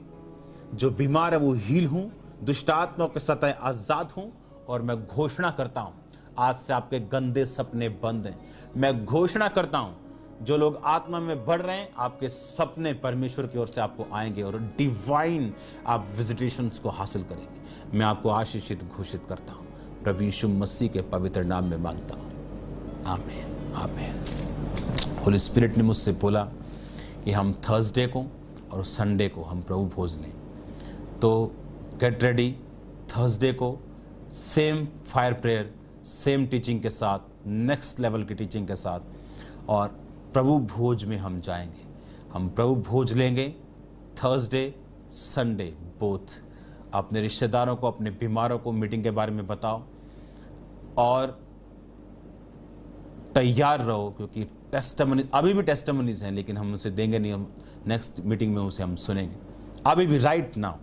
जो बीमार है वो हील हूं, दुष्ट आत्माओं के सताए आजाद हूं। और मैं घोषणा करता हूं आज से आपके गंदे सपने बंद हैं। मैं घोषणा करता हूं जो लोग आत्मा में बढ़ रहे हैं, आपके सपने परमेश्वर की ओर से आपको आएंगे और डिवाइन आप विजिटेशंस को हासिल करेंगे। मैं आपको आशीषित घोषित करता हूं, प्रभु यीशु मसीह के पवित्र नाम में मांगता हूं। आमीन, आमीन। होली स्पिरिट ने मुझसे बोला कि हम थर्सडे को और संडे को हम प्रभु भोज लें, तो गेट रेडी। थर्सडे को same fire prayer, same teaching के साथ, नेक्स्ट लेवल की टीचिंग के साथ, और प्रभु भोज में हम जाएंगे। हम प्रभु भोज लेंगे थर्सडे संडे बोथ। अपने रिश्तेदारों को, अपने बीमारों को मीटिंग के बारे में बताओ और तैयार रहो, क्योंकि टेस्टिमनी, अभी भी टेस्टिमनीज हैं, लेकिन हम उसे देंगे नहीं, हम नेक्स्ट मीटिंग में उसे हम सुनेंगे। अभी भी राइट नाउ।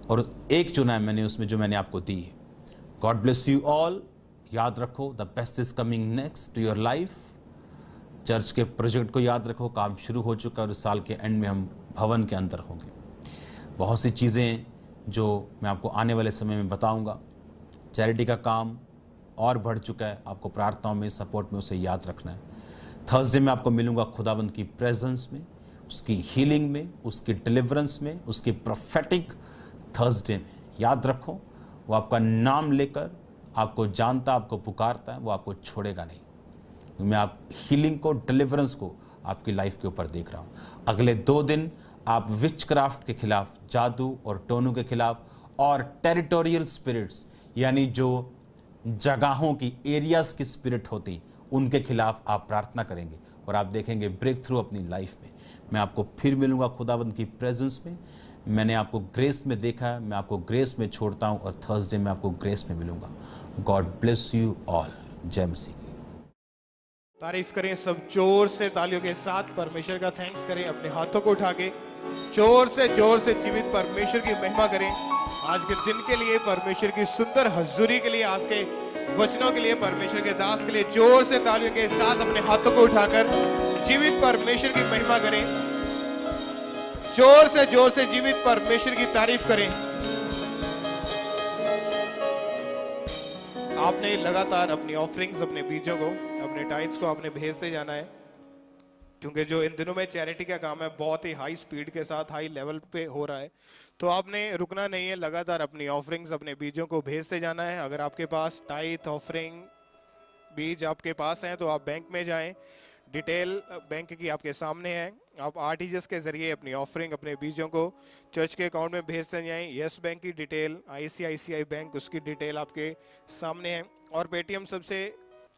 और एक चुना है मैंने उसमें, जो मैंने आपको दी है। God bless you all. याद रखो, the best is coming next to your life. Church के प्रोजेक्ट को याद रखो, काम शुरू हो चुका है और इस साल के एंड में हम भवन के अंदर होंगे। बहुत सी चीज़ें जो मैं आपको आने वाले समय में बताऊंगा। चैरिटी का काम और बढ़ चुका है, आपको प्रार्थनाओं में, सपोर्ट में उसे याद रखना है। थर्सडे में आपको मिलूंगा खुदावंद की प्रेजेंस में, उसकी हीलिंग में, उसकी डिलीवरेंस में, उसकी प्रोफेटिक थर्सडे में। याद रखो, वो आपका नाम लेकर आपको जानता, आपको पुकारता है, वो आपको छोड़ेगा नहीं। मैं आप हीलिंग को, डिलीवरेंस को आपकी लाइफ के ऊपर देख रहा हूँ। अगले 2 दिन आप विचक्राफ्ट के खिलाफ, जादू और टोनों के खिलाफ, और टेरिटोरियल स्पिरिट्स यानी जो जगहों की, एरियाज की स्पिरिट होती, उनके खिलाफ आप प्रार्थना करेंगे और आप देखेंगे ब्रेक थ्रू अपनी लाइफ में। मैं आपको फिर मिलूंगा खुदावंद की प्रेजेंस में मैंने आपको ग्रेस में देखा है, मैं आपको ग्रेस में छोड़ता हूं और थर्सडे में आपको ग्रेस में मिलूंगा। God bless you all. जय मसीह।
तारीफ करें सब जोर से तालियों के साथ, परमेश्वर का थैंक्स करें, अपने हाथों को उठा के जोर से जीवित परमेश्वर की महिमा करें। आज के दिन के लिए, परमेश्वर की सुंदर हजूरी के लिए, आज के वचनों के लिए, परमेश्वर के दास के लिए जोर से तालियों के साथ अपने हाथों को उठाकर जीवित परमेश्वर की महिमा करें। जोर से जीवित परमेश्वर की तारीफ करें। आपने लगातार अपनी ऑफरिंग्स, अपने बीजों को, अपने टाइट्स को आपने भेजते जाना है, क्योंकि जो इन दिनों में चैरिटी का काम है बहुत ही हाई स्पीड के साथ, हाई लेवल पे हो रहा है। तो आपने रुकना नहीं है, लगातार अपनी ऑफरिंग्स, अपने बीजों को भेजते जाना है। अगर आपके पास टाइट, ऑफरिंग, बीज आपके पास हैं तो आप बैंक में जाएं। डिटेल बैंक की आपके सामने है। आप आरटीजीएस के जरिए अपनी ऑफरिंग, अपने बीजों को चर्च के अकाउंट में भेजते जाएं। यस बैंक की डिटेल, आईसीआईसीआई बैंक, उसकी डिटेल आपके सामने है। और पेटीएम सबसे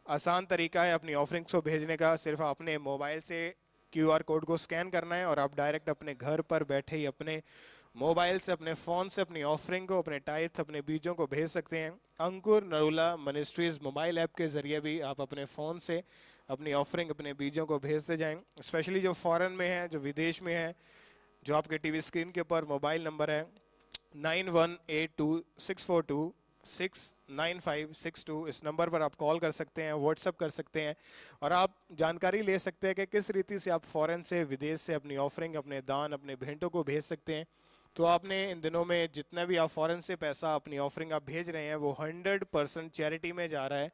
आसान तरीका है अपनी ऑफरिंग्स को भेजने का। सिर्फ अपने मोबाइल से क्यूआर कोड को स्कैन करना है और आप डायरेक्ट अपने घर पर बैठे ही अपने मोबाइल से, अपने फ़ोन से अपनी ऑफरिंग को, अपने टाइथ, अपने बीजों को भेज सकते हैं। अंकुर नरूला मिनिस्ट्रीज मोबाइल ऐप के ज़रिए भी आप अपने फ़ोन से अपनी ऑफरिंग, अपने बीजों को भेजते जाएं। स्पेशली जो फॉरेन में है, जो विदेश में है, जो आपके टीवी स्क्रीन के ऊपर मोबाइल नंबर है 918264269562, इस नंबर पर आप कॉल कर सकते हैं, व्हाट्सएप कर सकते हैं और आप जानकारी ले सकते हैं कि किस रीति से आप फॉरेन से, विदेश से अपनी ऑफरिंग, अपने दान, अपने भेंटों को भेज सकते हैं। तो आपने इन दिनों में जितना भी आप फॉरेन से पैसा, अपनी ऑफरिंग आप भेज रहे हैं, वो 100% चैरिटी में जा रहा है।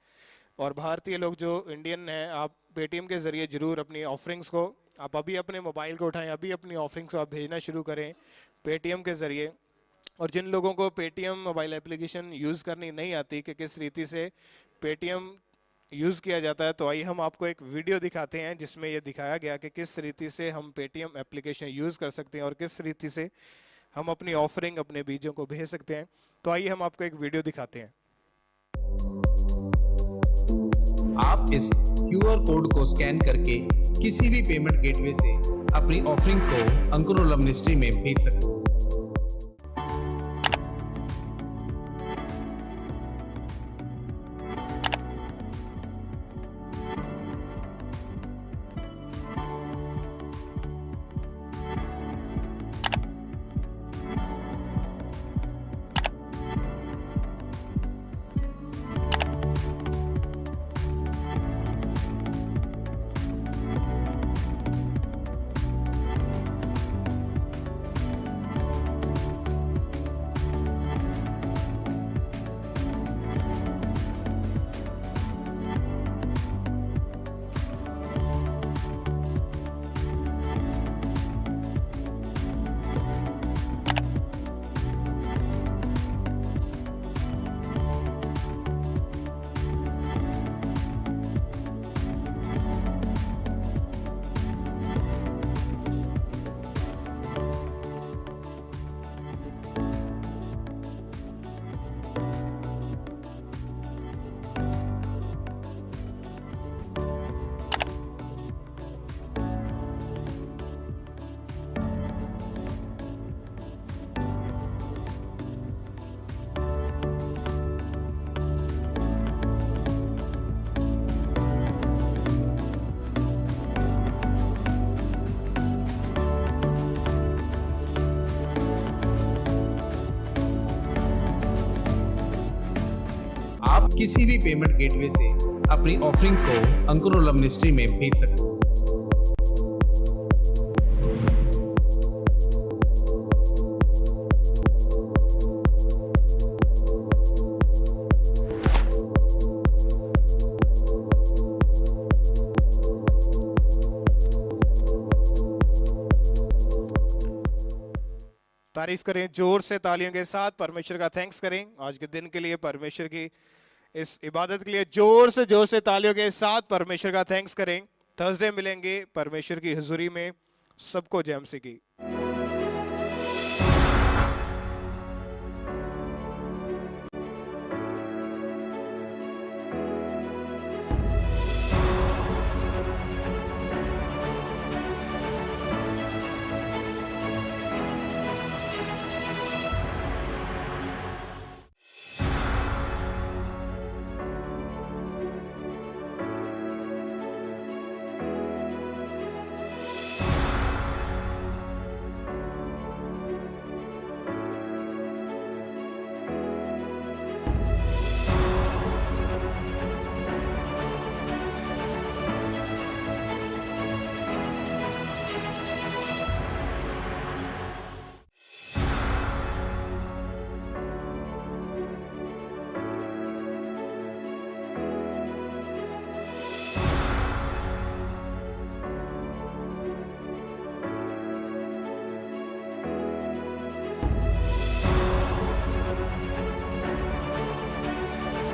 और भारतीय लोग जो इंडियन हैं, आप पेटीएम के ज़रिए ज़रूर अपनी ऑफरिंग्स को, आप अभी अपने मोबाइल को उठाएं, अभी अपनी ऑफरिंग्स को आप भेजना शुरू करें पेटीएम के ज़रिए। और जिन लोगों को पेटीएम मोबाइल एप्लीकेशन यूज़ करनी नहीं आती कि किस रीति से पेटीएम यूज़ किया जाता है, तो आइए हम आपको एक वीडियो दिखाते हैं जिसमें ये दिखाया गया कि किस रीति से हम पेटीएम एप्लीकेशन यूज़ कर सकते हैं और किस रीति से हम अपनी ऑफरिंग, अपने बीजों को भेज सकते हैं। तो आइए हम आपको एक वीडियो दिखाते हैं।
आप इस क्यूआर कोड को स्कैन करके किसी भी पेमेंट गेटवे से अपनी ऑफरिंग को अंकुर मिनिस्ट्री में भेज सकते हैं। आप किसी भी पेमेंट गेटवे से अपनी ऑफरिंग को अंकुर मिनिस्ट्री में भेज सकते हैं।
तारीफ करें जोर से तालियों के साथ, परमेश्वर का थैंक्स करें आज के दिन के लिए, परमेश्वर की इस इबादत के लिए जोर से तालियों के साथ परमेश्वर का थैंक्स करें। थर्सडे मिलेंगे परमेश्वर की हुजूरी में। सबको जय मसीह की।